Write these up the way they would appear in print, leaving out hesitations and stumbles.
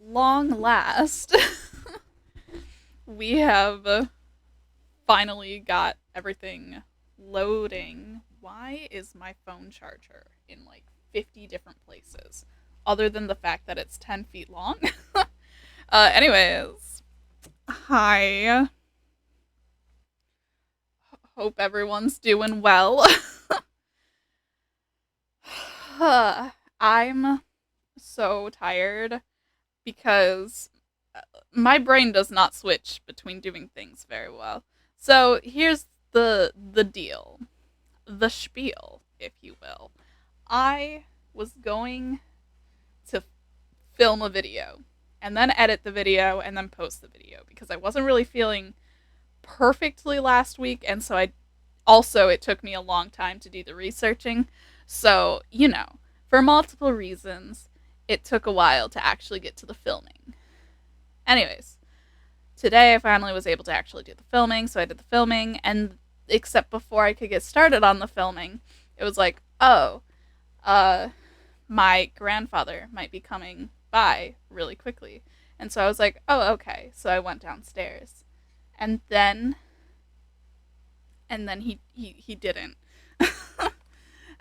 long last, we have finally got everything loading. Why is my phone charger in like 50 different places? Other than the fact that it's 10 feet long. Anyways, hi. Hope everyone's doing well. I'm so tired because my brain does not switch between doing things very well. So here's the deal, the spiel, if you will. I was going to film a video and then edit the video and then post the video because I wasn't really feeling perfectly last week, and so it took me a long time to do the researching. So, for multiple reasons, it took a while to actually get to the filming. Anyways, today I finally was able to actually do the filming, so I did the filming, and except before I could get started on the filming, it was like, oh, my grandfather might be coming by really quickly. And so I was like, oh, okay. So I went downstairs. And then he didn't.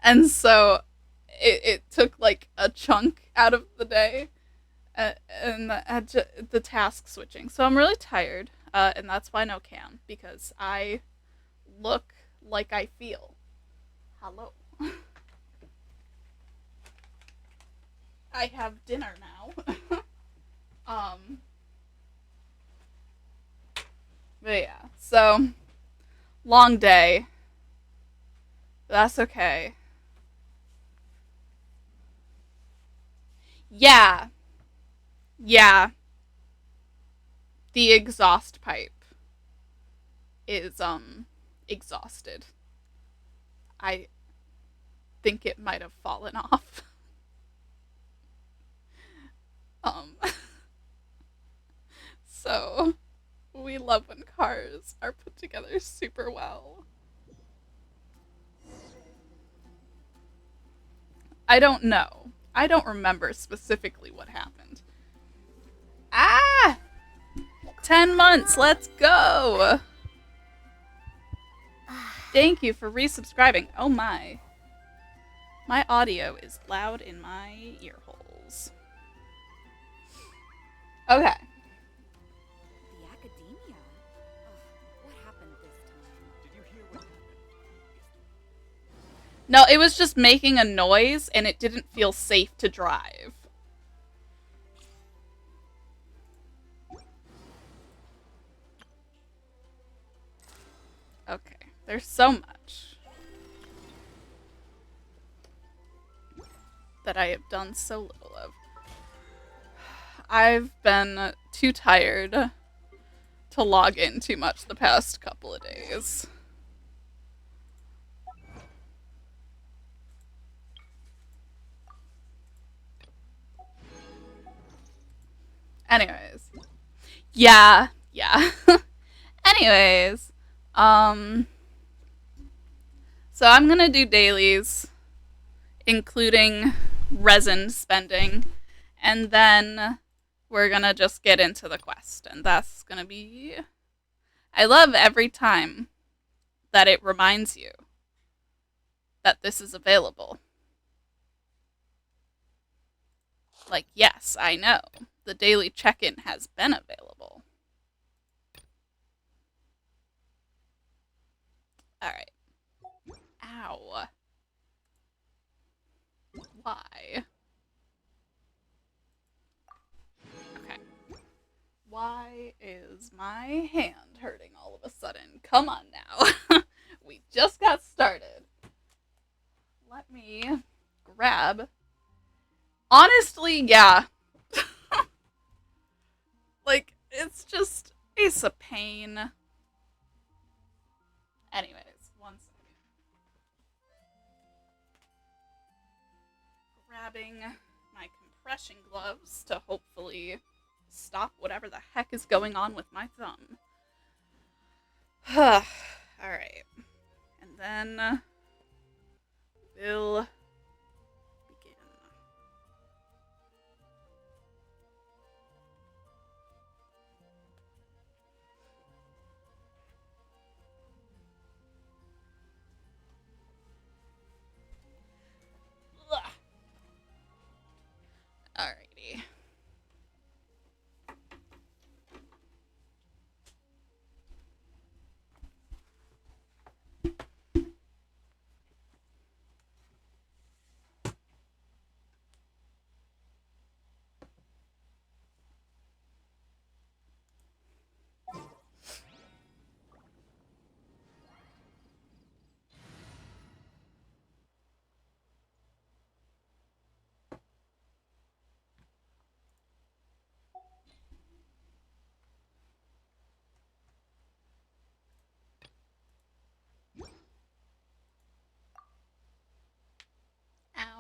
And so it took like a chunk out of the day, and the task switching. So I'm really tired, and that's why no cam, because I look like I feel. Hello. I have dinner now. But yeah, so long day. That's okay. Yeah, yeah. The exhaust pipe is exhausted. I think it might have fallen off. Um, so we love when cars are put together super well. I don't know. I don't remember specifically what happened. Ah! 10 months, let's go! Thank you for resubscribing. Oh my. My audio is loud in my ear holes. Okay. The academia? What happened this time? Did you hear what happened? No, it was just making a noise and it didn't feel safe to drive. Okay, there's so much that I have done so little of. I've been too tired to log in too much the past couple of days. Anyways. Yeah. Anyways. So I'm gonna do dailies, including resin spending, and then we're gonna just get into the quest, and that's gonna be... I love every time that it reminds you that this is available. Like, yes, I know. The daily check-in has been available. Alright. Ow. Why? Okay. Why is my hand hurting all of a sudden? Come on now. We just got started. Let me grab... Honestly, yeah. Like, it's a pain. Anyways, one second. Grabbing my compression gloves to hopefully stop whatever the heck is going on with my thumb. Alright. And then we'll begin.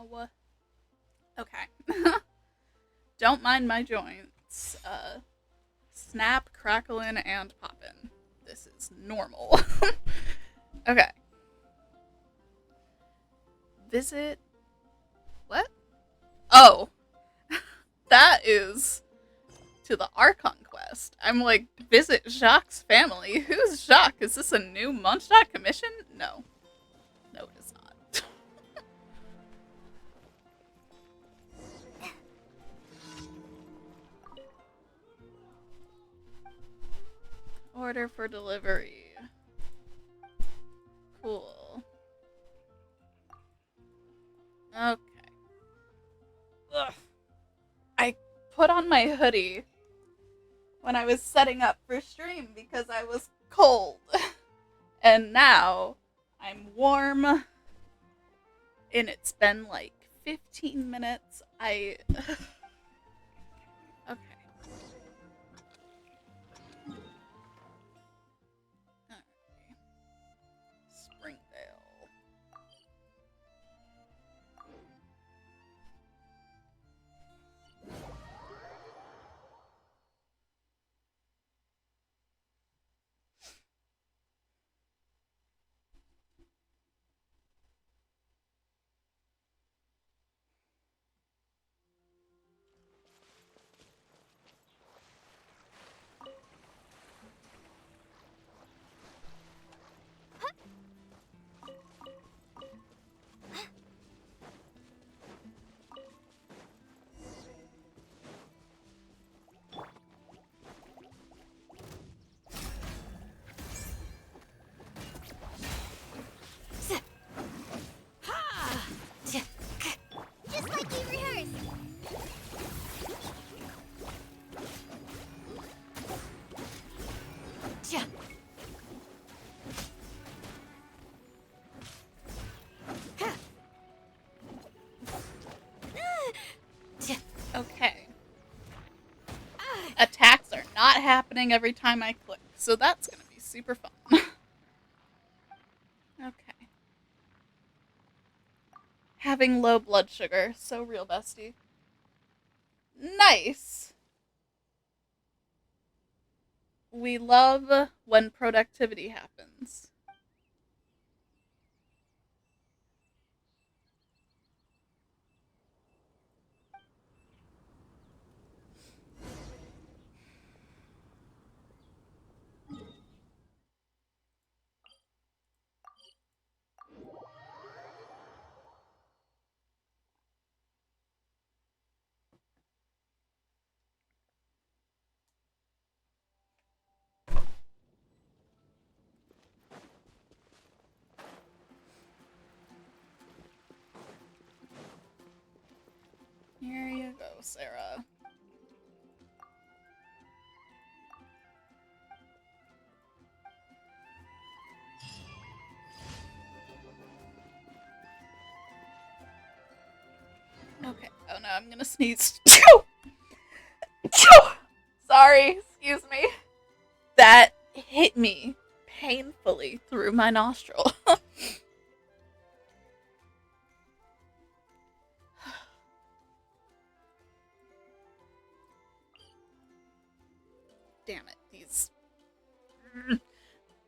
Ow. Okay. Don't mind my joints. Snap, crackling, and poppin'. This is normal. Okay. Visit. What? Oh. That is to the Archon quest. I'm like, visit Jacques' family. Who's Jacques? Is this a new Munchausen commission? No. No, it is not. Order for delivery. Cool. Okay. Ugh. I put on my hoodie when I was setting up for stream because I was cold. And now I'm warm. And it's been like 15 minutes. Okay. Springdale. Just like you rehearsed. Okay. Attacks are not happening every time I click, so that's gonna be super fun. Okay. Having low blood sugar, so real, bestie. Nice. We love when productivity happens. Here you go, Sarah. Okay. Oh no, I'm gonna sneeze. Sorry, excuse me. That hit me painfully through my nostril. Damn it, these.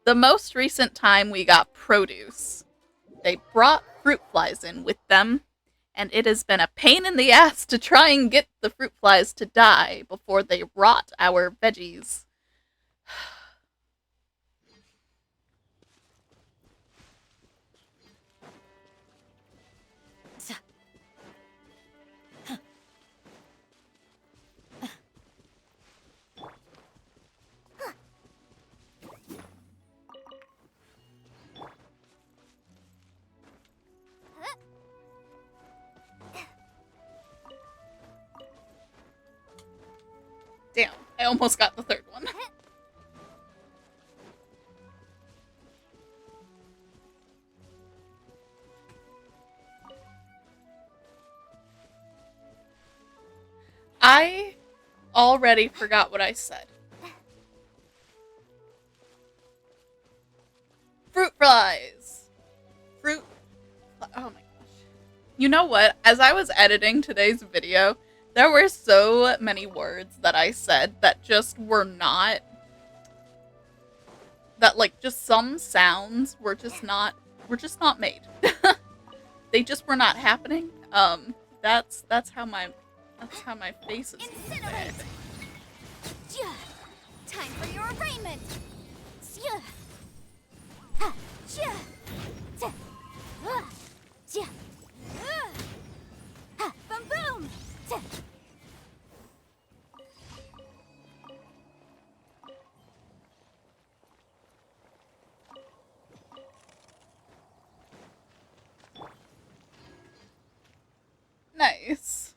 The most recent time we got produce, they brought fruit flies in with them, and it has been a pain in the ass to try and get the fruit flies to die before they rot our veggies. Damn, I almost got the third one. I already forgot what I said. Fruit flies. Oh my gosh. You know what? As I was editing today's video, there were so many words that I said that just were not, that like just some sounds were just not made. They just were not happening. That's how my face is today. Time for your arraignment. Boom boom. Nice.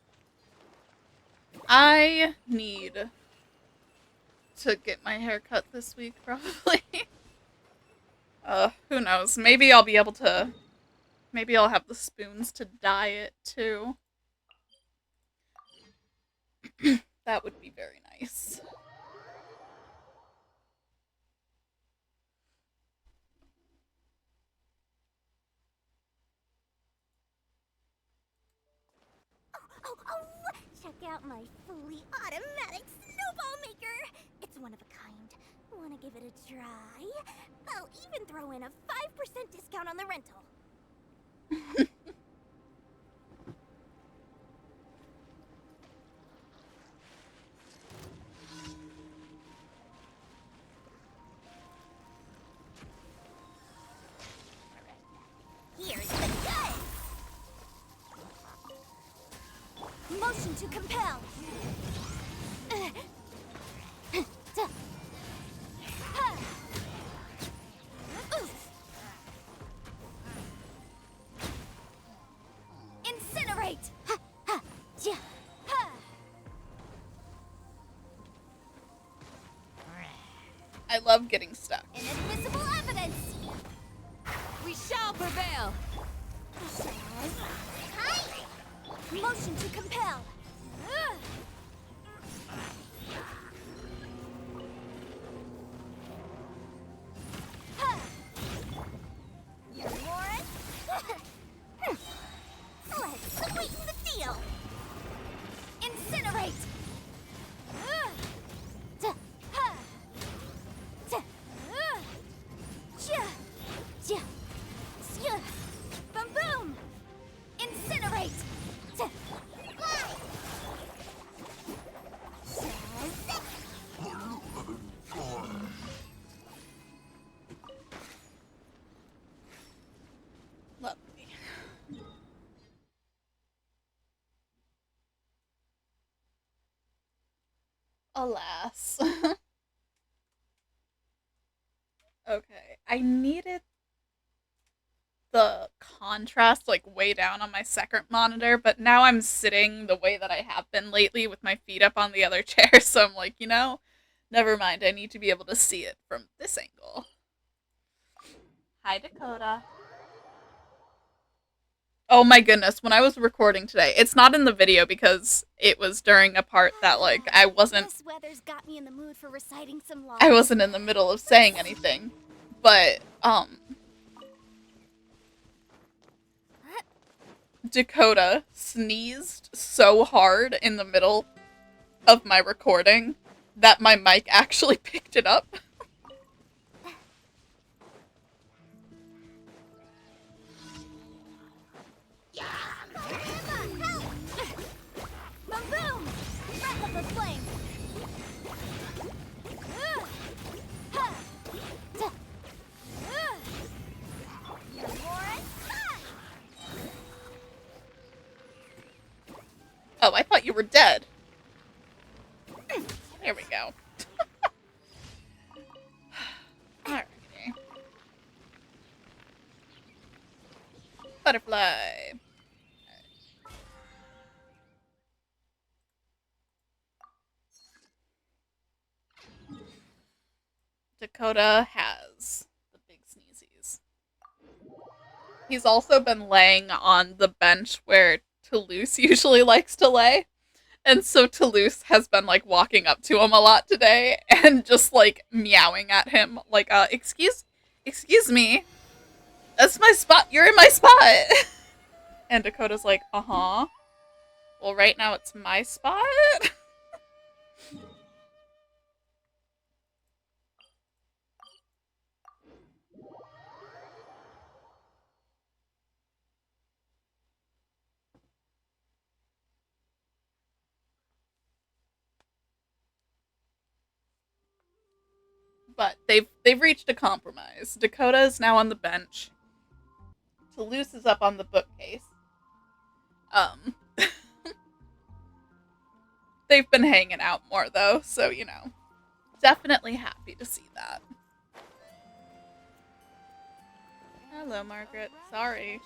I need to get my hair cut this week, probably. Who knows? Maybe I'll be able to. Maybe I'll have the spoons to dye it too. That would be very nice. Oh, check out my fully automatic snowball maker. It's one of a kind. Wanna give it a try? I'll even throw in a 5% discount on the rental. Here's the goods! Motion to compel. Incinerate. I love getting stuck. Inadmissible evidence. We shall prevail. Motion to compel. You're Warren? Let's sweeten the deal. Incinerate. Boom boom. Incinerate. Lovely. Alas. Okay, I needed the contrast like way down on my second monitor, but now I'm sitting the way that I have been lately with my feet up on the other chair, so I'm like, never mind, I need to be able to see it from this angle. Hi, Dakota. Oh my goodness, when I was recording today, it's not in the video because it was during a part that like I wasn't This weather's got me in the mood for reciting some law. I wasn't in the middle of saying anything. But Dakota sneezed so hard in the middle of my recording that my mic actually picked it up. Boom boom! Breath of the flame! You're Warren? Oh, I thought you were dead. There we go. Alrighty. Butterfly. Dakota has the big sneezies. He's also been laying on the bench where Toulouse usually likes to lay. And so Toulouse has been like walking up to him a lot today and just like meowing at him like, excuse me. That's my spot. You're in my spot. And Dakota's like, uh-huh. Well, right now it's my spot. But they've reached a compromise. Dakota is now on the bench. Toulouse is up on the bookcase. Um, they've been hanging out more though, so you know, definitely happy to see that. Hello, Margaret. Sorry.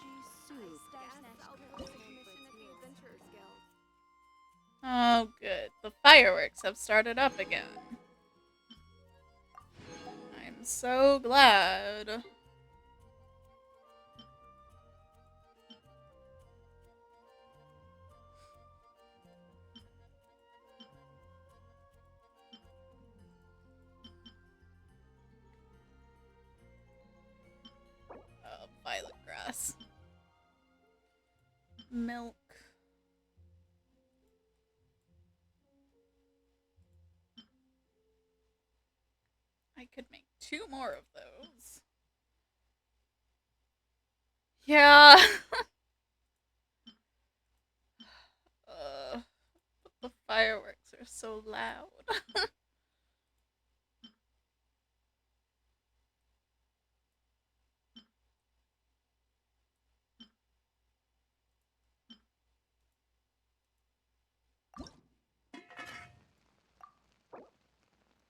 Oh, good. The fireworks have started up again. I'm so glad. Violet grass. Milk. I could make 2 more of those. Yeah. But the fireworks are so loud.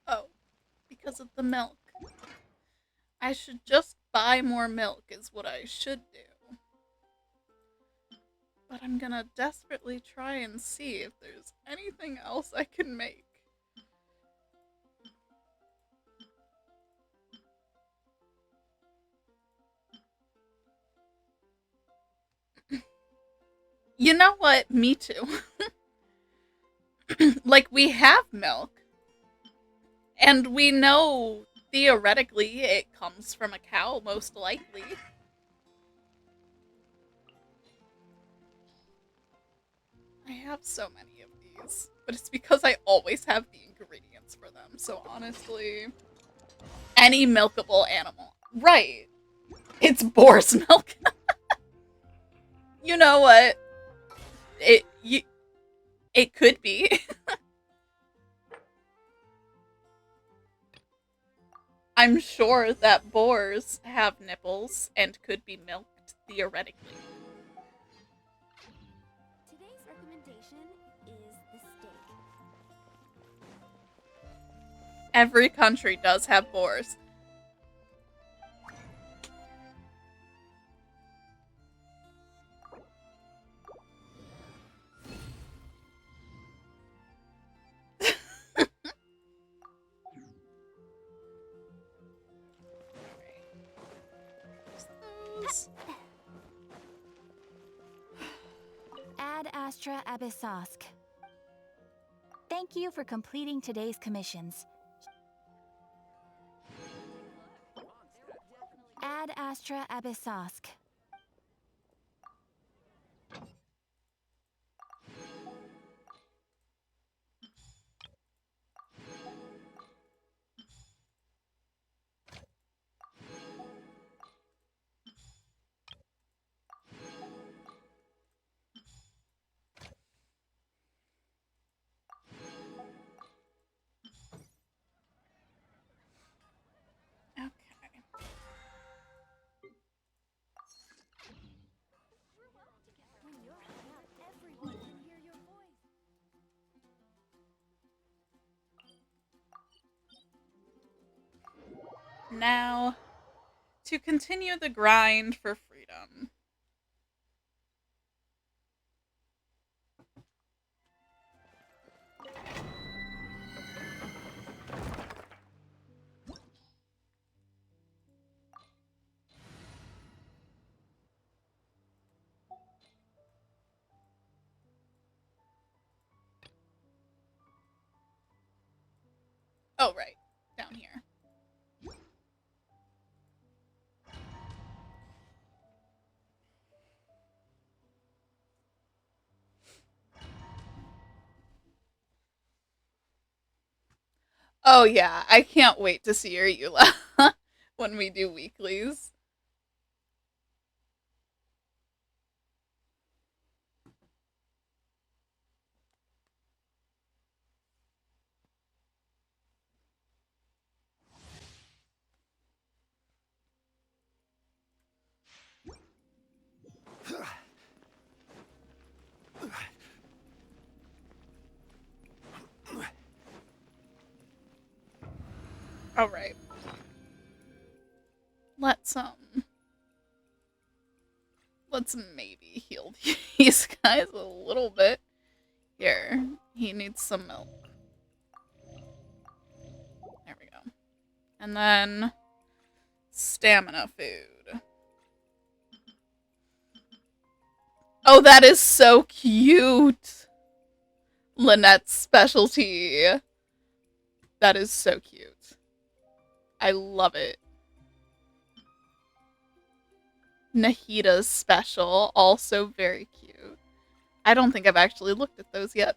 Oh, because of the milk. I should just buy more milk is what I should do. But I'm gonna desperately try and see if there's anything else I can make. You know what? Me too. Like, we have milk. And we know, theoretically, it comes from a cow, most likely. I have so many of these. But it's because I always have the ingredients for them. So honestly, any milkable animal. Right. It's boar's milk. You know what? It could be. I'm sure that boars have nipples and could be milked, theoretically. Today's recommendation is the steak. Every country does have boars. Ad Astra Abyssosk. Thank you for completing today's commissions. Ad Astra Abyssosk. Okay. When you're hung up, everyone can hear your voice. Now, to continue the grind for freedom. Oh, right. Down here. Oh yeah, I can't wait to see your Eula when we do weeklies. All right. Let's maybe heal these guys a little bit. Here, he needs some milk. There we go. And then stamina food. Oh, that is so cute. Lynette's specialty. That is so cute. I love it. Nahita's special, also very cute. I don't think I've actually looked at those yet.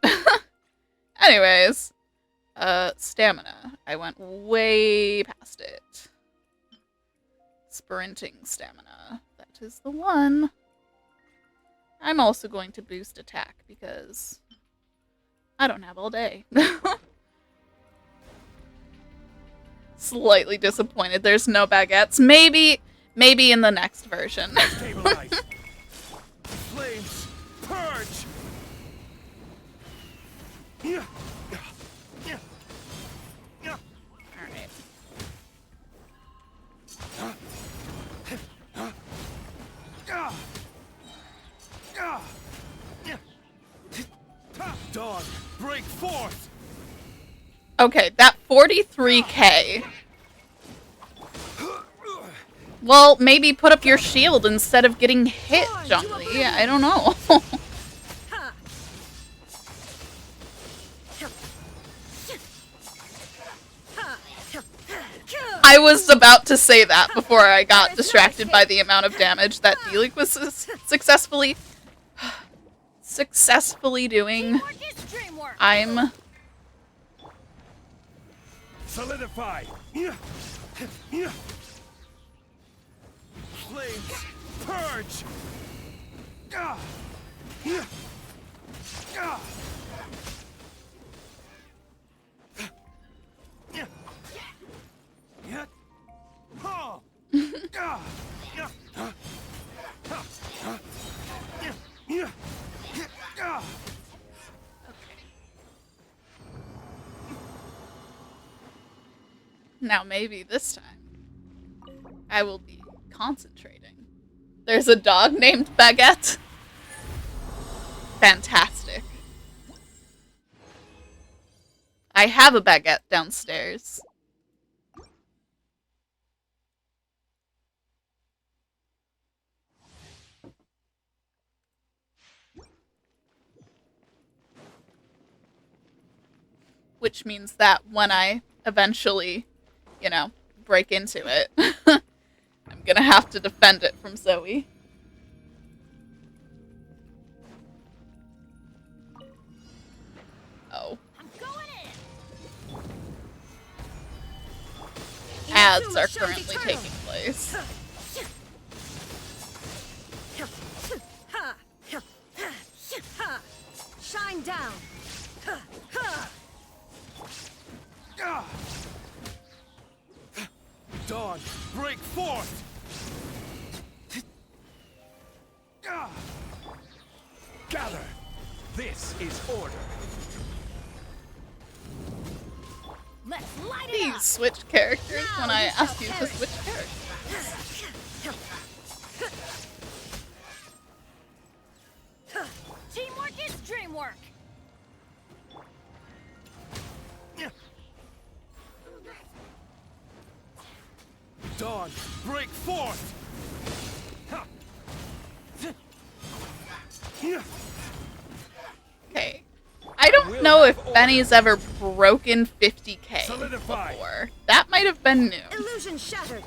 Anyways, stamina. I went way past it. Sprinting stamina. That is the one. I'm also going to boost attack because I don't have all day. Slightly disappointed there's no baguettes. Maybe in the next version. Flames purge. Alright. Dawn, break forth. Okay, that 43k. Well, maybe put up your shield instead of getting hit, Zhongli. I don't know. I was about to say that before I got distracted by the amount of damage that Delik was successfully doing. I'm... Solidify. Flames purge. Now maybe this time I will be concentrating. There's a dog named Baguette. Fantastic. I have a baguette downstairs. Which means that when I eventually, you know, break into it, I'm gonna have to defend it from Zoe. Oh. I'm going in. Ads are currently taking place. Shine down. Dawn, break forth. Gather. This is order. Let's light it Please up. switch characters when I ask you to switch characters. Teamwork is dreamwork. Dawn, break forth. Okay. I don't know if Benny's ever broken 50k Solidify. before. That might have been new. Illusion shattered.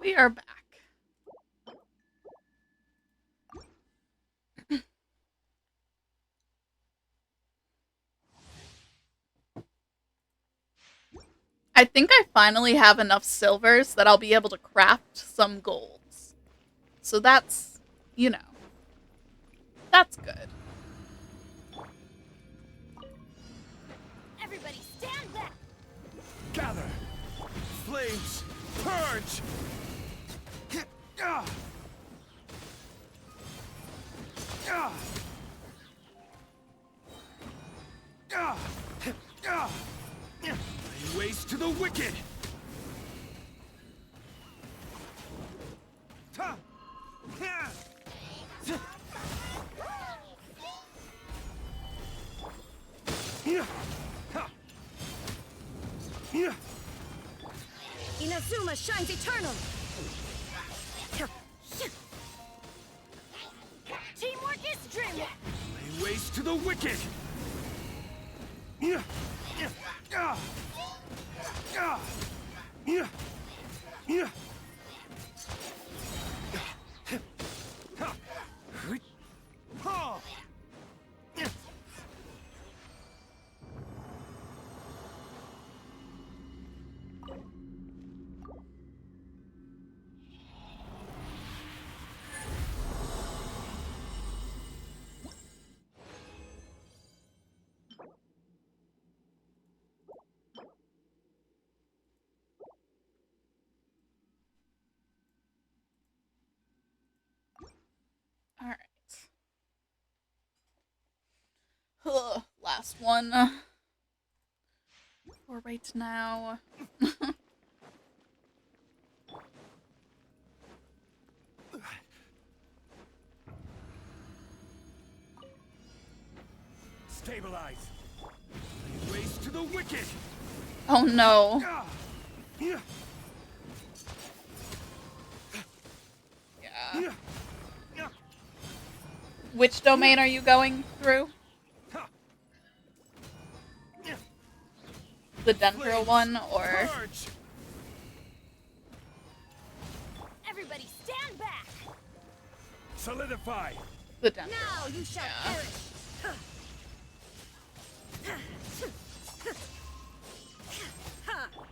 We are back. I think I finally have enough silvers that I'll be able to craft some golds. So that's, you know, that's good. Everybody stand back! Gather! Flames! Purge! Ah! Ah! Ah! Ah! Lay waste to the wicked! Ta! Ha! Yeah! Ha! Yeah! Inazuma shines eternal. Teamwork is dreamwork! Lay waste to the wicked! Yeah! Yeah! Ah! Ah! Yeah! Yeah! Ha! Ha! Alright. Last one. For right now. Stabilize! Lay waste to the wicked! Oh no. Ah! Yeah! Yeah. Yeah! Yeah! Which domain are you going through? Ha! Yeah! The Dendro one, or... Purge! Everybody stand back! Solidify! The Dendro Now one. you shall Yeah. perish.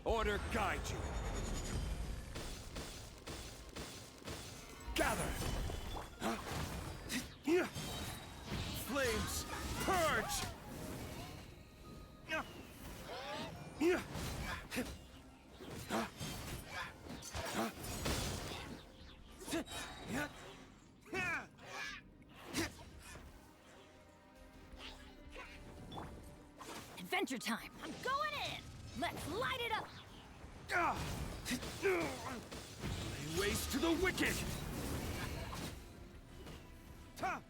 Order guide you. Gather. Huh? Yeah. Flames. Purge. Yeah. Yeah. Huh? Huh? Yeah. Yeah. Adventure time. I'm going in! Let's light it up! Ah! Lay waste to the wicked! Ta!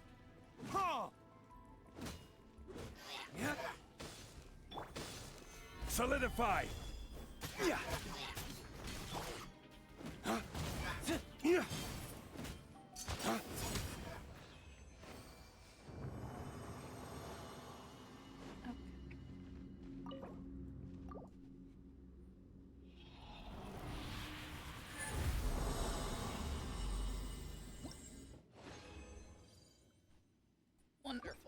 Ha! Yeah. Solidify! Yeah. Huh? Yeah. Huh? Wonderful.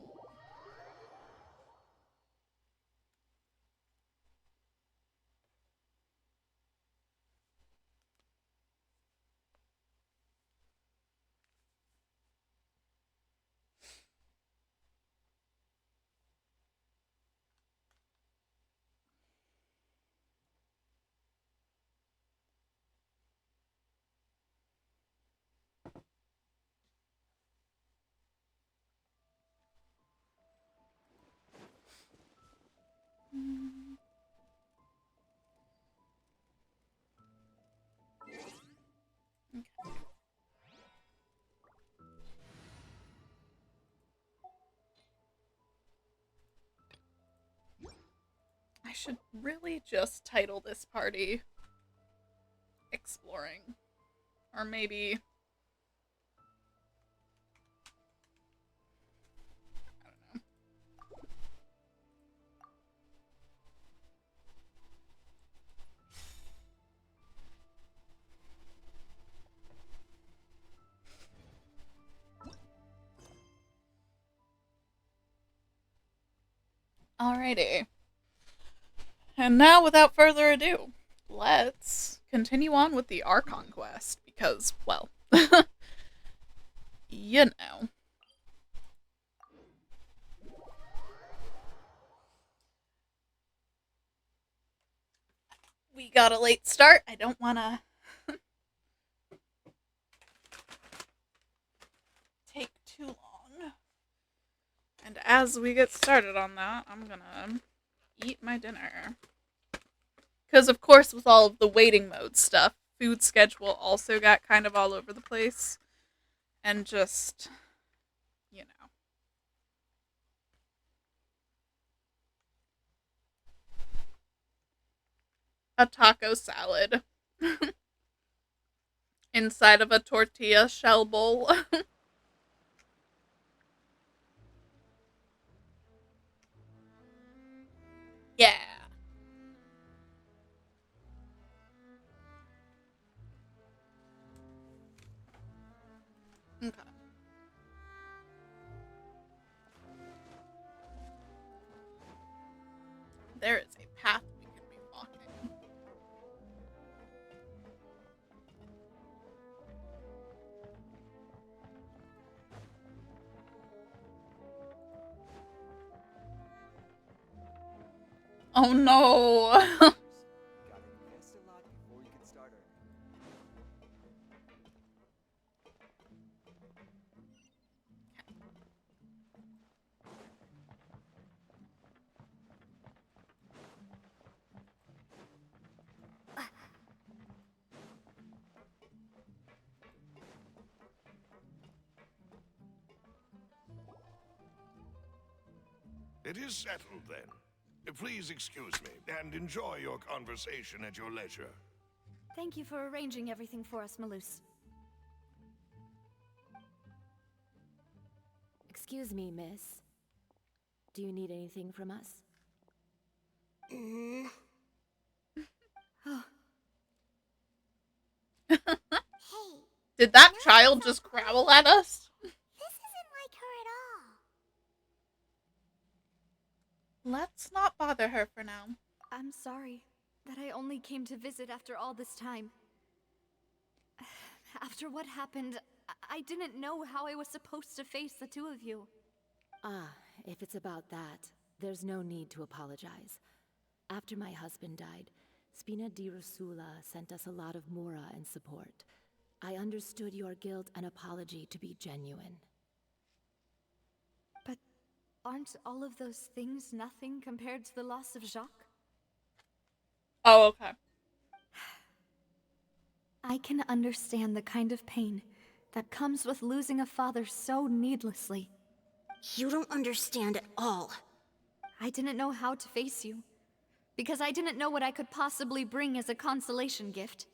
I should really just title this party Exploring. Or maybe... I don't know. Alrighty. And now, without further ado, let's continue on with the Archon quest, because, well, you know. We got a late start. I don't want to take too long. And as we get started on that, I'm gonna eat my dinner. Because, of course, with all of the waiting mode stuff, food schedule also got kind of all over the place. And just, you know. A taco salad. Inside of a tortilla shell bowl. Yeah. Okay. There is a path we could be walking. Oh no! Gotta invest a lot before you can start earning. It is settled, then. Please excuse me, and enjoy your conversation at your leisure. Thank you for arranging everything for us, Malus. Excuse me, miss. Do you need anything from us? Hey, Did that child just growl at us? this isn't like her at all. Let's not bother her for now. I'm sorry that I only came to visit after all this time. After what happened, I didn't know how I was supposed to face the two of you. Ah, if it's about that, there's no need to apologize. After my husband died, Spina di Rosula sent us a lot of mora and support. I understood your guilt and apology to be genuine. But aren't all of those things nothing compared to the loss of Jacques? Oh, okay. I can understand the kind of pain that comes with losing a father so needlessly. You don't understand at all. I didn't know how to face you, because I didn't know what I could possibly bring as a consolation gift.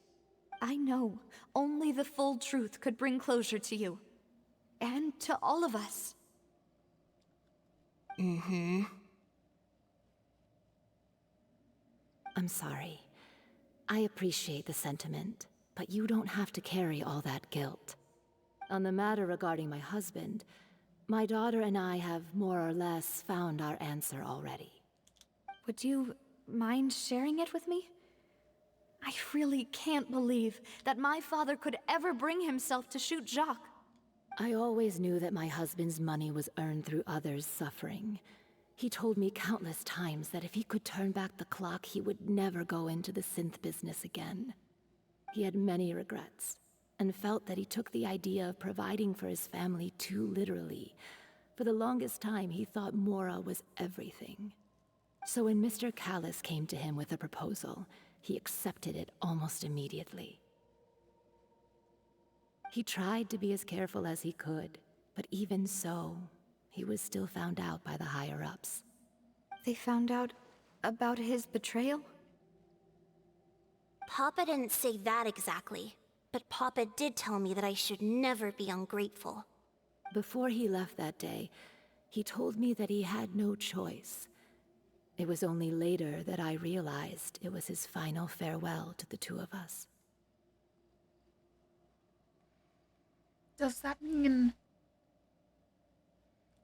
I know only the full truth could bring closure to you, and to all of us. I'm sorry. I appreciate the sentiment, but you don't have to carry all that guilt. On the matter regarding my husband, my daughter and I have more or less found our answer already. Would you mind sharing it with me? I really can't believe that my father could ever bring himself to shoot Jacques. I always knew that my husband's money was earned through others' suffering. He told me countless times that if he could turn back the clock, he would never go into the synth business again. He had many regrets, and felt that he took the idea of providing for his family too literally. For the longest time, he thought Mora was everything. So when Mr. Callis came to him with a proposal, he accepted it almost immediately. He tried to be as careful as he could, but even so, he was still found out by the higher-ups. They found out about his betrayal? Papa didn't say that exactly, but Papa did tell me that I should never be ungrateful. Before he left that day, he told me that he had no choice. It was only later that I realized it was his final farewell to the two of us. Does that mean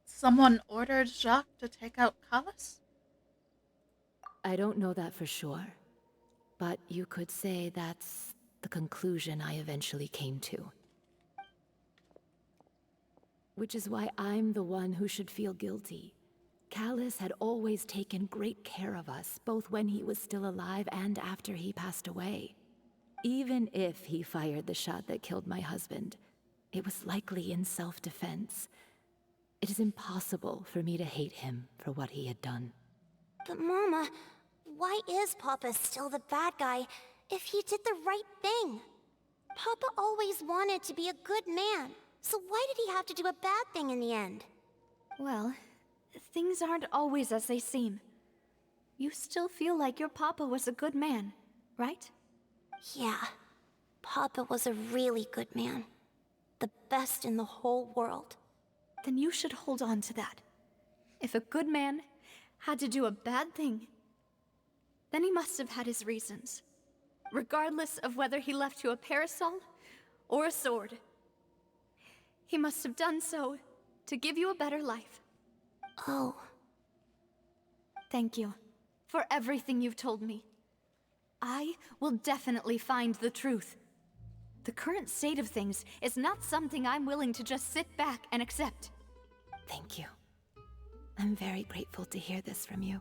someone ordered Jacques to take out Callis? I don't know that for sure. But you could say that's the conclusion I eventually came to. Which is why I'm the one who should feel guilty. Callus had always taken great care of us, both when he was still alive and after he passed away. Even if he fired the shot that killed my husband, it was likely in self-defense. It is impossible for me to hate him for what he had done. But Mama, why is Papa still the bad guy if he did the right thing? Papa always wanted to be a good man, so why did he have to do a bad thing in the end? Well, things aren't always as they seem. You still feel like your papa was a good man, right? Yeah, Papa was a really good man. The best in the whole world. Then you should hold on to that. If a good man had to do a bad thing, then he must have had his reasons. Regardless of whether he left you a parasol or a sword. He must have done so to give you a better life. Oh. Thank you for everything you've told me. I will definitely find the truth. The current state of things is not something I'm willing to just sit back and accept. Thank you. I'm very grateful to hear this from you.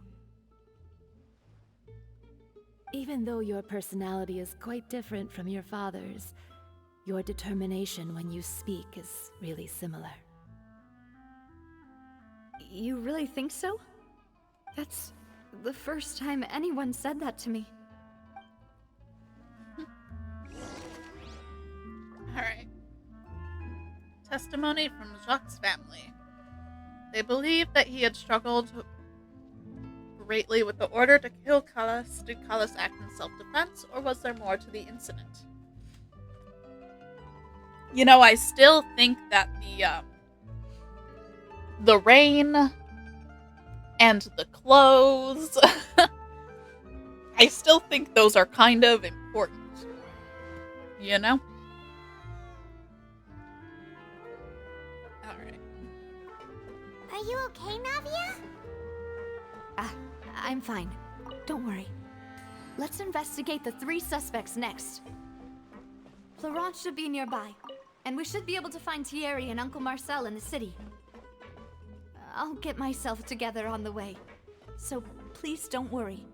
Even though your personality is quite different from your father's, your determination when you speak is really similar. You really think so? That's the first time anyone said that to me. Alright. Testimony from Jacques' family. They believe that he had struggled greatly with the order to kill Callus. Did Callus act in self-defense, or was there more to the incident? You know, I still think that the rain and the clothes, I still think those are kind of important. You know? Alright. Are you okay, Navia? I'm fine. Don't worry. Let's investigate the 3 suspects next. Florence should be nearby, and we should be able to find Thierry and Uncle Marcel in the city. I'll get myself together on the way, so please don't worry.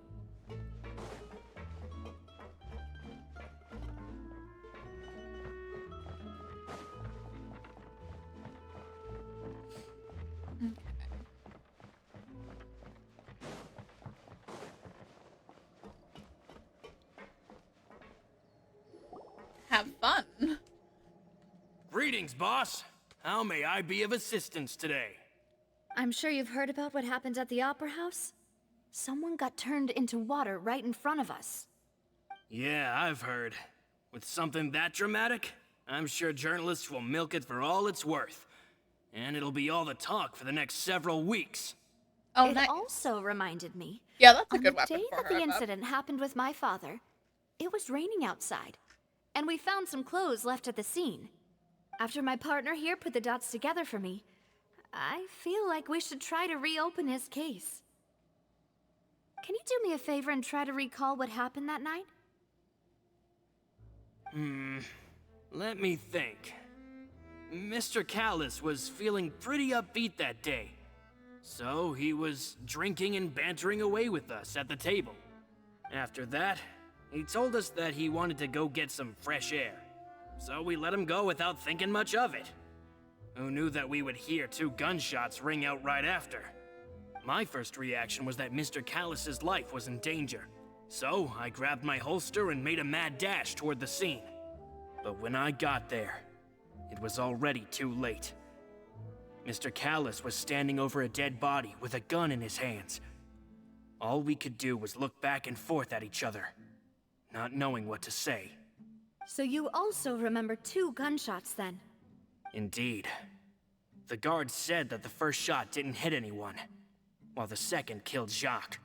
Have fun. Greetings, boss. How may I be of assistance today? I'm sure you've heard about what happened at the Opera House? Someone got turned into water right in front of us. Yeah, I've heard. With something that dramatic, I'm sure journalists will milk it for all it's worth. And it'll be all the talk for the next several weeks. Oh, It nice. also reminded me, Yeah, that's a on good the weapon day for that her. the I bet. incident happened with my father, it was raining outside, and we found some clothes left at the scene. After my partner here put the dots together for me, I feel like we should try to reopen his case. Can you do me a favor and try to recall what happened that night? Let me think. Mr. Callus was feeling pretty upbeat that day. So he was drinking and bantering away with us at the table. After that, he told us that he wanted to go get some fresh air. So we let him go without thinking much of it. Who knew that we would hear 2 gunshots ring out right after? My first reaction was that Mr. Callus's life was in danger. So I grabbed my holster and made a mad dash toward the scene. But when I got there, it was already too late. Mr. Callus was standing over a dead body with a gun in his hands. All we could do was look back and forth at each other, not knowing what to say. So you also remember 2 gunshots then? Indeed. The guard said that the first shot didn't hit anyone, while the second killed Jacques.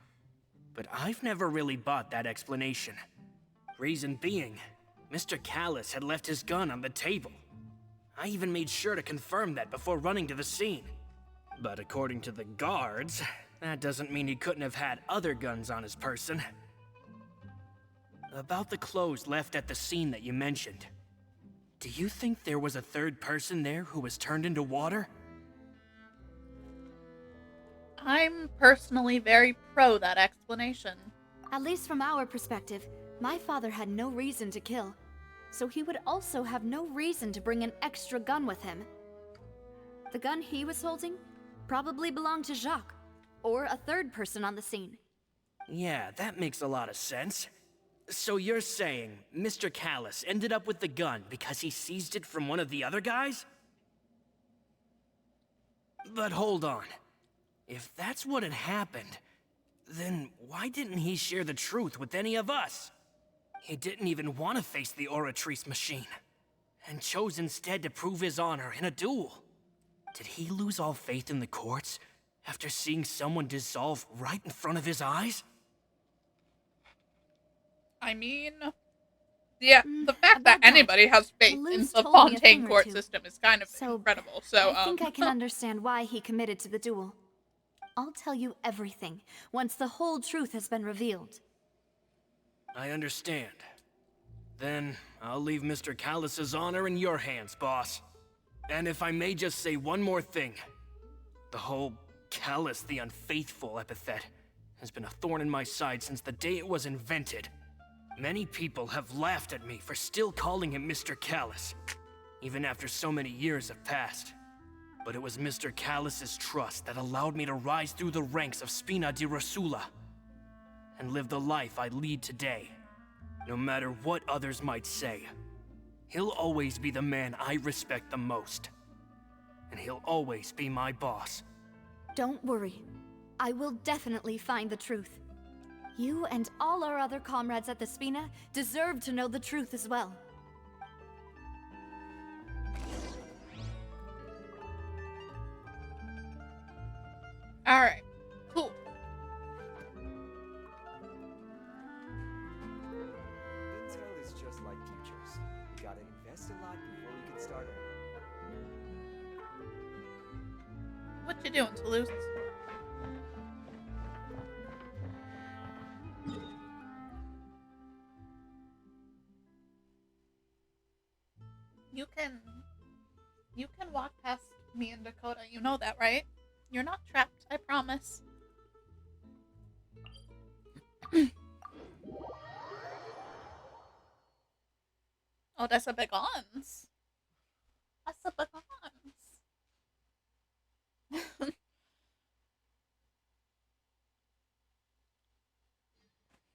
But I've never really bought that explanation. Reason being, Mr. Callus had left his gun on the table. I even made sure to confirm that before running to the scene. But according to the guards, That doesn't mean he couldn't have had other guns on his person. About the clothes left at the scene that you mentioned. Do you think there was a third person there who was turned into water? I'm personally very pro that explanation. At least from our perspective, my father had no reason to kill. So he would also have no reason to bring an extra gun with him. The gun he was holding probably belonged to Jacques, or a third person on the scene. Yeah, that makes a lot of sense. So you're saying Mr. Callus ended up with the gun because he seized it from one of the other guys? But hold on. If that's what had happened, then why didn't he share the truth with any of us? He didn't even want to face the Oratrice machine, and chose instead to prove his honor in a duel. Did he lose all faith in the courts after seeing someone dissolve right in front of his eyes? I mean, yeah, the fact that about that, anybody has faith in Toulouse the told me a thing Fontaine or court two. system is kind of So, incredible. So, I think I can understand why he committed to the duel. I'll tell you everything once the whole truth has been revealed. I understand. Then I'll leave Mr. Callus's honor in your hands, boss. And if I may just say one more thing. The whole Callus the Unfaithful epithet has been a thorn in my side since the day it was invented. Many people have laughed at me for still calling him Mr. Callus, even after so many years have passed. But it was Mr. Callus's trust that allowed me to rise through the ranks of Spina di Rosula and live the life I lead today. No matter what others might say, he'll always be the man I respect the most. And he'll always be my boss. Don't worry. I will definitely find the truth. You and all our other comrades at the Spina deserve to know the truth as well. alright, cool. Intel is just like futures. You gotta invest a lot before you can start earning. What you doing, Toulouse? You can walk past me and Dakota. You know that, right? You're not trapped, I promise. Oh, that's a begons. That's a begons.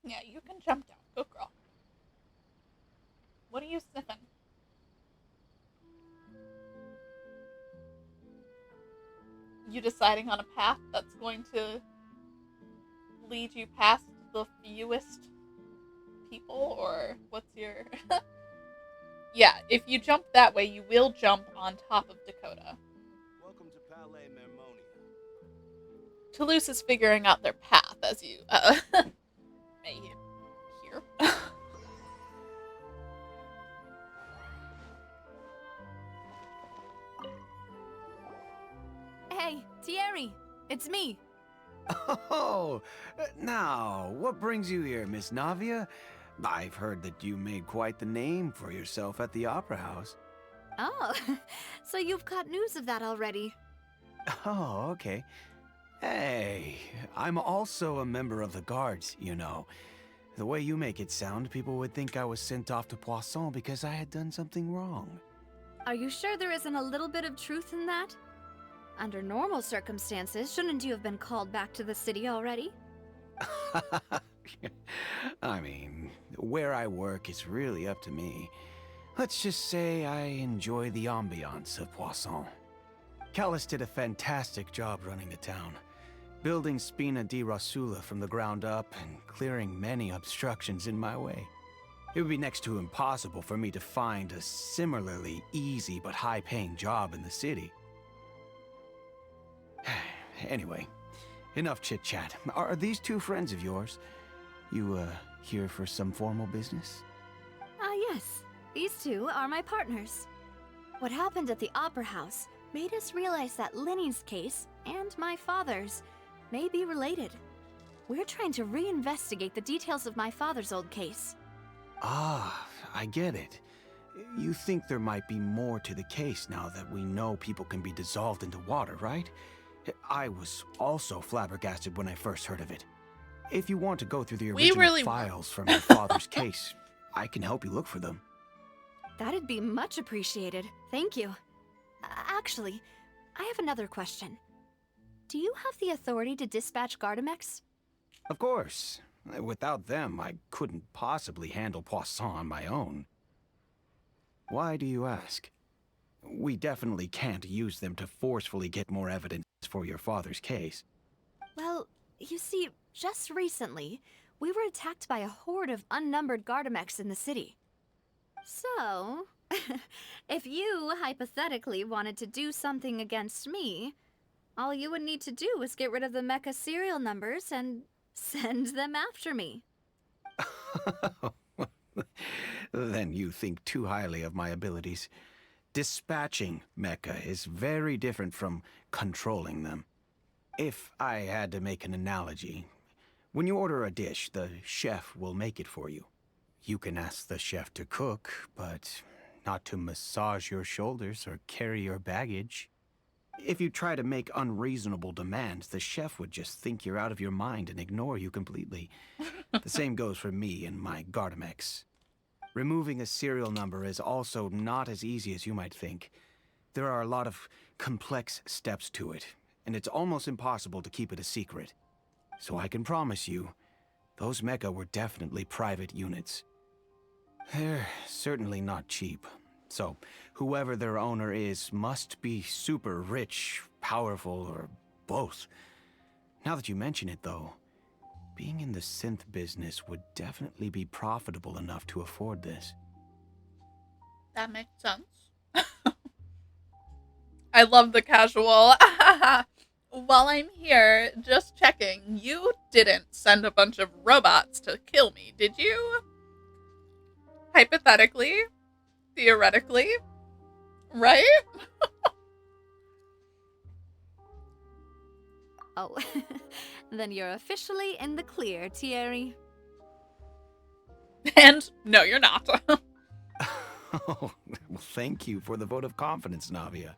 Yeah, you can jump down. Good girl. What are you sniffing? You deciding on a path that's going to lead you past the fewest people, or what's your... Yeah, if you jump that way, you will jump on top of Dakota. Welcome to Palais Mermonia. Toulouse is figuring out their path, as you may hear. Hey, Thierry! It's me! Oh, now, what brings you here, Miss Navia? I've heard that you made quite the name for yourself at the Opera House. Oh, so you've got news of that already. Oh, okay. Hey, I'm also a member of the Guards, you know. The way you make it sound, people would think I was sent off to Poisson because I had done something wrong. Are you sure there isn't a little bit of truth in that? Under normal circumstances, shouldn't you have been called back to the city already? I mean, where I work is really up to me. Let's just say I enjoy the ambiance of Poisson. Callus did a fantastic job running the town, building Spina di Rosula from the ground up and clearing many obstructions in my way. It would be next to impossible for me to find a similarly easy but high-paying job in the city. Anyway, enough chit-chat. Are these two friends of yours? You, here for some formal business? Yes. These two are my partners. What happened at the Opera House made us realize that Lenny's case, and my father's, may be related. We're trying to reinvestigate the details of my father's old case. Ah, I get it. You think there might be more to the case now that we know people can be dissolved into water, right? I was also flabbergasted when I first heard of it. If you want to go through the We original really files from your father's case, I can help you look for them. That'd be much appreciated. Thank you. Actually, I have another question. Do you have the authority to dispatch Gardamex? Of course. Without them, I couldn't possibly handle Poisson on my own. Why do you ask? We definitely can't use them to forcefully get more evidence for your father's case. Well, you see, just recently, we were attacked by a horde of unnumbered Gardamex in the city. So, if you hypothetically wanted to do something against me, all you would need to do is get rid of the mecha serial numbers and send them after me. Then you think too highly of my abilities. Dispatching mecha is very different from controlling them. If I had to make an analogy, when you order a dish, the chef will make it for you. You can ask the chef to cook, but not to massage your shoulders or carry your baggage. If you try to make unreasonable demands, the chef would just think you're out of your mind and ignore you completely. The same goes for me and my Gardamex. Removing a serial number is also not as easy as you might think. There are a lot of complex steps to it, and it's almost impossible to keep it a secret. So I can promise you, those mecha were definitely private units. They're certainly not cheap. So, whoever their owner is must be super rich, powerful, or both. Now that you mention it, though, being in the synth business would definitely be profitable enough to afford this. That makes sense. I love the casual. While I'm here, just checking, you didn't send a bunch of robots to kill me, did you? Hypothetically? Theoretically? Right? Oh, then you're officially in the clear, Thierry. And no, you're not. Oh, well, thank you for the vote of confidence, Navia.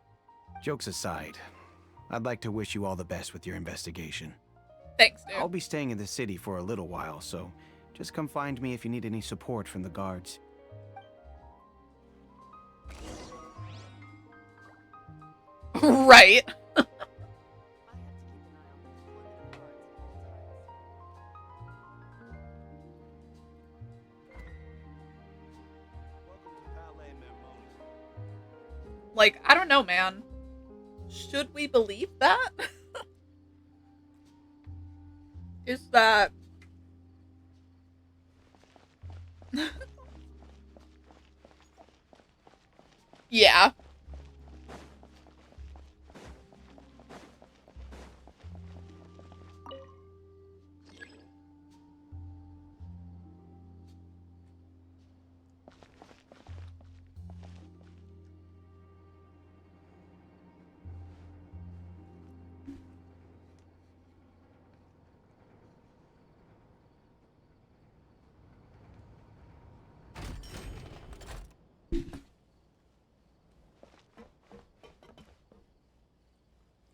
Jokes aside, I'd like to wish you all the best with your investigation. Thanks, dude. I'll be staying in the city for a little while, so just come find me if you need any support from the guards. Right. Like, I don't know, man. Should we believe that? Is that... Yeah.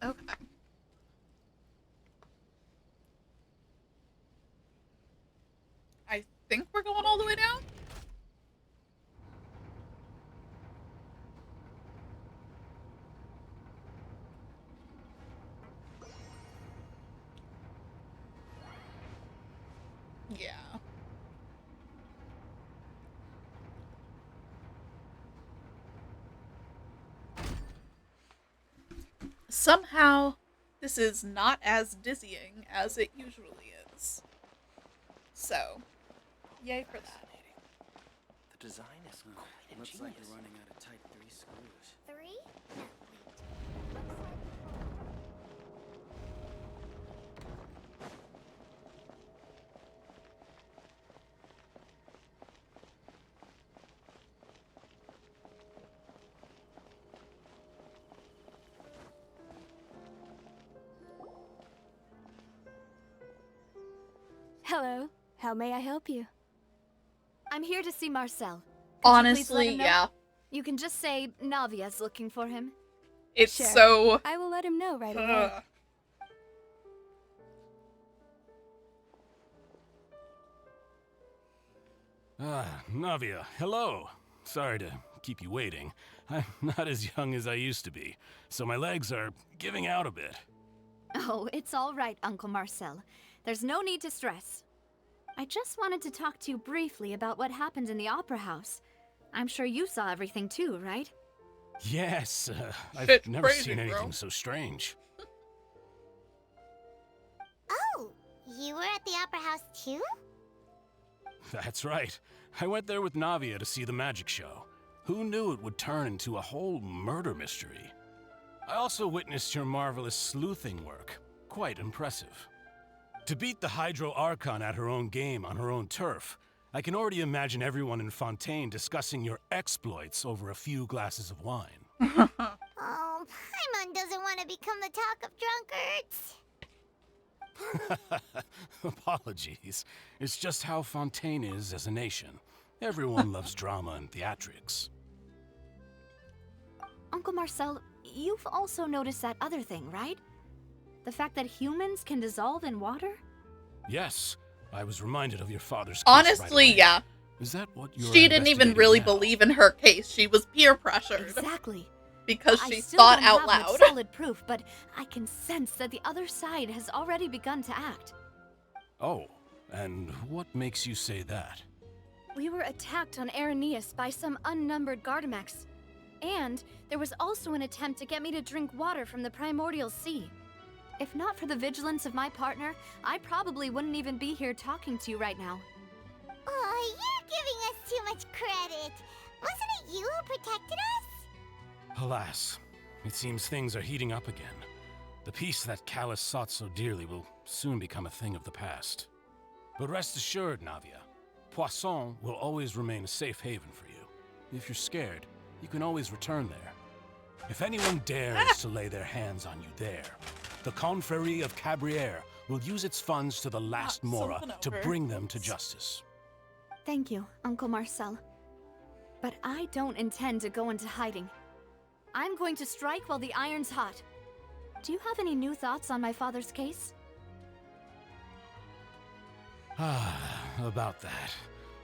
Okay. I think we're going all the way down. Yeah. Somehow, this is not as dizzying as it usually is. So, yay for that. The design is quite ingenious. Looks like we're running out of Type 3 screws. 3? No, wait. Looks like... Hello. How may I help you? I'm here to see Marcel. Could you please Honestly, let him know? yeah. You can just say Navia's looking for him. It's Sure. so... I will let him know right away. Navia, hello. Sorry to keep you waiting. I'm not as young as I used to be, so my legs are giving out a bit. Oh, it's all right, Uncle Marcel. There's no need to stress. I just wanted to talk to you briefly about what happened in the Opera House. I'm sure you saw everything too, right? Yes, I've Shit's never crazy, seen anything bro. so strange. Oh, you were at the Opera House too? That's right. I went there with Navia to see the magic show. Who knew it would turn into a whole murder mystery? I also witnessed your marvelous sleuthing work. Quite impressive. To beat the Hydro Archon at her own game on her own turf, I can already imagine everyone in Fontaine discussing your exploits over a few glasses of wine. Oh, Paimon doesn't want to become the talk of drunkards. Apologies. It's just how Fontaine is as a nation. Everyone loves drama and theatrics. Uncle Marcel, you've also noticed that other thing, right? The fact that humans can dissolve in water? Yes, I was reminded of your father's case Honestly, right away. yeah. Is that what you're She didn't even investigating really now? believe in her case. She was peer pressured. Exactly. Because I she still thought don't out have loud. much solid proof, but I can sense that the other side has already begun to act. Oh, and what makes you say that? We were attacked on Araneus by some unnumbered Gardamex. And there was also an attempt to get me to drink water from the primordial sea. If not for the vigilance of my partner, I probably wouldn't even be here talking to you right now. Oh, you're giving us too much credit. Wasn't it you who protected us? Alas, it seems things are heating up again. The peace that Callus sought so dearly will soon become a thing of the past. But rest assured, Navia, Poisson will always remain a safe haven for you. If you're scared, you can always return there. If anyone dares to lay their hands on you there, the Confrérie of Cabrières will use its funds to the last Mora to bring them to justice. Thank you, Uncle Marcel. But I don't intend to go into hiding. I'm going to strike while the iron's hot. Do you have any new thoughts on my father's case? About that.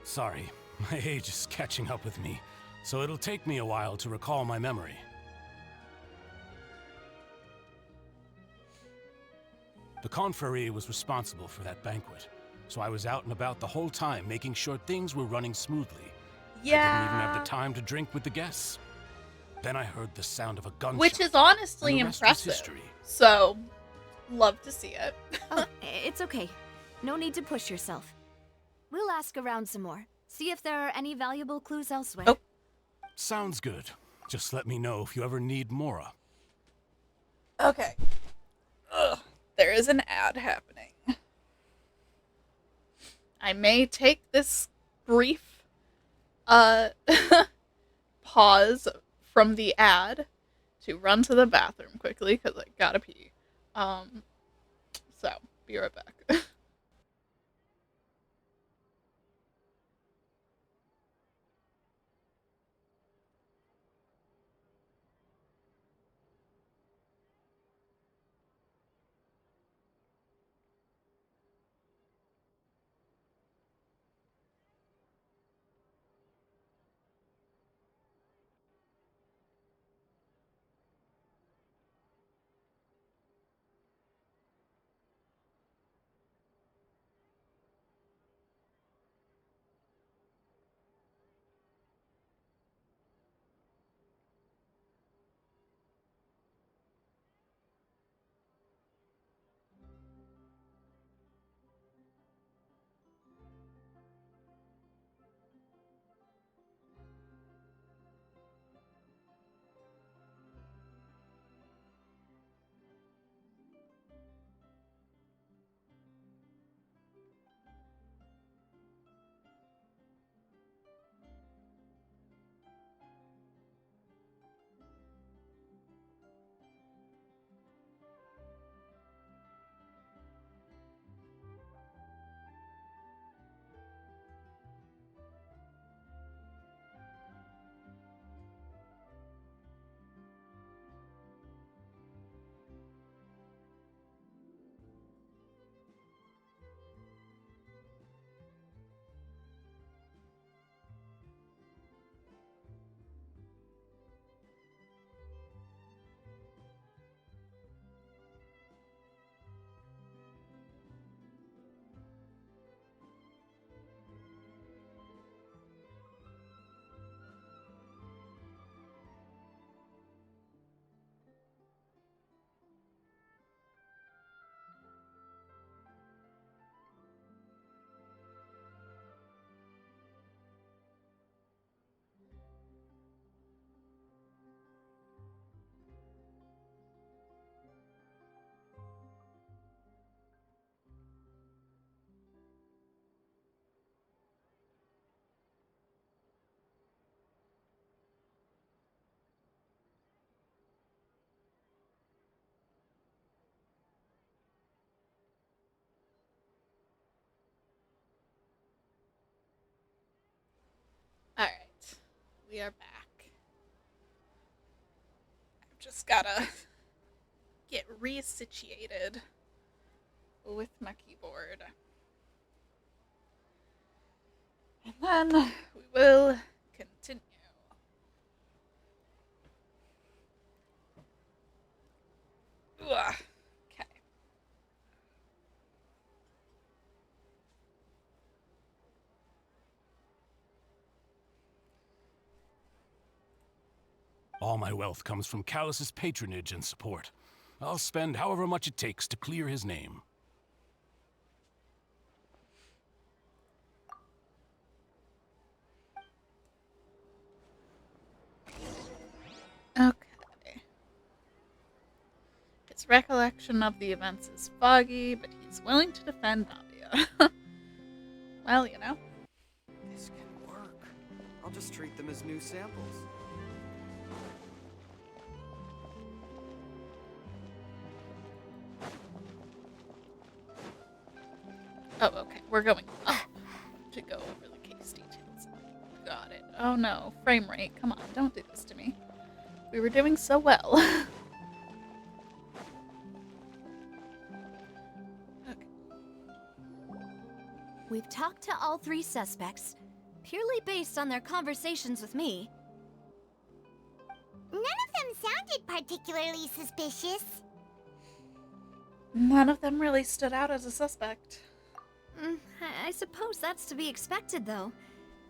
Sorry, my age is catching up with me, so it'll take me a while to recall my memory. The Confrérie was responsible for that banquet, so I was out and about the whole time making sure things were running smoothly. Yeah. I didn't even have the time to drink with the guests. Then I heard the sound of a gunshot. Which is honestly and the rest was impressive. history. So, love to see it. Oh, it's okay. No need to push yourself. We'll ask around some more. See if there are any valuable clues elsewhere. Oh. Sounds good. Just let me know if you ever need Mora. Okay. Ugh. There is an ad happening. I may take this brief pause from the ad to run to the bathroom quickly because I gotta pee. So be right back. we are back. I've just gotta get resituated with my keyboard. And then we will continue. Ugh. Okay. All my wealth comes from Callus's patronage and support. I'll spend however much it takes to clear his name. Okay. His recollection of the events is foggy, but he's willing to defend Navia. Well, you know. This can work. I'll just treat them as new samples. Oh, okay. We're going up to go over the case details. Got it. Oh no. Frame rate. Come on. Don't do this to me. We were doing so well. Okay. We've talked to all 3 suspects, purely based on their conversations with me. None of them sounded particularly suspicious. None of them really stood out as a suspect. I suppose that's to be expected, though.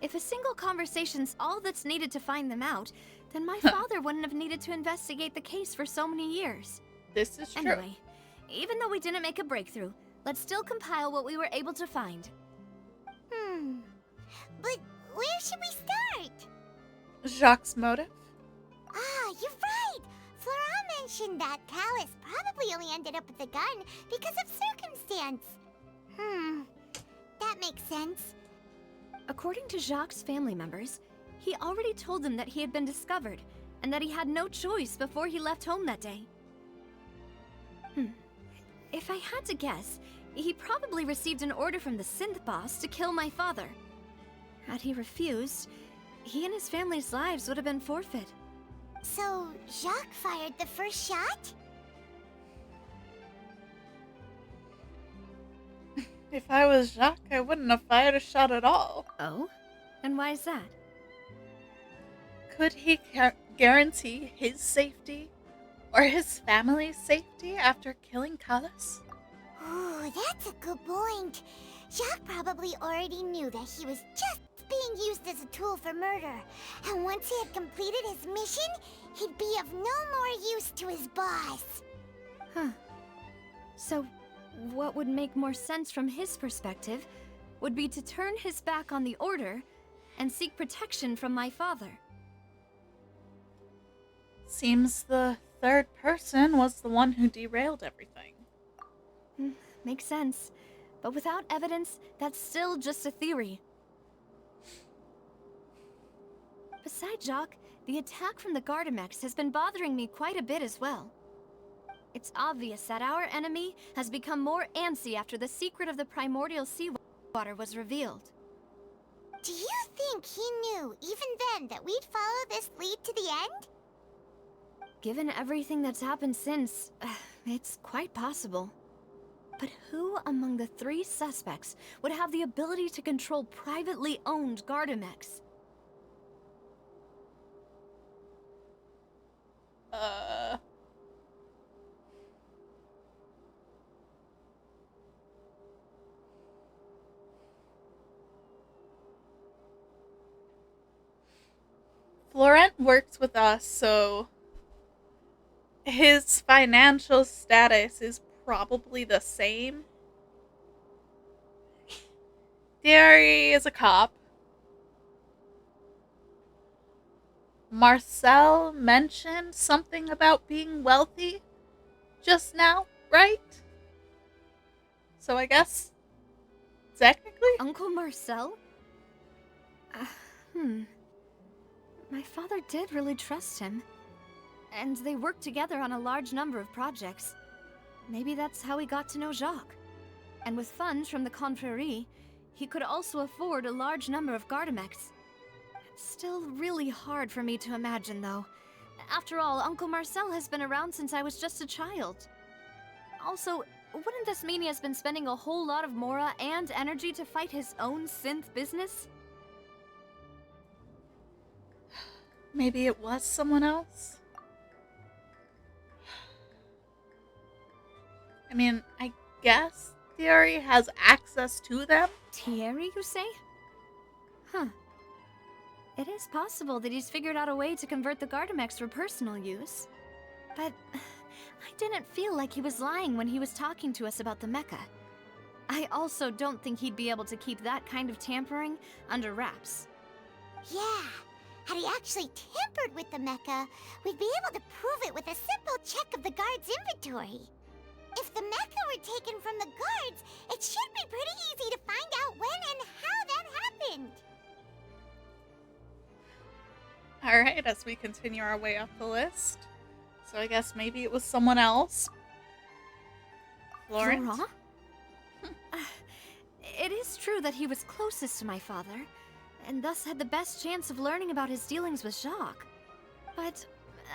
If a single conversation's all that's needed to find them out, then my father wouldn't have needed to investigate the case for so many years. This is true. Anyway, even though we didn't make a breakthrough, let's still compile what we were able to find. But where should we start? Jacques' motive? Ah, you're right! Flora mentioned that Callus probably only ended up with the gun because of circumstance. That makes sense. According to Jacques' family members, he already told them that he had been discovered, and that he had no choice before he left home that day. If I had to guess, he probably received an order from the synth boss to kill my father. Had he refused, he and his family's lives would have been forfeit. So, Jacques fired the first shot? If I was Jacques, I wouldn't have fired a shot at all. Oh? And why is that? Could he guarantee his safety or his family's safety after killing Callus? Ooh, that's a good point. Jacques probably already knew that he was just being used as a tool for murder. And once he had completed his mission, he'd be of no more use to his boss. So, what would make more sense from his perspective would be to turn his back on the Order and seek protection from my father. Seems the third person was the one who derailed everything. Makes sense. But without evidence, that's still just a theory. Besides Jacques, the attack from the Gardamex has been bothering me quite a bit as well. It's obvious that our enemy has become more antsy after the secret of the primordial seawater was revealed. Do you think he knew, even then, that we'd follow this lead to the end? Given everything that's happened since, it's quite possible. But who among the 3 suspects would have the ability to control privately owned Gardamex? Florent works with us, so his financial status is probably the same. Thierry is a cop. Marcel mentioned something about being wealthy just now, right? So I guess, technically? Uncle Marcel? My father did really trust him. And they worked together on a large number of projects. Maybe that's how he got to know Jacques. And with funds from the Confrérie, he could also afford a large number of Gardamex. Still really hard for me to imagine, though. After all, Uncle Marcel has been around since I was just a child. Also, wouldn't this mean he has been spending a whole lot of mora and energy to fight his own synth business? Maybe it was someone else? I mean, I guess Thierry has access to them? Thierry, you say? Huh. It is possible that he's figured out a way to convert the Gardamex for personal use. But I didn't feel like he was lying when he was talking to us about the mecha. I also don't think he'd be able to keep that kind of tampering under wraps. Yeah, had he actually tampered with the mecha, we'd be able to prove it with a simple check of the guard's inventory. If the mecha were taken from the guards, it should be pretty easy to find out when and how that happened. Alright, as we continue our way up the list. So I guess maybe it was someone else. Florent? Laurent? It is true that he was closest to my father, and thus had the best chance of learning about his dealings with Jacques. But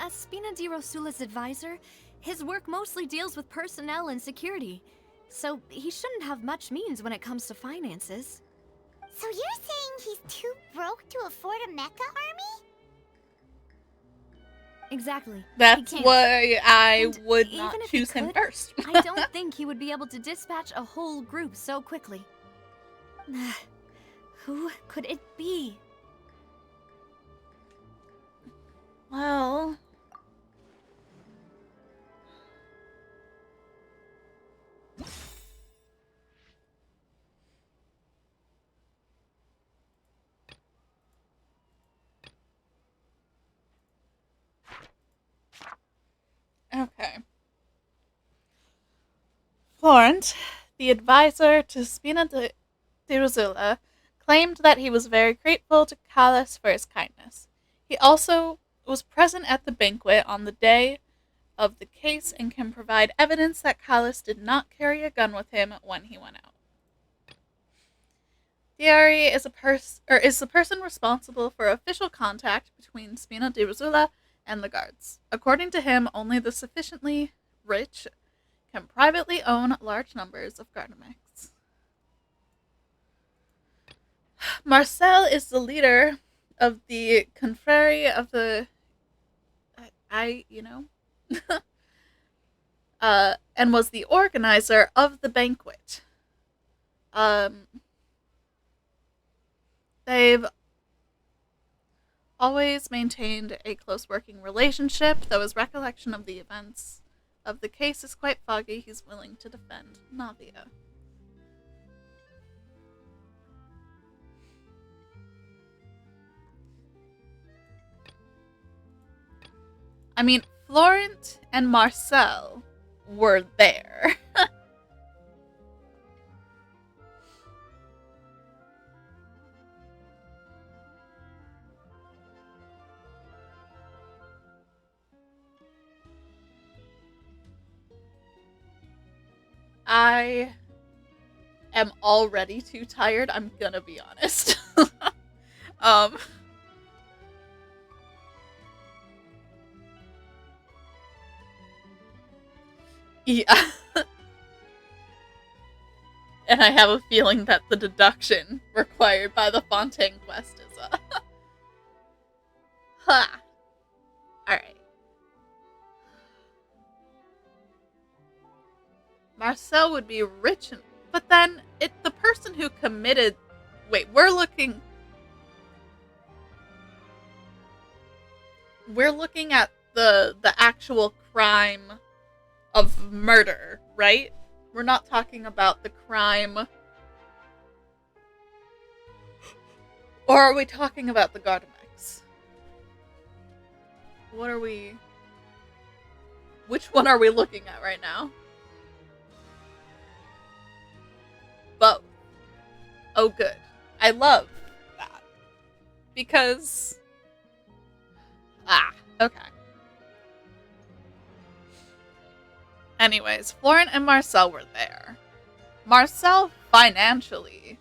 as Spina di Rosula's advisor, his work mostly deals with personnel and security, so he shouldn't have much means when it comes to finances. So you're saying he's too broke to afford a mecha army? Exactly. That's why I And would even not if he choose him could, first. I don't think he would be able to dispatch a whole group so quickly. Who could it be? Well... Okay. Florent, the advisor to Spina di Rosula, claimed that he was very grateful to Callis for his kindness. He also was present at the banquet on the day of the case and can provide evidence that Callis did not carry a gun with him when he went out. Thierry is the person responsible for official contact between Spina di Rosula and the guards. According to him, only the sufficiently rich can privately own large numbers of Gardamex. Marcel is the leader of the confrérie of the... and was the organizer of the banquet. They've always maintained a close working relationship, though his recollection of the events of the case is quite foggy. He's willing to defend Navia. I mean, Florent and Marcel were there. I am already too tired, I'm gonna be honest. Yeah. And I have a feeling that the deduction required by the Fontaine quest is ha. Alright. Marcel would be rich, but then the person who committed... Wait, we're looking at the actual crime of murder, right? We're not talking about the crime... Or are we talking about the Gardamex? What are we... Which one are we looking at right now? Both. Oh, good. I love that. Because... okay. Anyways, Florent and Marcel were there. Marcel financially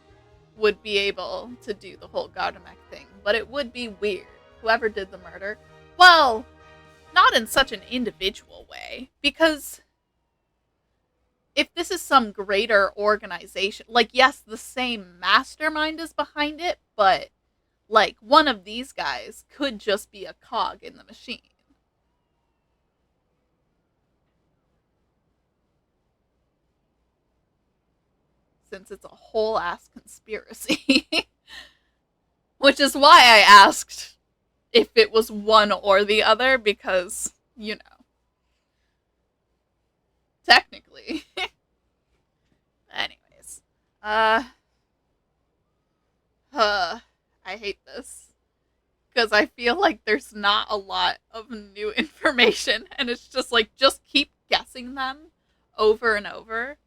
would be able to do the whole Gardamek thing, but it would be weird. Whoever did the murder, well, not in such an individual way, because if this is some greater organization, like, yes, the same mastermind is behind it, but, like, one of these guys could just be a cog in the machine. Since it's a whole ass conspiracy. Which is why I asked if it was one or the other, because, you know, technically. Anyways. I hate this. Because I feel like there's not a lot of new information, and it's just like, just keep guessing them over and over,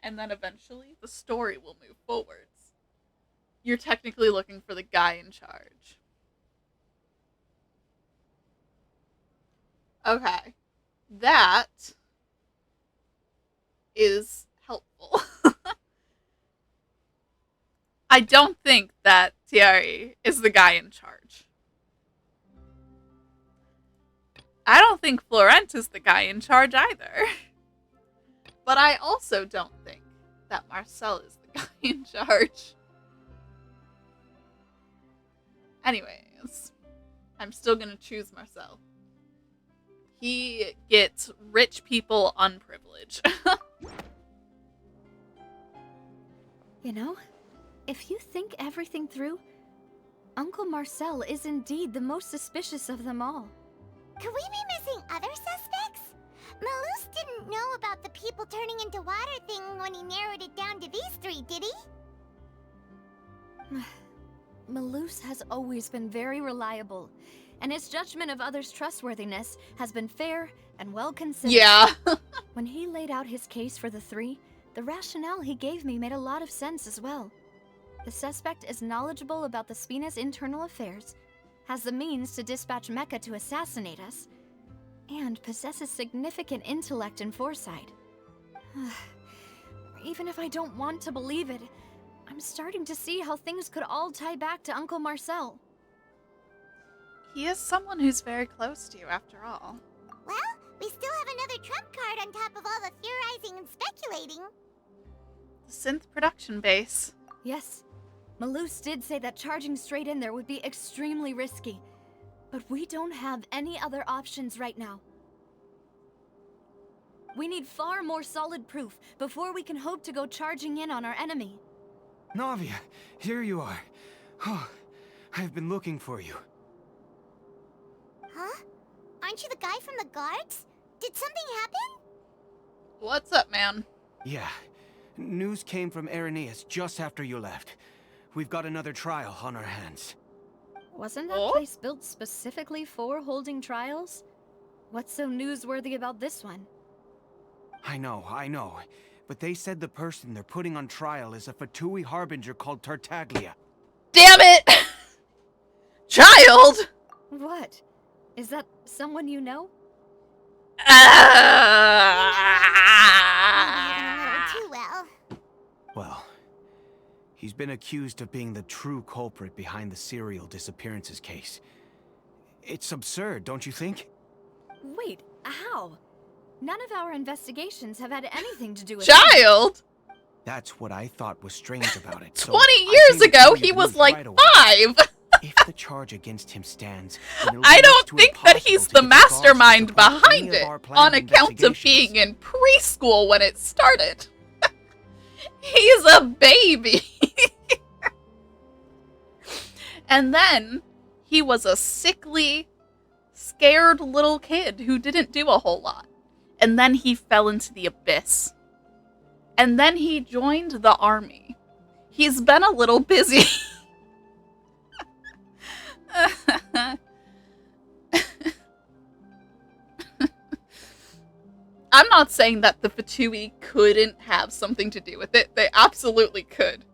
and then eventually the story will move forwards. You're technically looking for the guy in charge. Okay. That is helpful. I don't think that Thierry is the guy in charge. I don't think Florent is the guy in charge either. But I also don't think that Marcel is the guy in charge. Anyways, I'm still gonna choose Marcel. He gets rich people unprivileged. You know, if you think everything through, Uncle Marcel is indeed the most suspicious of them all. Could we be missing other suspects? Malus didn't know about the people turning into water thing when he narrowed it down to these three, did he? Malus has always been very reliable, and his judgment of others' trustworthiness has been fair and well considered. Yeah. When he laid out his case for the three, the rationale he gave me made a lot of sense as well. The suspect is knowledgeable about the Spina's internal affairs, has the means to dispatch Mecha to assassinate us, and possesses significant intellect and foresight. Even if I don't want to believe it, I'm starting to see how things could all tie back to Uncle Marcel. He is someone who's very close to you, after all. Well, we still have another trump card on top of all the theorizing and speculating. The synth production base. Yes, Malus did say that charging straight in there would be extremely risky, but we don't have any other options right now. We need far more solid proof before we can hope to go charging in on our enemy. Navia, here you are. Oh, I've been looking for you. Huh? Aren't you the guy from the guards? Did something happen? What's up, man? Yeah. News came from Irenaeus just after you left. We've got another trial on our hands. Wasn't that place built specifically for holding trials? What's so newsworthy about this one? I know. But they said the person they're putting on trial is a Fatui harbinger called Tartaglia. Damn it! Child! What? Is that someone you know? Too well. Well, he's been accused of being the true culprit behind the serial disappearances case. It's absurd, don't you think? Wait, how? None of our investigations have had anything to do with Child? That's what I thought was strange about it. 20 years ago, he was like 5! If the charge against him stands, I don't think that he's the mastermind behind it, on account of being in preschool when it started. He's a baby. And then, he was a sickly, scared little kid who didn't do a whole lot. And then he fell into the abyss. And then he joined the army. He's been a little busy. I'm not saying that the Fatui couldn't have something to do with it. They absolutely could.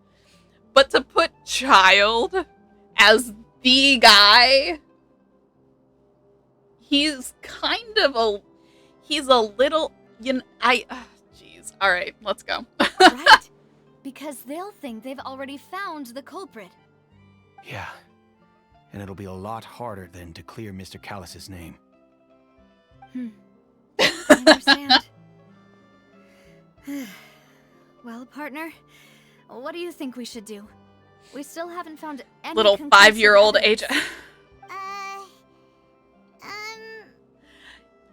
But to put Child as the guy, he's kind of a... He's a little... Jeez. Alright, let's go. Right. Because they'll think they've already found the culprit. Yeah. And it'll be a lot harder then to clear Mr. Callus's name. I understand. Well, partner, what do you think we should do? We still haven't found any Little conclusive 5-year-old evidence. agent.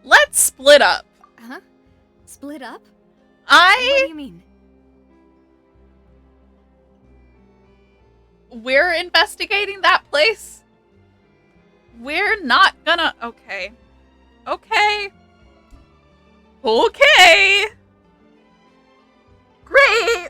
Let's split up. Huh? Split up? What do you mean? We're investigating that place. We're not gonna... Okay. Okay. Okay. Great.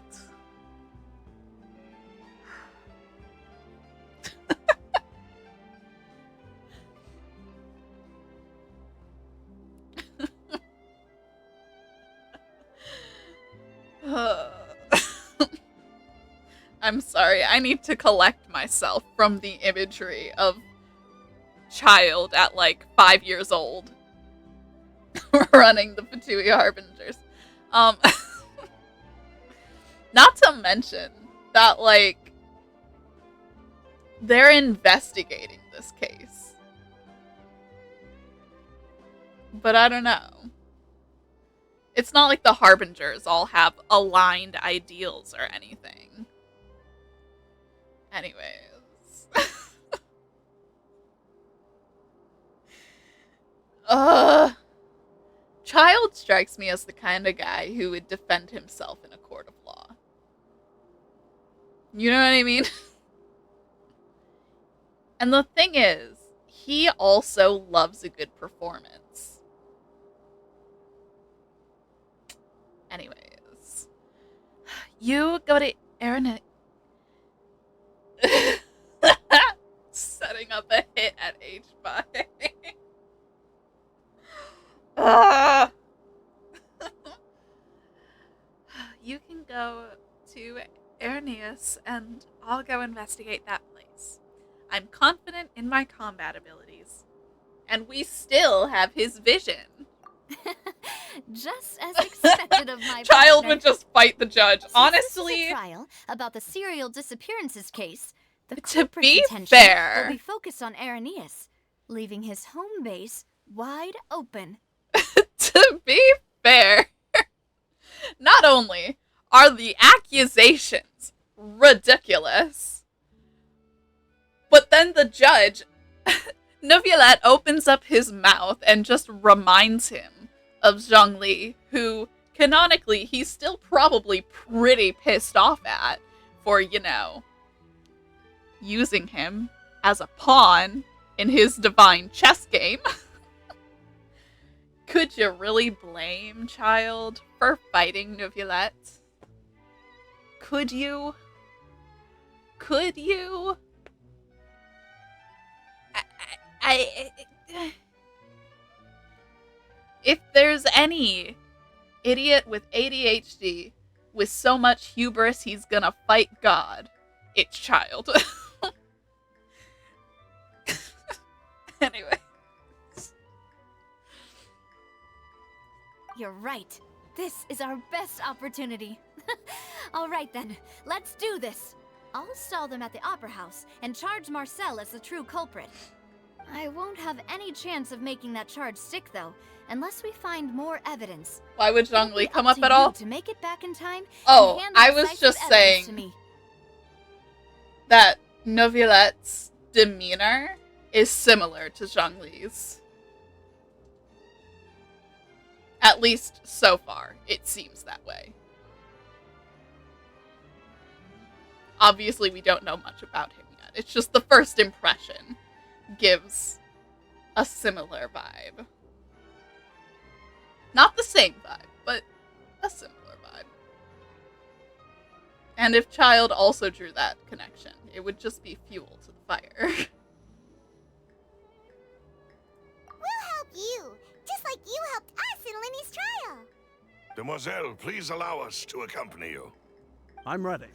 I'm sorry, I need to collect myself from the imagery of child at like 5 years old running the Fatui Harbingers. Not to mention that, like, they're investigating this case. But I don't know. It's not like the Harbingers all have aligned ideals or anything. Anyways. Child strikes me as the kind of guy who would defend himself in a court of law. You know what I mean? And the thing is, he also loves a good performance. Anyways. You go to Aaron. Setting up a hit at age 5. You can go to Arrhenius and I'll go investigate that place. I'm confident in my combat abilities. And we still have his vision. Just as expected of my Child partner. would just fight the judge. Since Honestly, this is a trial about the serial disappearances case, the to culprit's be attention fair, will be focused on Arrhenius, leaving his home base wide open. to be fair, not only are the accusations ridiculous, but then the judge, Neuvillette, opens up his mouth and just reminds him of Zhongli, who, canonically, he's still probably pretty pissed off at for, you know, using him as a pawn in his divine chess game. Could you really blame Child for fighting Neuvillette? Could you? Could you? If there's any idiot with ADHD with so much hubris he's gonna fight God, it's Child. Anyway. You're right. This is our best opportunity. All right then, let's do this. I'll stall them at the Opera House and charge Marcel as the true culprit. I won't have any chance of making that charge stick, though, unless we find more evidence. Why would It'll Zhongli be come up up to at all? you to make it back in time. Oh, and hand the I was decisive just evidence saying to me. that Neuvillette's demeanor is similar to Zhongli's. At least so far, it seems that way. Obviously, we don't know much about him yet. It's just the first impression gives a similar vibe. Not the same vibe, but a similar vibe. And if Child also drew that connection, it would just be fuel to the fire. We'll help you, just like you helped us in Lenny's trial. Demoiselle, please allow us to accompany you. I'm ready.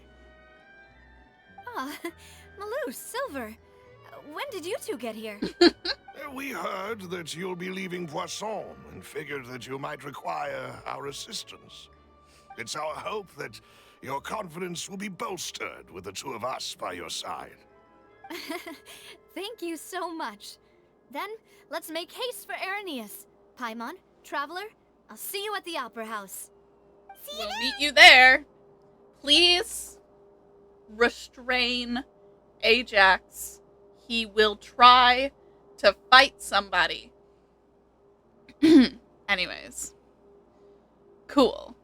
Ah, Malou, Silver. When did you two get here? We heard that you'll be leaving Poisson and figured that you might require our assistance. It's our hope that Your confidence will be bolstered with the two of us by your side. Thank you so much. Then, let's make haste for Arrhenius. Paimon, Traveler, I'll see you at the Opera House. We'll meet you there. Please restrain Ajax. He will try to fight somebody. Anyways. Cool.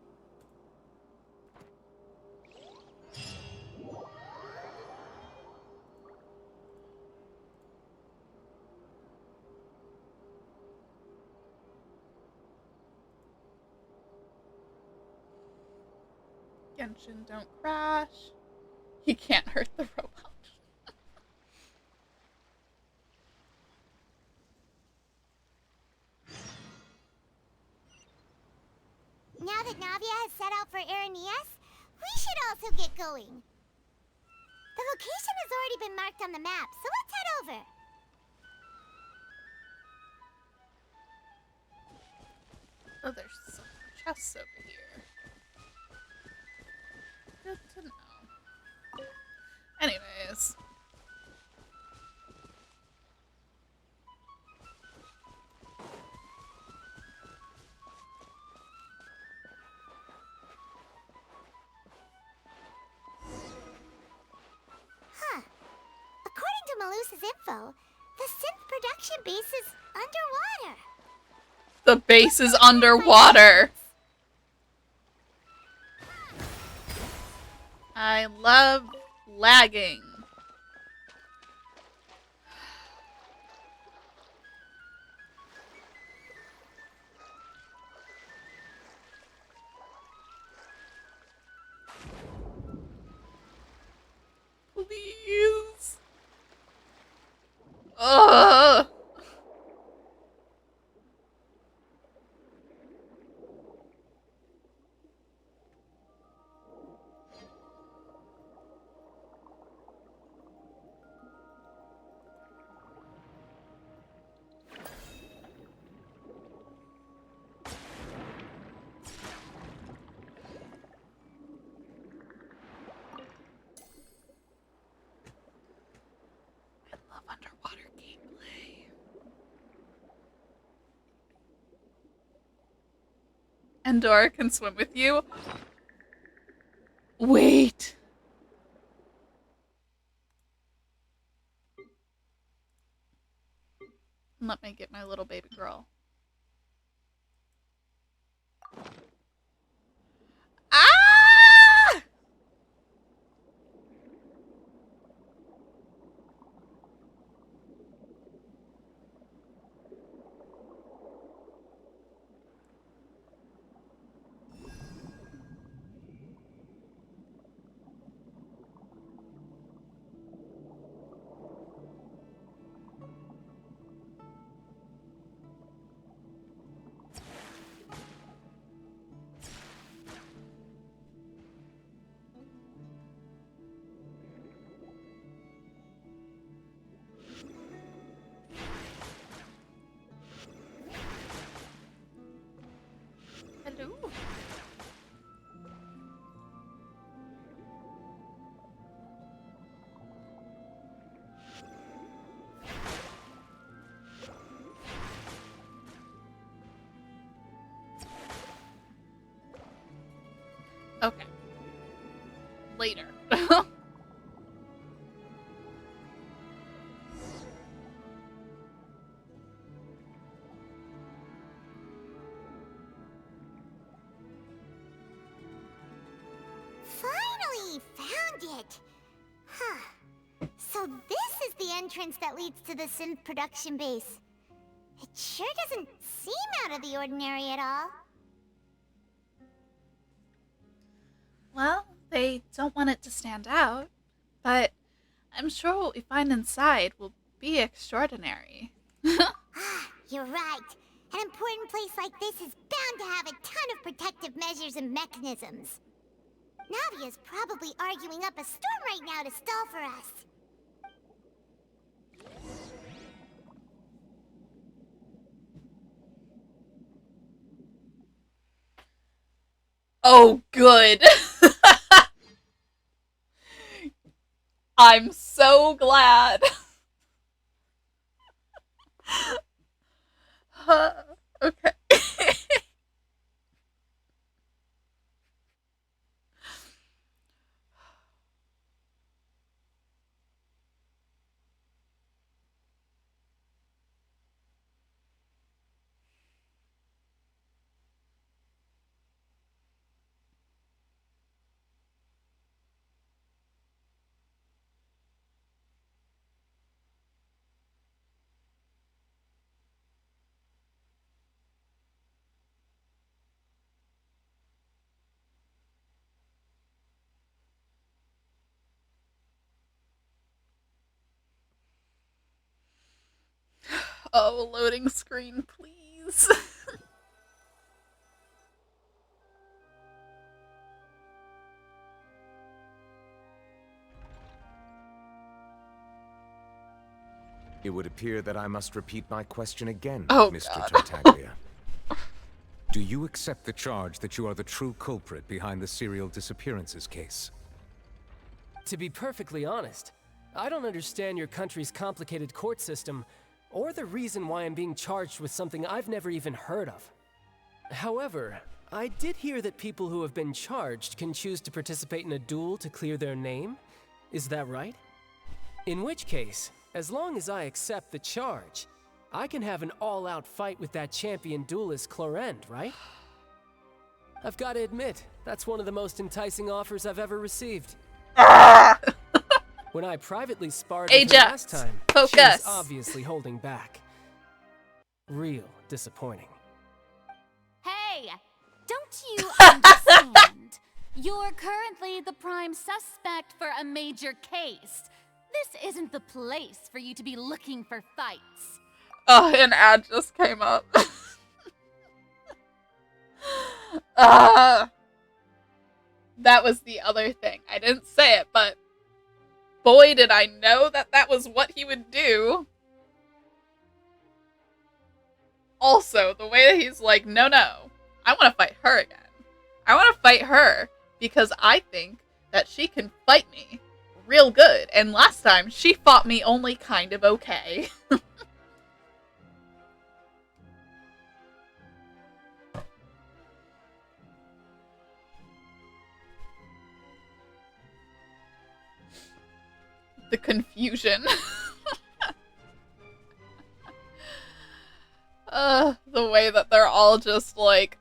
Genshin, don't crash. He can't hurt the robot. Now that Navia has set out for Arrhenius, we should also get going. The location has already been marked on the map, so let's head over. Oh, there's some chests over here. Good to know. Anyways. Huh. According to Malusa's info, the synth production base is underwater. The base is underwater. I love lagging. Please. Ugh. I love underwater gameplay. Endora can swim with you? Wait. Let me get my little baby girl. Ah! Hello. Okay. Later. Finally found it. Huh. So this is the entrance that leads to the synth production base. It sure doesn't seem out of the ordinary at all. Well, they don't want it to stand out, but I'm sure what we find inside will be extraordinary. You're right. An important place like this is bound to have a ton of protective measures and mechanisms. Navia's probably arguing up a storm right now to stall for us. Oh, good. I'm so glad. Okay. Oh, loading screen, please. It would appear that I must repeat my question again, Oh, Mr. God. Tartaglia. Do you accept the charge that you are the true culprit behind the serial disappearances case? To be perfectly honest, I don't understand your country's complicated court system, or the reason why I'm being charged with something I've never even heard of. However, I did hear that people who have been charged can choose to participate in a duel to clear their name. Is that right? In which case, as long as I accept the charge, I can have an all-out fight with that champion duelist Clorend, right? I've got to admit, that's one of the most enticing offers I've ever received. When I privately sparred with her last time, focus. she was obviously holding back. Real disappointing. Hey, don't you understand? You're currently the prime suspect for a major case. This isn't the place for you to be looking for fights. Oh, an ad just came up. That was the other thing. I didn't say it, but boy, did I know that that was what he would do. Also, the way that he's like, no, I want to fight her again. I want to fight her because I think that she can fight me real good. And last time, she fought me only kind of okay. The confusion. The way that they're all just like,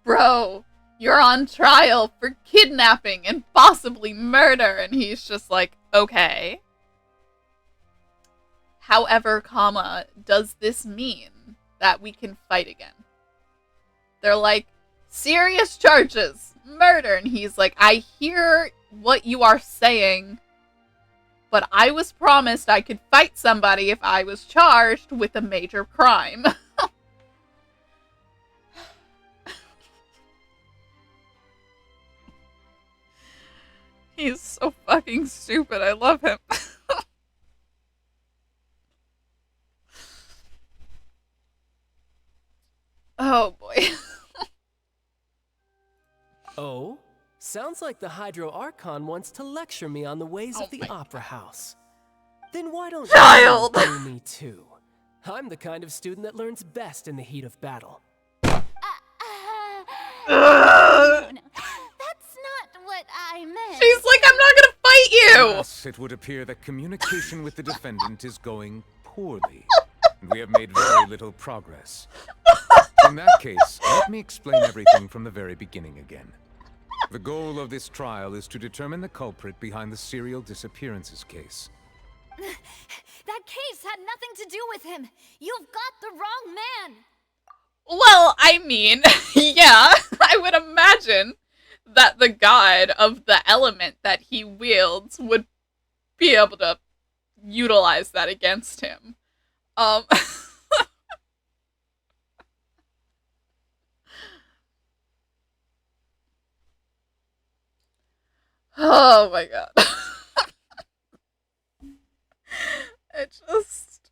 bro, you're on trial for kidnapping and possibly murder. And he's just like, okay. However, comma, does this mean that we can fight again? They're like, serious charges, murder. And he's like, I hear what you are saying, but I was promised I could fight somebody if I was charged with a major crime. He's so fucking stupid. I love him. Oh boy. Oh? Sounds like the Hydro Archon wants to lecture me on the ways of the Opera House. Then why don't you do me too? I'm the kind of student that learns best in the heat of battle. No. That's not what I meant. She's like, I'm not gonna fight you! Yes, it would appear that communication with the defendant is going poorly. And we have made very little progress. In that case, let me explain everything from the very beginning again. The goal of this trial is to determine the culprit behind the serial disappearances case. That case had nothing to do with him. You've got the wrong man. Well, I mean, yeah, I would imagine that the god of the element that he wields would be able to utilize that against him. Oh my god. It just...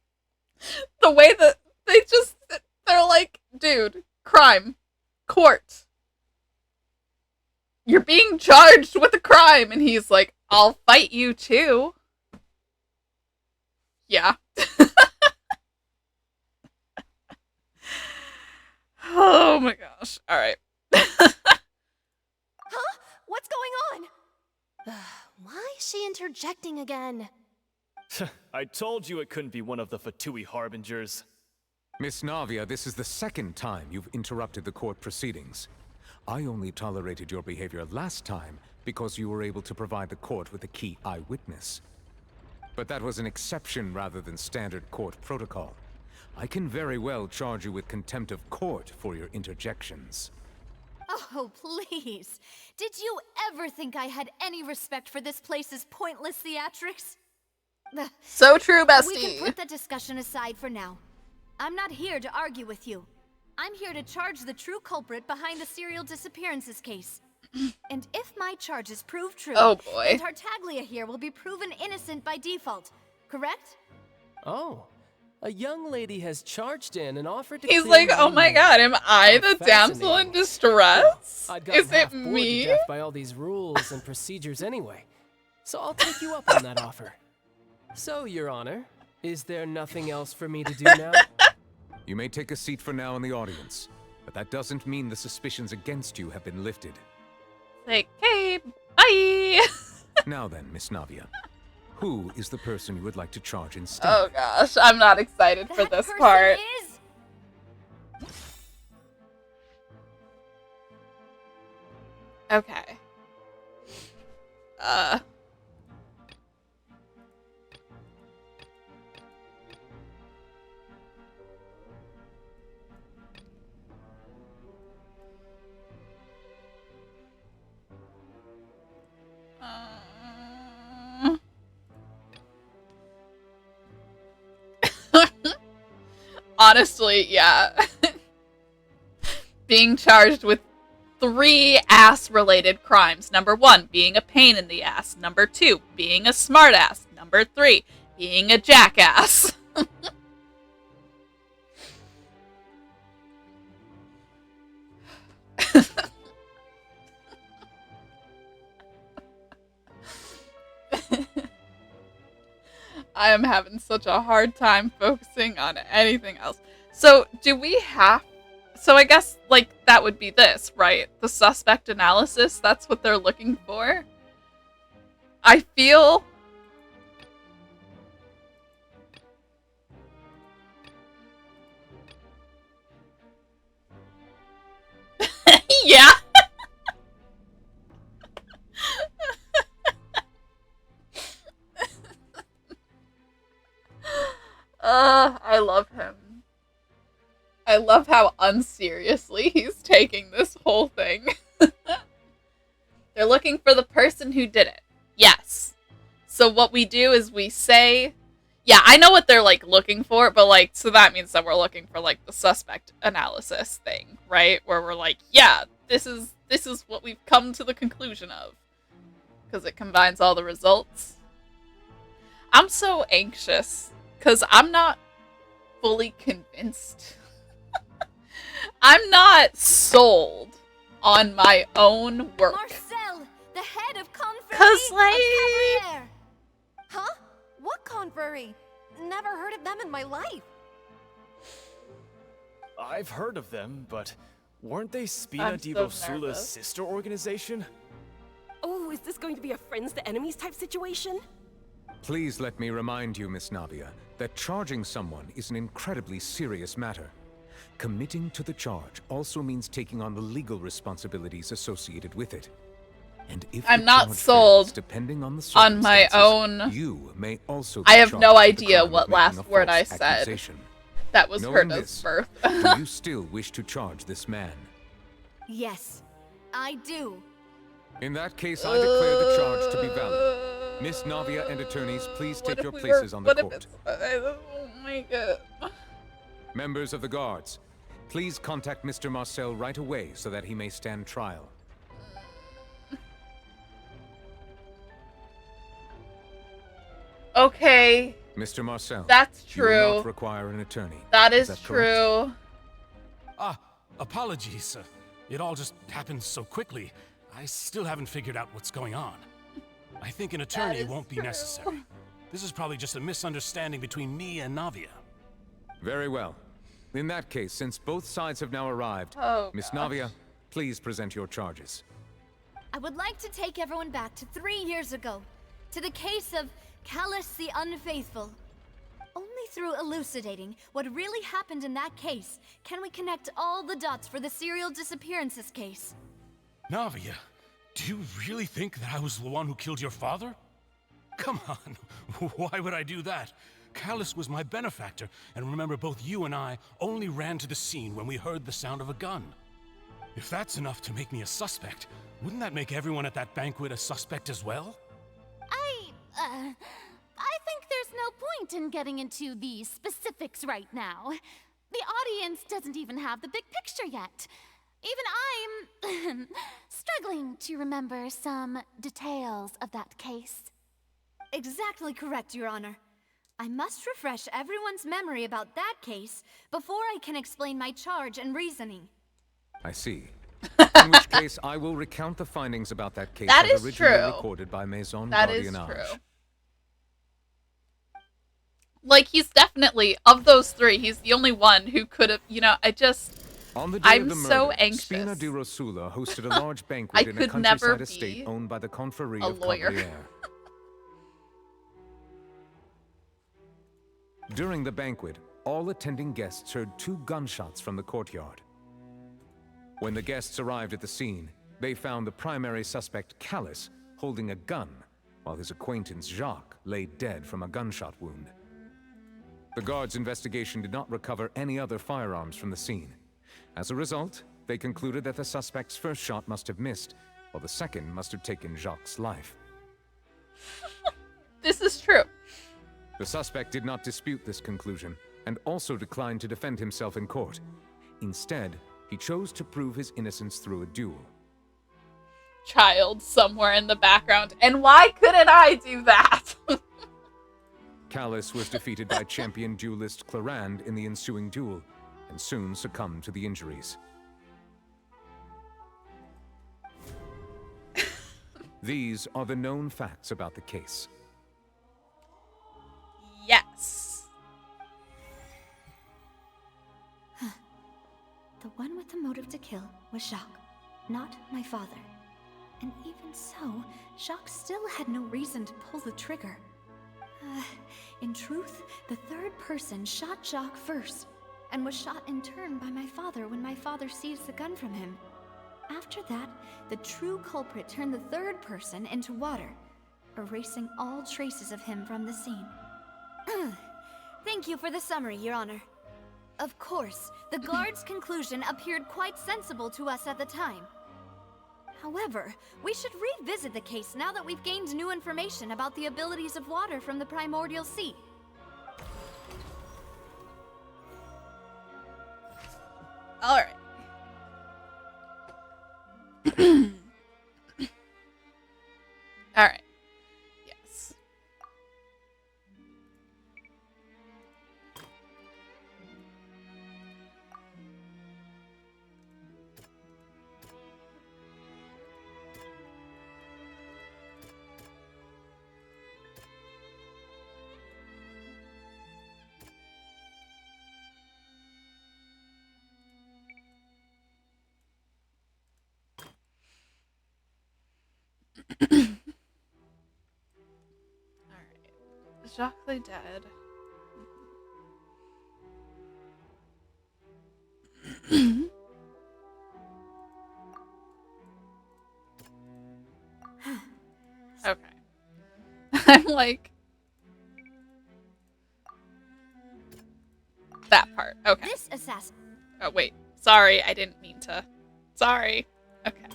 The way that they're like, dude, crime, court. you're being charged with a crime. And he's like, I'll fight you too. Yeah. Oh my gosh. All right. Huh? What's going on? Why is she interjecting again? I told you it couldn't be one of the Fatui Harbingers. Miss Navia, this is the second time you've interrupted the court proceedings. I only tolerated your behavior last time because you were able to provide the court with a key eyewitness. But that was an exception rather than standard court protocol. I can very well charge you with contempt of court for your interjections. Oh, please. Did you ever think I had any respect for this place's pointless theatrics? So true, bestie. We can put that discussion aside for now. I'm not here to argue with you. I'm here to charge the true culprit behind the serial disappearances case. And if my charges prove true, oh boy, then Tartaglia here will be proven innocent by default, correct? Oh, a young lady has charged in and offered to He's clear like, my oh my name. god, am I How the damsel in distress? I'd gotten Is it half bored to me? death by all these rules and procedures anyway, so I'll take you up on that offer. So, Your Honor, is there nothing else for me to do now? You may take a seat for now in the audience, but that doesn't mean the suspicions against you have been lifted. Like, hey, bye! Now then, Miss Navia, who is the person you would like to charge instead? Oh gosh, I'm not excited for this part. Okay. Honestly, yeah. Being charged with 3 ass-related crimes. Number 1, being a pain in the ass. Number 2, being a smartass. Number 3, being a jackass. I am having such a hard time focusing on anything else. So, do we have... So I guess, like, that would be this, right? The suspect analysis, that's what they're looking for? I feel... yeah! I love him. I love how unseriously he's taking this whole thing. They're looking for the person who did it. Yes. So what we do is we say... Yeah, I know what they're, like, looking for, but, like, so that means that we're looking for, like, the suspect analysis thing, right? Where we're like, yeah, this is what we've come to the conclusion of. Because it combines all the results. I'm so anxious. Because I'm not fully convinced. I'm not sold on my own work. Marcel, the head of Confrérie 'Cause, like... of Cabrieres. Huh? What Confrérie? Never heard of them in my life. I've heard of them, but weren't they Spina di so Rosula's nervous. sister organization? Oh, is this going to be a friends to enemies type situation? Please let me remind you, Miss Navia, that charging someone is an incredibly serious matter. Committing to the charge also means taking on the legal responsibilities associated with it. And if I'm the not charge sold fails, depending on the on my circumstances, own... you may also I be have charged no with the idea crime of what making last a word I false said. accusation. That was Knowing Herta's this, birth. do you still wish to charge this man? Yes, I do. In that case, I declare the charge to be valid. Miss Navia and attorneys, please take your places on the court. Oh my god. Members of the guards, please contact Mr. Marcel right away so that he may stand trial. Okay. Mr. Marcel, that's you will true. not require an attorney. That is correct? true. Apologies. It all just happened so quickly. I still haven't figured out what's going on. I think an attorney won't be necessary. This is probably just a misunderstanding between me and Navia. Very well. In that case, since both sides have now arrived, Miss gosh. Navia, please present your charges. I would like to take everyone back to 3 years ago, to the case of Callus the Unfaithful. Only through elucidating what really happened in that case can we connect all the dots for the serial disappearances case. Navia, do you really think that I was the one who killed your father? Come on, why would I do that? Callus was my benefactor, and remember, both you and I only ran to the scene when we heard the sound of a gun. If that's enough to make me a suspect, wouldn't that make everyone at that banquet a suspect as well? I think there's no point in getting into the specifics right now. The audience doesn't even have the big picture yet. Even I'm struggling to remember some details of that case. Exactly correct, Your Honor. I must refresh everyone's memory about that case before I can explain my charge and reasoning. I see. In which case, I will recount the findings about that case That as is originally true. recorded by Maison That is Gardiennage. true. Like, he's definitely, of those three, he's the only one who could have, On the day I'm of the so murder, anxious. Spina di Rosula hosted a large banquet in a could never countryside estate be owned by the Confrérie a of lawyer. Cabrières. During the banquet, all attending guests heard 2 gunshots from the courtyard. When the guests arrived at the scene, they found the primary suspect, Callus, holding a gun, while his acquaintance, Jacques, lay dead from a gunshot wound. The guards' investigation did not recover any other firearms from the scene. As a result, they concluded that the suspect's first shot must have missed, while the second must have taken Jacques' life. This is true. The suspect did not dispute this conclusion, and also declined to defend himself in court. Instead, he chose to prove his innocence through a duel. Child somewhere in the background. And why couldn't I do that? Callus was defeated by champion duelist Clarande in the ensuing duel, and soon succumbed to the injuries. These are the known facts about the case. Yes. The one with the motive to kill was Jacques, not my father. And even so, Jacques still had no reason to pull the trigger. In truth, the third person shot Jacques first, and was shot in turn by my father when my father seized the gun from him. After that, the true culprit turned the third person into water, erasing all traces of him from the scene. Thank you for the summary, Your Honor. Of course, the guard's conclusion appeared quite sensible to us at the time. However, we should revisit the case now that we've gained new information about the abilities of water from the primordial sea. All right. All right. Yes. Alright. Jacques lay dead. Okay. I'm like... That part. Okay. This assassin... Oh, wait. Sorry, I didn't mean to. Sorry. Okay.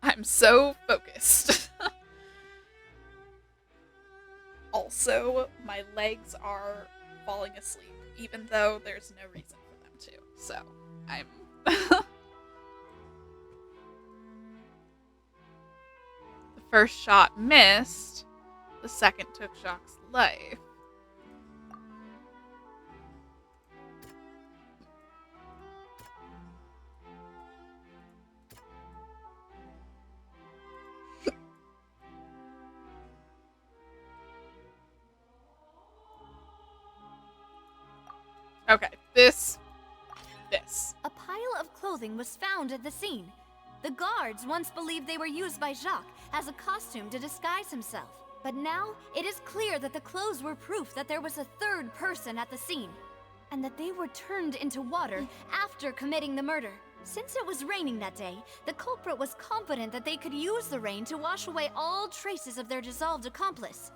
I'm so focused. Also, my legs are falling asleep, even though there's no reason for them to. So, I'm... The first shot missed. The second took Jacques' life. This. A pile of clothing was found at the scene. The guards once believed they were used by Jacques as a costume to disguise himself. But now, it is clear that the clothes were proof that there was a third person at the scene, and that they were turned into water after committing the murder. Since it was raining that day, the culprit was confident that they could use the rain to wash away all traces of their dissolved accomplice.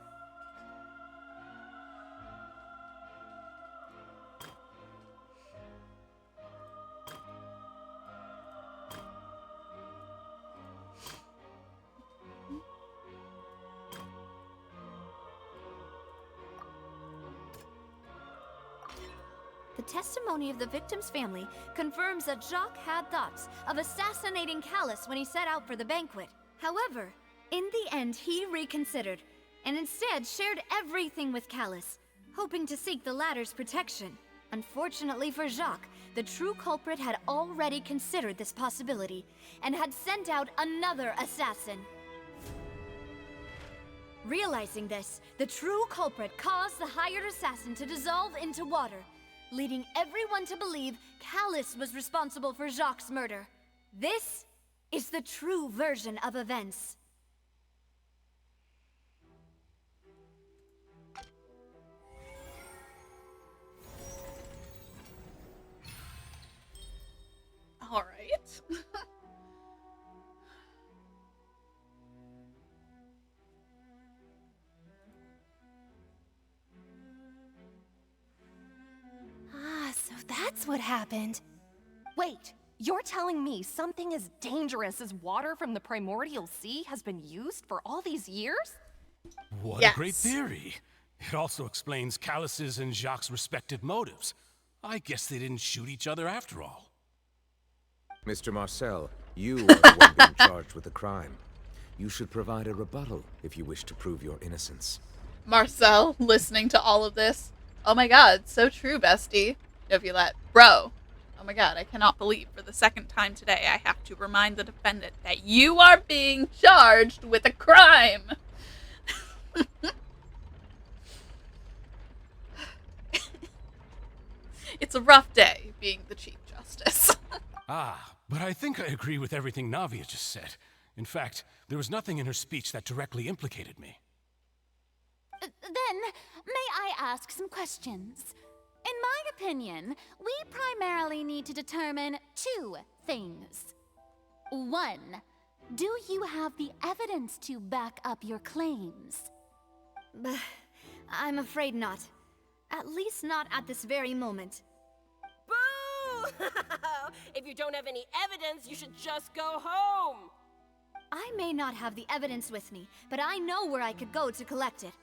The testimony of the victim's family confirms that Jacques had thoughts of assassinating Callus when he set out for the banquet. However, in the end, he reconsidered, and instead shared everything with Callus, hoping to seek the latter's protection. Unfortunately for Jacques, the true culprit had already considered this possibility, and had sent out another assassin. Realizing this, the true culprit caused the hired assassin to dissolve into water, leading everyone to believe Callus was responsible for Jacques' murder. This is the true version of events. All right. So that's what happened. Wait, you're telling me something as dangerous as water from the primordial sea has been used for all these years? What a great theory. It also explains Callus's and Jacques' respective motives. I guess they didn't shoot each other after all. Mr. Marcel, you are the one being charged with the crime. You should provide a rebuttal if you wish to prove your innocence. Marcel, listening to all of this. Oh my god, so true, bestie. Novulette. Bro. Oh my god, I cannot believe for the second time today I have to remind the defendant that you are being charged with a crime. It's a rough day being the Chief Justice. But I think I agree with everything Navia just said. In fact, there was nothing in her speech that directly implicated me. Then, may I ask some questions? In my opinion, we primarily need to determine two things. One, do you have the evidence to back up your claims? I'm afraid not. At least not at this very moment. Boo! If you don't have any evidence, you should just go home! I may not have the evidence with me, but I know where I could go to collect it.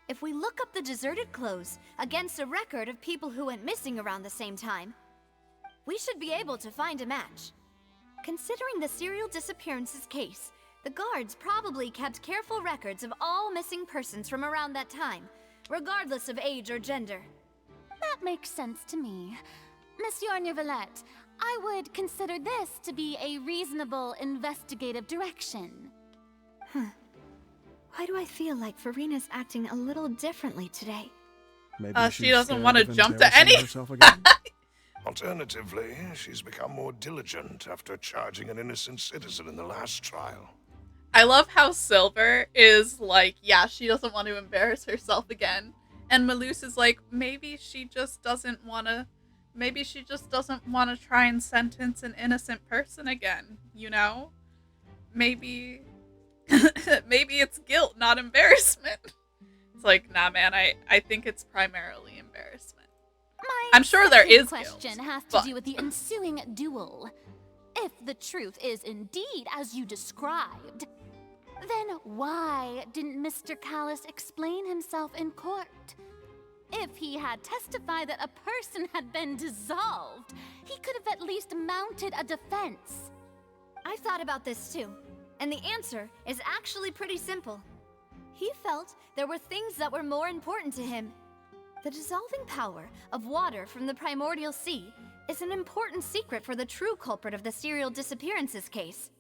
If we look up the deserted clothes against a record of people who went missing around the same time, we should be able to find a match. Considering the serial disappearances case, the guards probably kept careful records of all missing persons from around that time, regardless of age or gender. That makes sense to me. Monsieur Neuvillette, I would consider this to be a reasonable investigative direction. Why do I feel like Farina's acting a little differently today? Maybe she doesn't want to jump to any. Alternatively, she's become more diligent after charging an innocent citizen in the last trial. I love how Silver is like, yeah, she doesn't want to embarrass herself again. And Malus is like, maybe she just doesn't want to try and sentence an innocent person again, you know? Maybe it's guilt, not embarrassment. It's like, nah, man, I think it's primarily embarrassment. I'm sure there is question guilt, has to but... do with the ensuing duel. If the truth is indeed as you described, then why didn't Mr. Callus explain himself in court? If he had testified that a person had been dissolved, he could have at least mounted a defense. I've thought about this too, and the answer is actually pretty simple. He felt there were things that were more important to him. The dissolving power of water from the primordial sea is an important secret for the true culprit of the serial disappearances case.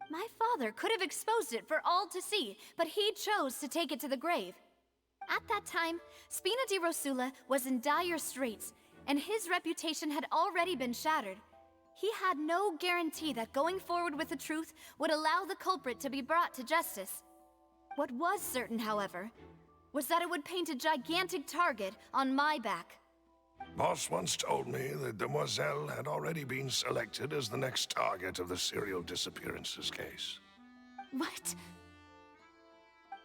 My father could have exposed it for all to see, but he chose to take it to the grave. At that time, Spina di Rosula was in dire straits, and his reputation had already been shattered. He had no guarantee that going forward with the truth would allow the culprit to be brought to justice. What was certain, however, was that it would paint a gigantic target on my back. Boss once told me that Demoiselle had already been selected as the next target of the serial disappearances case. What?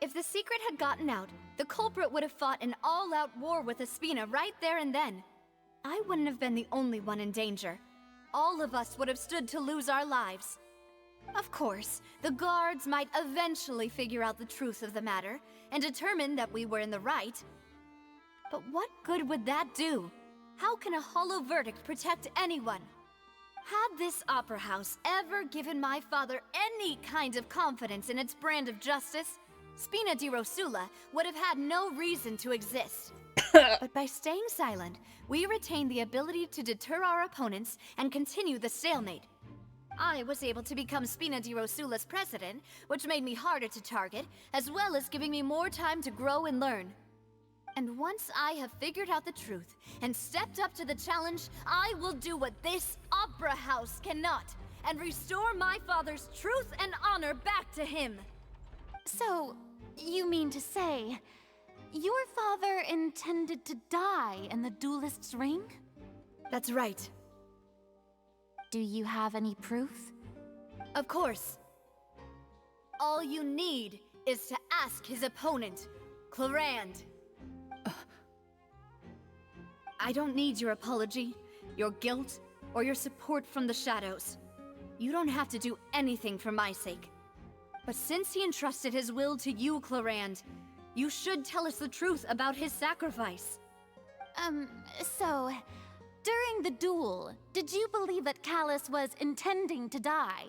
If the secret had gotten out, the culprit would have fought an all-out war with Espina right there and then. I wouldn't have been the only one in danger. All of us would have stood to lose our lives. Of course, the guards might eventually figure out the truth of the matter and determine that we were in the right. But what good would that do? How can a hollow verdict protect anyone? Had this opera house ever given my father any kind of confidence in its brand of justice, Spina di Rosula would have had no reason to exist. But by staying silent, we retained the ability to deter our opponents and continue the stalemate. I was able to become Spina di Rosula's president, which made me harder to target, as well as giving me more time to grow and learn. And once I have figured out the truth and stepped up to the challenge, I will do what this opera house cannot, and restore my father's truth and honor back to him. So, you mean to say, your father intended to die in the duelist's ring? That's right. Do you have any proof? Of course. All you need is to ask his opponent, Clarand. I don't need your apology, your guilt, or your support from the shadows. You don't have to do anything for my sake. But since he entrusted his will to you, Clarand, you should tell us the truth about his sacrifice. So, during the duel, did you believe that Callus was intending to die?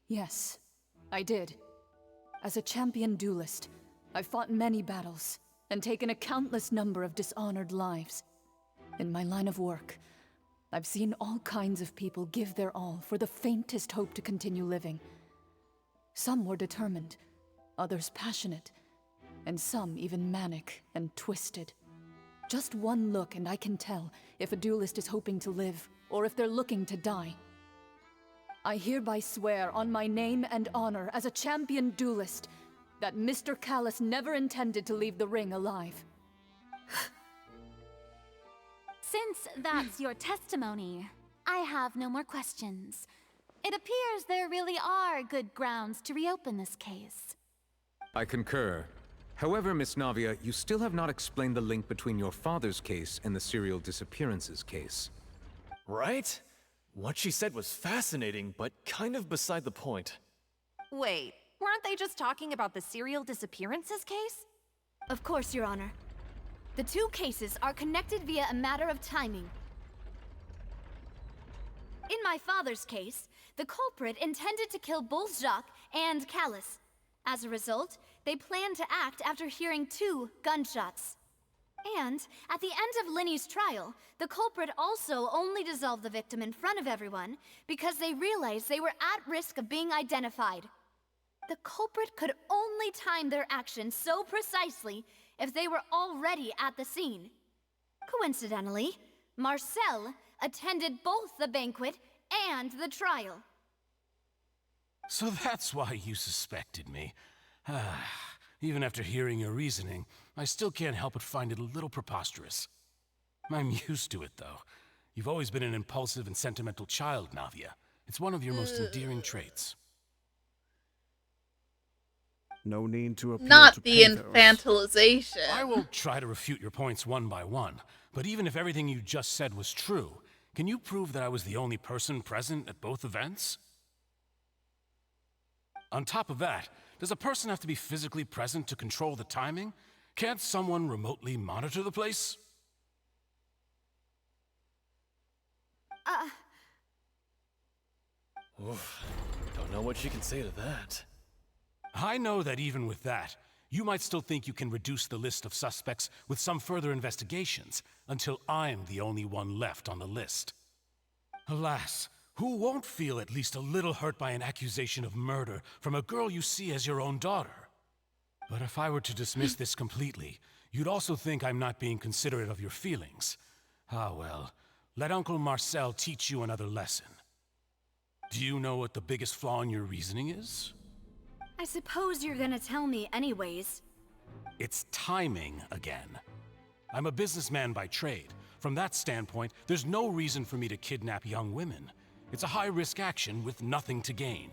Yes, I did. As a champion duelist, I've fought many battles and taken a countless number of dishonored lives. In my line of work, I've seen all kinds of people give their all for the faintest hope to continue living. Some were determined, others passionate, and some even manic and twisted. Just one look and I can tell if a duelist is hoping to live or if they're looking to die. I hereby swear on my name and honor as a champion duelist that Mr. Callus never intended to leave the ring alive. Since that's your testimony, I have no more questions. It appears there really are good grounds to reopen this case. I concur. However, Miss Navia, you still have not explained the link between your father's case and the serial disappearances case. Right? What she said was fascinating, but kind of beside the point. Wait, weren't they just talking about the serial disappearances case? Of course, Your Honor. The two cases are connected via a matter of timing. In my father's case, the culprit intended to kill both Jacques and Callus. As a result, they planned to act after hearing 2 gunshots. And at the end of Linny's trial, the culprit also only dissolved the victim in front of everyone because they realized they were at risk of being identified. The culprit could only time their actions so precisely if they were already at the scene. Coincidentally, Marcel attended both the banquet and the trial. So that's why you suspected me. Even after hearing your reasoning, I still can't help but find it a little preposterous. I'm used to it, though. You've always been an impulsive and sentimental child, Navia. It's one of your most endearing traits. No need to appeal Not to the pathos. infantilization. I won't try to refute your points one by one, but even if everything you just said was true, can you prove that I was the only person present at both events? On top of that, does a person have to be physically present to control the timing? Can't someone remotely monitor the place? Oof. Don't know what she can say to that. I know that even with that, you might still think you can reduce the list of suspects with some further investigations until I'm the only one left on the list. Alas, who won't feel at least a little hurt by an accusation of murder from a girl you see as your own daughter? But if I were to dismiss this completely, You'd also think I'm not being considerate of your feelings. Ah, well, let Uncle Marcel teach you another lesson. Do you know what the biggest flaw in your reasoning is? I suppose you're gonna tell me anyways. It's timing again. I'm a businessman by trade. From that standpoint, there's no reason for me to kidnap young women. It's a high-risk action with nothing to gain.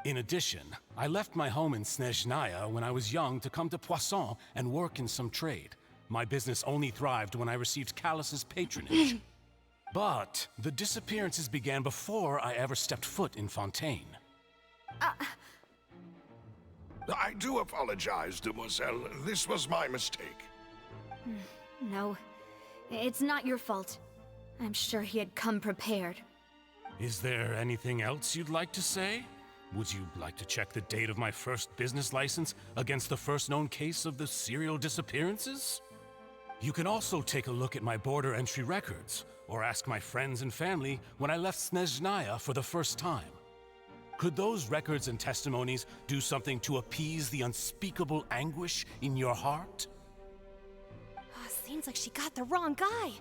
In addition, I left my home in Snezhnaya when I was young to come to Poisson and work in some trade. My business only thrived when I received Callus's patronage. But the disappearances began before I ever stepped foot in Fontaine. I do apologize, demoiselle. This was my mistake. No, it's not your fault. I'm sure he had come prepared. Is there anything else you'd like to say? Would you like to check the date of my first business license against the first known case of the serial disappearances? You can also take a look at my border entry records, or ask my friends and family when I left Snezhnaya for the first time. Could those records and testimonies do something to appease the unspeakable anguish in your heart? Seems like she got the wrong guy.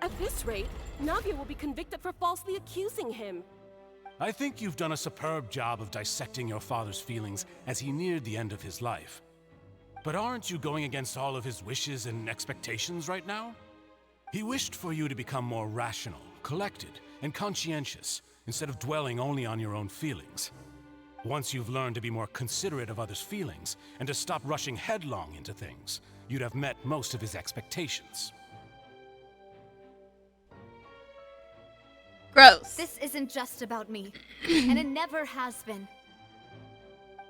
At this rate, Navia will be convicted for falsely accusing him. I think you've done a superb job of dissecting your father's feelings as he neared the end of his life. But aren't you going against all of his wishes and expectations right now? He wished for you to become more rational, collected, and conscientious, instead of dwelling only on your own feelings. Once you've learned to be more considerate of others' feelings, and to stop rushing headlong into things, you'd have met most of his expectations. Gross. This isn't just about me, and it never has been.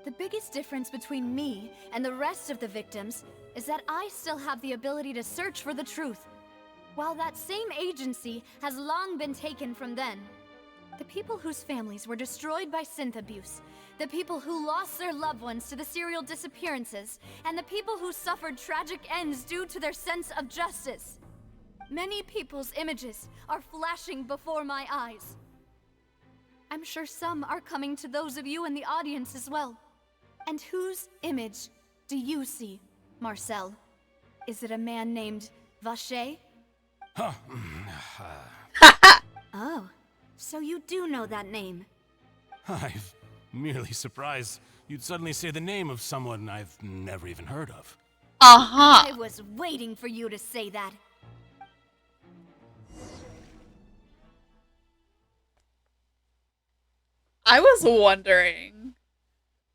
The biggest difference between me and the rest of the victims is that I still have the ability to search for the truth, while that same agency has long been taken from them. The people whose families were destroyed by synth abuse, the people who lost their loved ones to the serial disappearances, and the people who suffered tragic ends due to their sense of justice. Many people's images are flashing before my eyes. I'm sure some are coming to those of you in the audience as well. And whose image do you see, Marcel? Is it a man named Vacher? Huh. Oh, so you do know that name. I'm merely surprised you'd suddenly say the name of someone I've never even heard of. I was waiting for you to say that. I was wondering.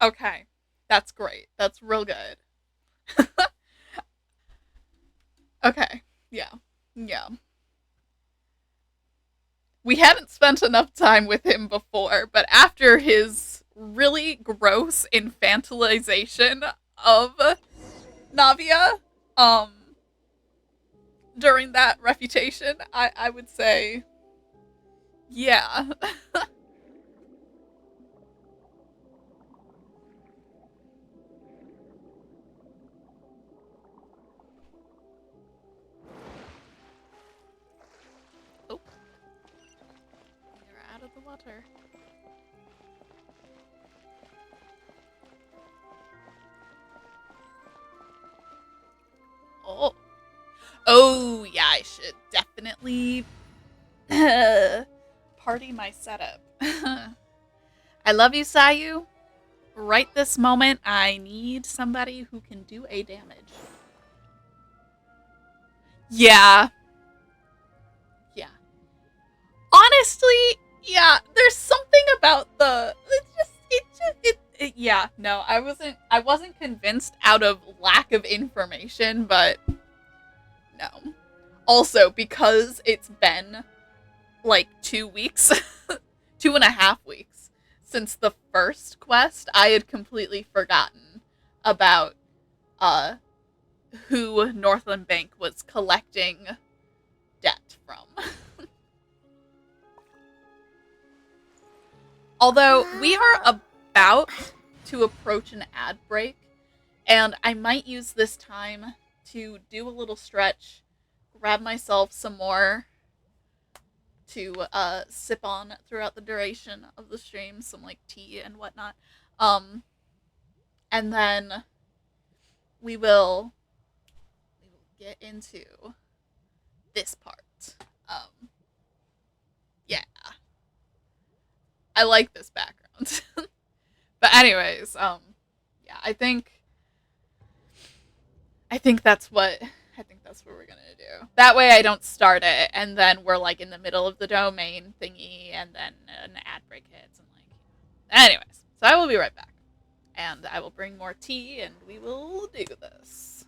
Okay, that's great. That's real good. Okay, yeah. We hadn't spent enough time with him before, but after his really gross infantilization of Navia, during that refutation, I would say, yeah. The water. Oh yeah, I should definitely party my setup. I love you, Sayu. Right this moment, I need somebody who can do a damage. Yeah. Honestly, yeah, there's something about yeah, no, I wasn't convinced out of lack of information, but no. Also, because it's been like 2 weeks, 2.5 weeks since the first quest, I had completely forgotten about who Northland Bank was collecting debt from. Although we are about to approach an ad break, and I might use this time to do a little stretch, grab myself some more to sip on throughout the duration of the stream, some like tea and whatnot. And then we will get into this part. Yeah. I like this background. But anyways, yeah, I think that's what we're gonna do. That way I don't start it and then we're like in the middle of the domain thingy and then an ad break hits and like anyways. So I will be right back. And I will bring more tea and we will do this.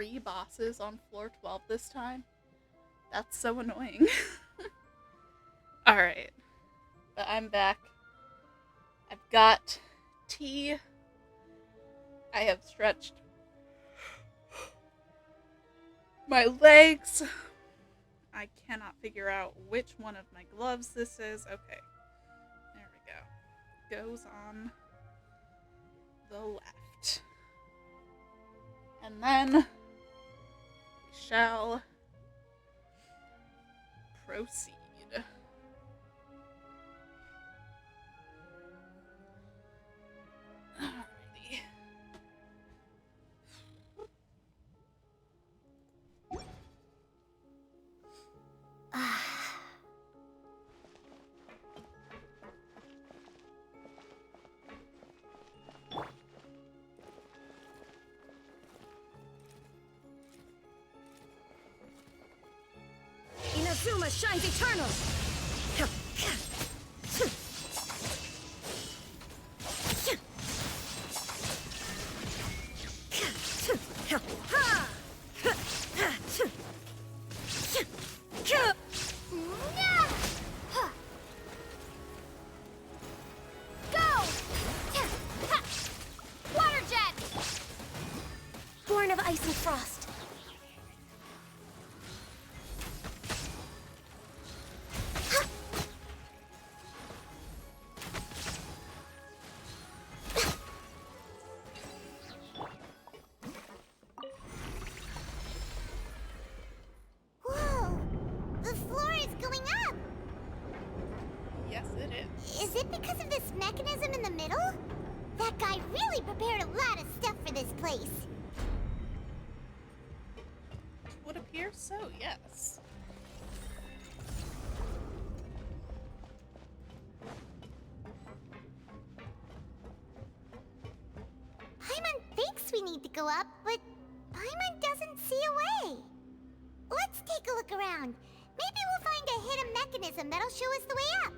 3 bosses on floor 12 this time. That's so annoying. Alright. But I'm back. I've got tea. I have stretched my legs. I cannot figure out which one of my gloves this is. Okay. There we go. Goes on the left. And then we shall proceed. Alrighty. Inazuma shines eternal! Go! Water jet! Born of ice and frost. Whoa! The floor is going up! Yes, it is. Is it because of this mechanism in the middle? That guy really prepared a lot of stuff for this place. Would appear so, yes. Paimon thinks we need to go up, but Paimon doesn't see a way. Let's take a look around. Maybe we'll find a hidden mechanism that'll show us the way up.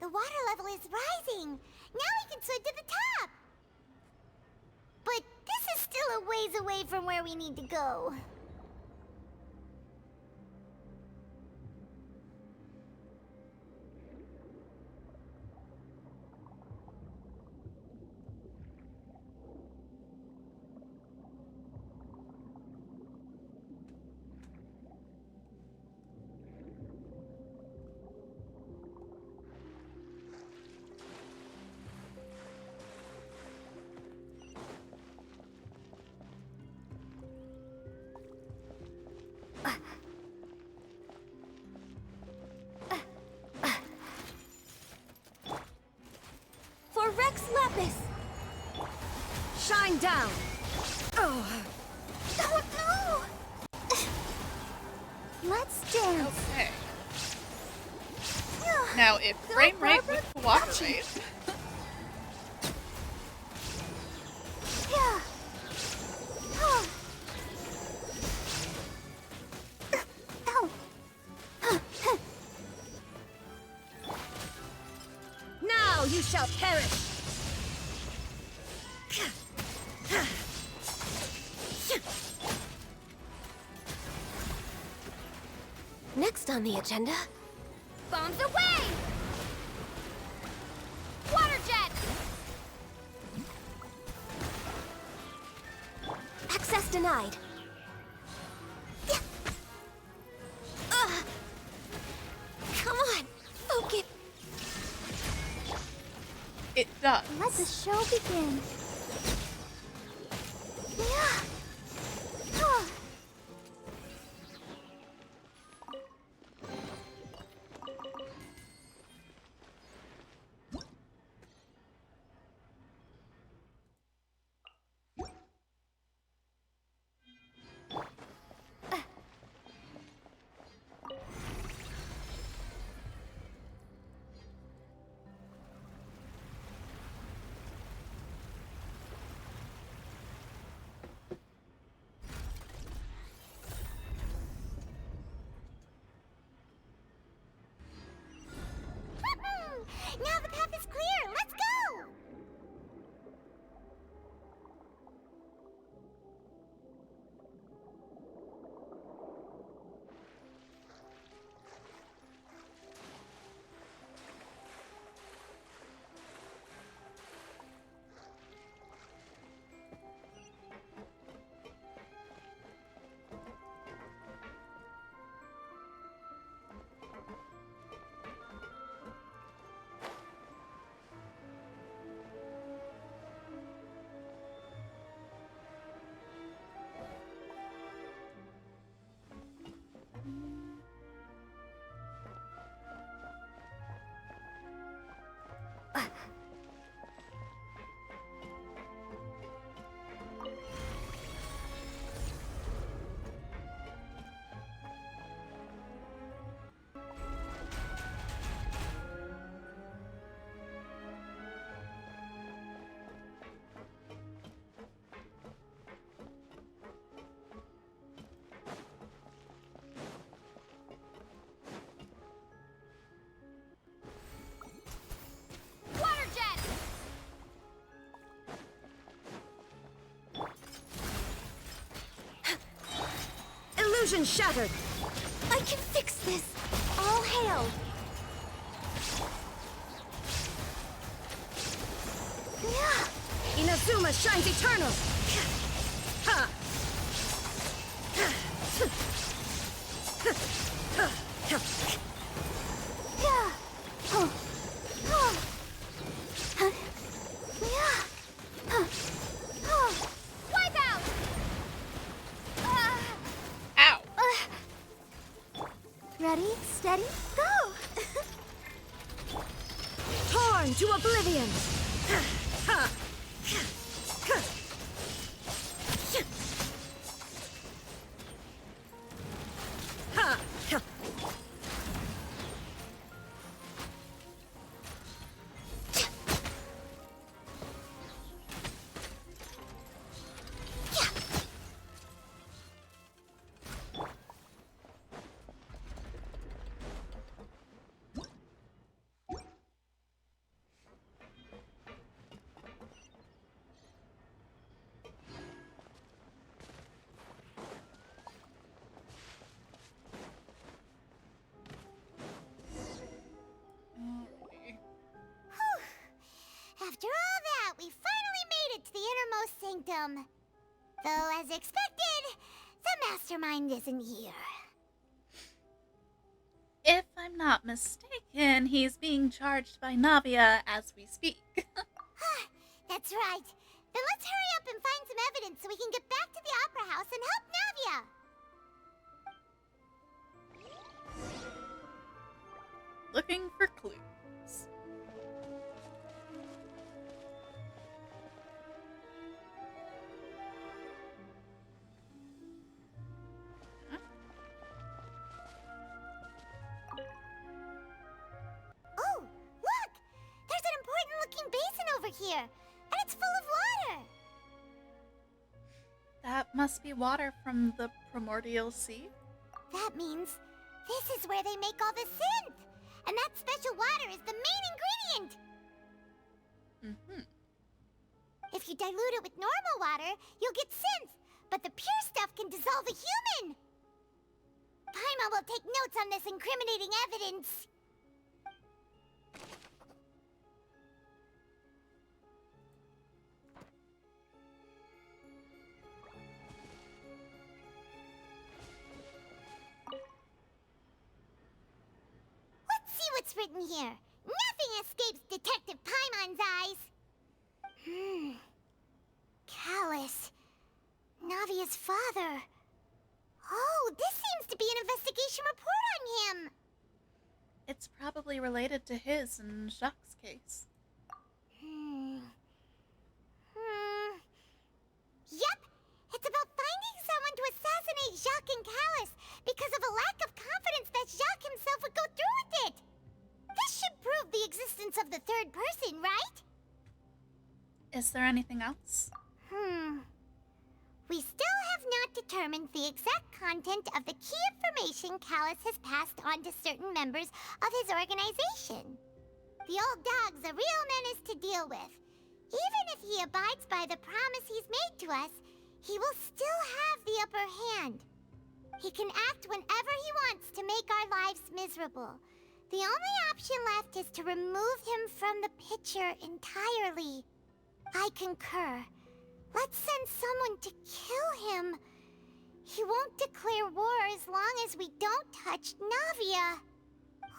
The water level is rising. Now we can swim to the top. But this is still a ways away from where we need to go. For Rex Lapis! Shine down. Oh. Oh no! Let's dance. Okay. Now, if frame rate would cooperate. Yeah. Oh. Now you shall perish. on the agenda? Bombs away! Water jet! Access denied. Come on, focus. It does. Let the show begin. Yeah. Now the path is clear. Let's go. Water jet. Illusion shattered. I can fix this. All hail. Inazuma shines eternal. Ha! Wipe out. Ow. Ready, steady, go. Torn to oblivion. Ha! After all that, we finally made it to the innermost sanctum. Though, as expected, the mastermind isn't here. If I'm not mistaken, he's being charged by Navia as we speak. That's right. Then let's hurry up and find some evidence so we can get back to the Opera House and help Navia. Looking for clues. Oh, look! There's an important-looking basin over here, and it's full of water. That must be water from the primordial sea. That means this is where they make all the synth, and that special water is the main ingredient. Mm-hmm. If you dilute it with normal water, you'll get synth, but the pure stuff can dissolve a human. Paimon will take notes on this incriminating evidence. Let's see what's written here. Nothing escapes Detective Paimon's eyes. Callus. Navia's father. Oh, this seems to be an investigation report on him. It's probably related to his and Jacques' case. Yep, it's about finding someone to assassinate Jacques and Callus because of a lack of confidence that Jacques himself would go through with it. This should prove the existence of the third person, right? Is there anything else? We still have not determined the exact content of the key information Callus has passed on to certain members of his organization. The old dog's a real menace to deal with. Even if he abides by the promise he's made to us, he will still have the upper hand. He can act whenever he wants to make our lives miserable. The only option left is to remove him from the picture entirely. I concur. Let's send someone to kill him. He won't declare war as long as we don't touch Navia.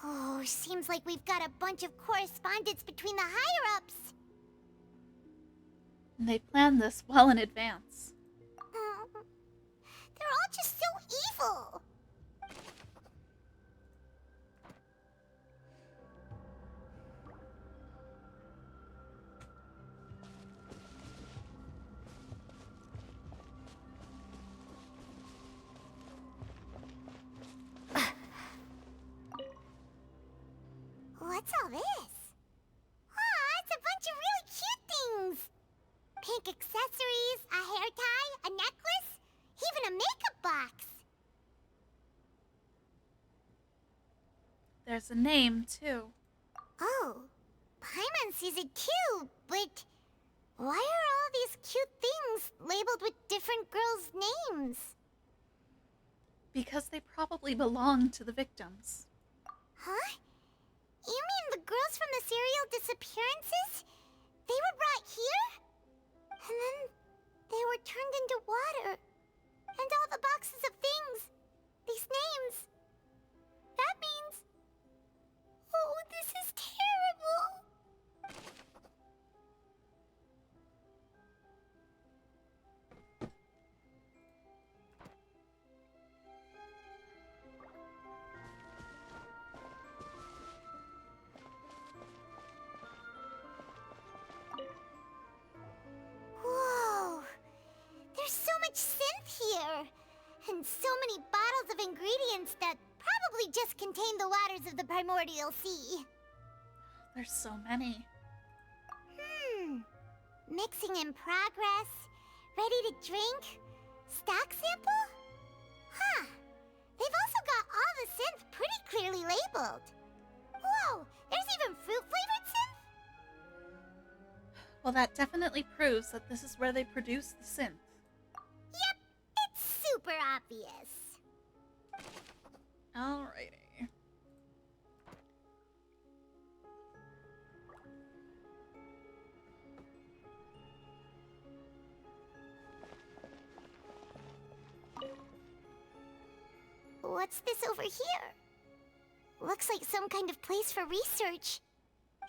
Oh, seems like we've got a bunch of correspondence between the higher-ups. They planned this well in advance. They're all just so evil. What's all this? It's a bunch of really cute things. Pink accessories, a hair tie, a necklace, even a makeup box. There's a name, too. Oh, Paimon sees it too, but why are all these cute things labeled with different girls' names? Because they probably belong to the victims. Huh? You mean the girls from the serial disappearances? They were brought here? And then they were turned into water. And all the boxes of things. These names. That means... Oh, this is terrible. Whoa! There's so much synth here! And so many bottles of ingredients that probably just contain the waters of the primordial sea. There's so many. Mixing in progress. Ready to drink? Stock sample? Huh. They've also got all the synth pretty clearly labeled. Whoa! There's even fruit-flavored synth? Well, that definitely proves that this is where they produce the synth. Yep, it's super obvious. Alrighty. What's this over here? Looks like some kind of place for research.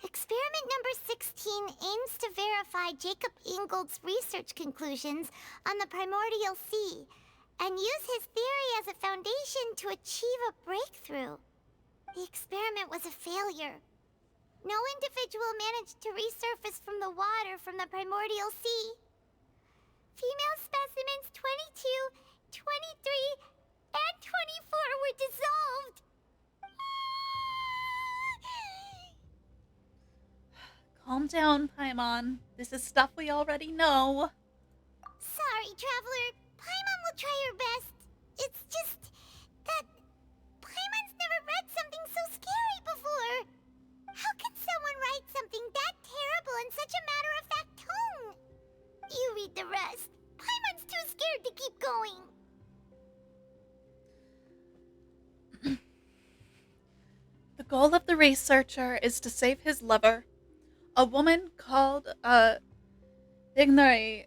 Experiment number 16 aims to verify Jacob Ingold's research conclusions on the primordial sea and use his theory as a foundation to achieve a breakthrough. The experiment was a failure. No individual managed to resurface from the water from the primordial sea. Female specimens 22, 23, and 24 were dissolved. Calm down, Paimon. This is stuff we already know. Sorry, Traveler. Paimon will try her best. It's just that Paimon's never read something so scary before. How could someone write something that terrible in such a matter-of-fact tone? You read the rest. Paimon's too scared to keep going. goal of the researcher is to save his lover, a woman called, Ignore,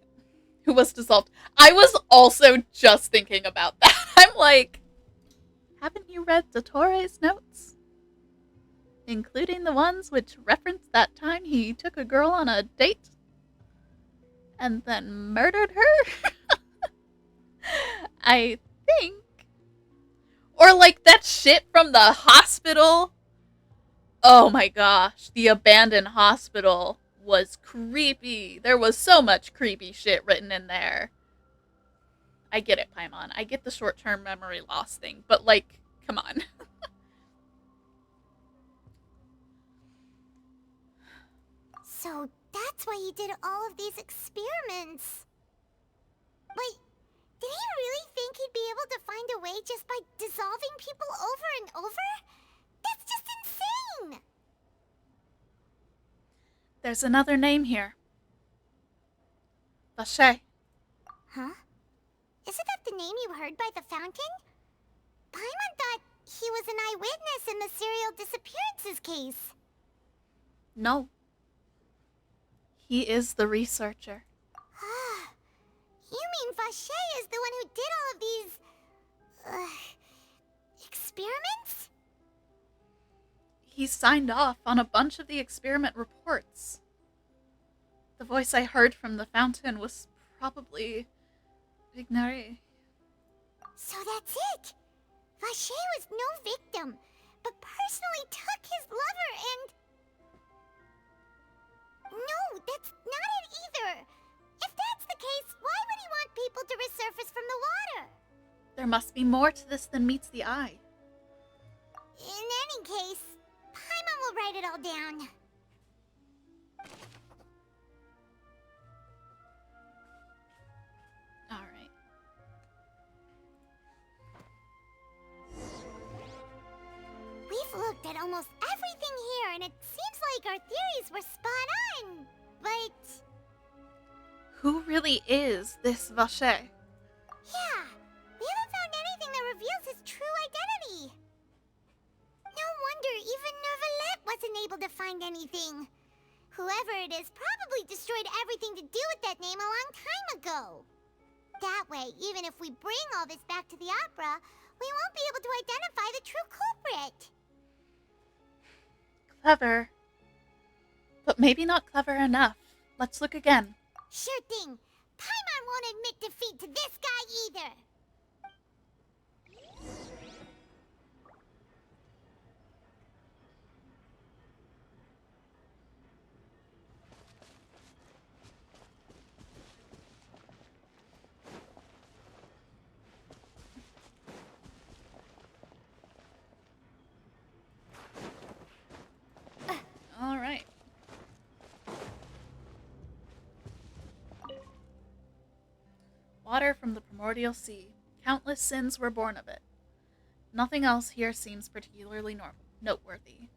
who was dissolved. I was also just thinking about that. I'm like, haven't you read Dottore's notes? Including the ones which reference that time he took a girl on a date and then murdered her? I think. Or like that shit from the hospital. Oh my gosh, the abandoned hospital was creepy. There was so much creepy shit written in there. I get it, Paimon. I get the short-term memory loss thing, but like, come on. So that's why he did all of these experiments. Wait, did he really think he'd be able to find a way just by dissolving people over and over? That's just insane! There's another name here. Vache. Huh? Isn't that the name you heard by the fountain? Paimon thought he was an eyewitness in the serial disappearances case. No. He is the researcher. You mean Vache is the one who did all of these... experiments? He signed off on a bunch of the experiment reports. The voice I heard from the fountain was probably Ignore. So that's it! Vache was no victim, but personally took his lover and... No, that's not it either! If that's the case, why would he want people to resurface from the water? There must be more to this than meets the eye. In any case, Paimon will write it all down. Alright. We've looked at almost everything here, and it seems like our theories were spot on. But... Who really is this Vache? yeah, we haven't found anything that reveals his true identity. No wonder even Neuvillette wasn't able to find anything. Whoever it is probably destroyed everything to do with that name a long time ago. That way, even if we bring all this back to the opera, we won't be able to identify the true culprit. Clever. But maybe not clever enough. Let's look again. Sure thing. Paimon won't admit defeat to this guy either. All right. Water from the primordial sea. Countless sins were born of it. Nothing else here seems particularly noteworthy.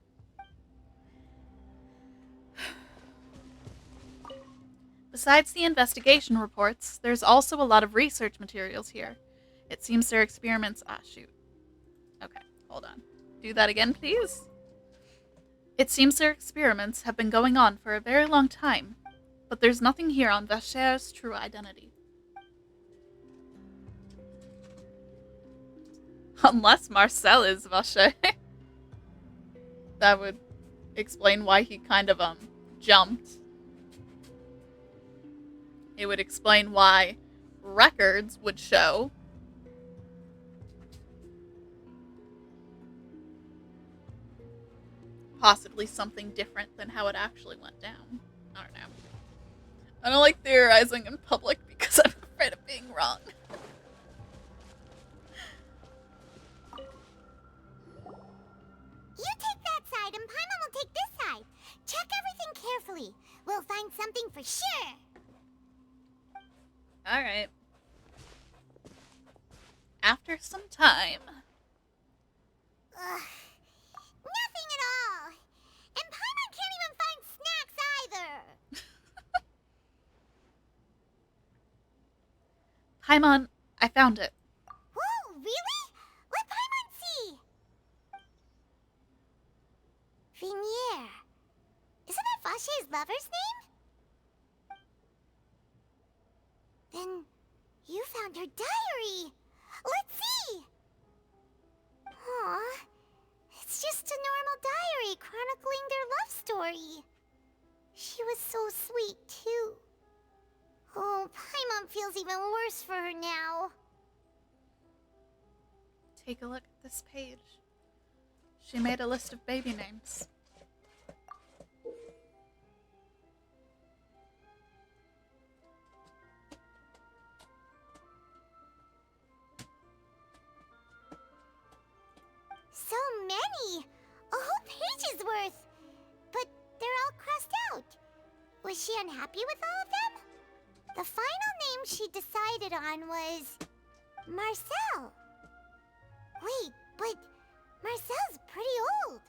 Besides the investigation reports, there's also a lot of research materials here. It seems their experiments... Ah, shoot. Okay, hold on. Do that again, please. It seems their experiments have been going on for a very long time, but there's nothing here on Vache's true identity. Unless Marcel is Vache. That would explain why he kind of, jumped. It would explain why records would show. Possibly something different than how it actually went down. I don't know. I don't like theorizing in public because I'm afraid of being wrong. You take that side and Paimon will take this side. Check everything carefully. We'll find something for sure. Alright. After some time. Ugh. Nothing at all. And Paimon can't even find snacks either. Paimon, I found it. Whoa, really? Let Paimon see. Vache's lover's name? Then you found her diary. Let's see. Aw, it's just a normal diary chronicling their love story. She was so sweet, too. Oh, Paimon feels even worse for her now. Take a look at this page. She made a list of baby names. So many! A whole page's worth! But they're all crossed out. Was she unhappy with all of them? The final name she decided on was... Marcel. Wait, but Marcel's pretty old.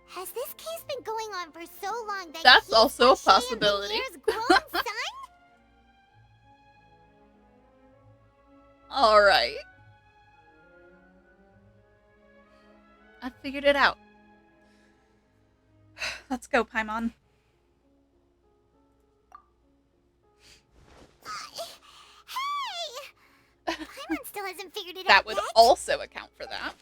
Has this case been going on for so long that that's he's also a Vache possibility. and Vanier's grown son? Alright. I figured it out. Let's go, Paimon. Hey! Paimon still hasn't figured it out That would yet. also account for that.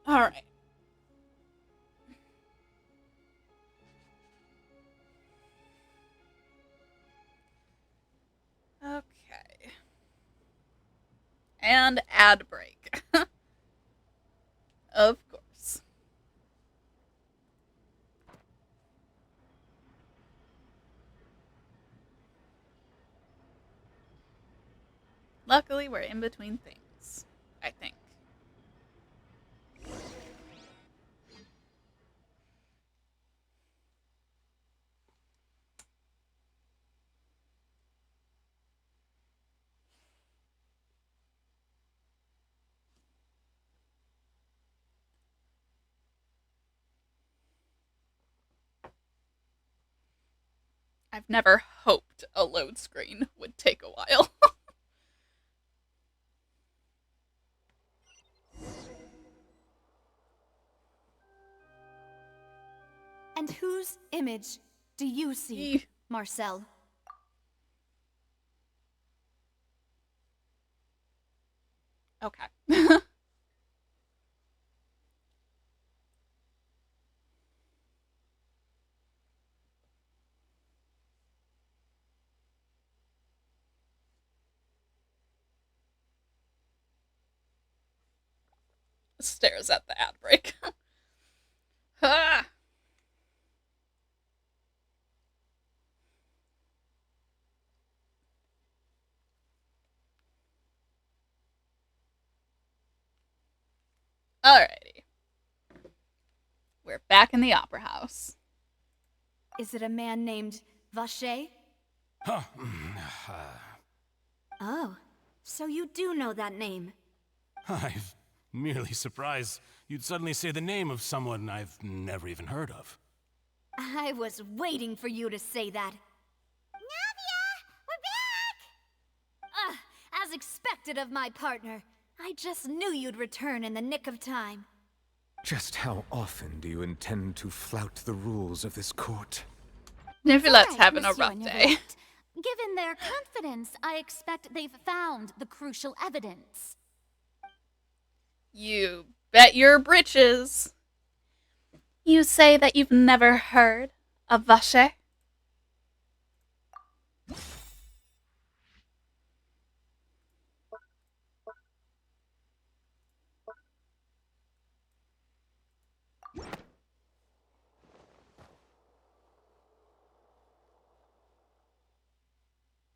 Alright. Okay. And ad break. Of course. Luckily, we're in between things, I think. I've never hoped a load screen would take a while. And whose image do you see, Marcel? Okay. Stares at the ad break. Ah! Alrighty. We're back in the opera house. Is it a man named Vache? Huh. Oh, so you do know that name. I'm merely surprised you'd suddenly say the name of someone I've never even heard of. I was waiting for you to say that. Navia! We're back! As expected of my partner. I just knew you'd return in the nick of time. Just how often do you intend to flout the rules of this court? Nivulet's having a Monsieur rough day. Nivulet. Given their confidence, I expect they've found the crucial evidence. You bet your britches. You say that you've never heard of Vache?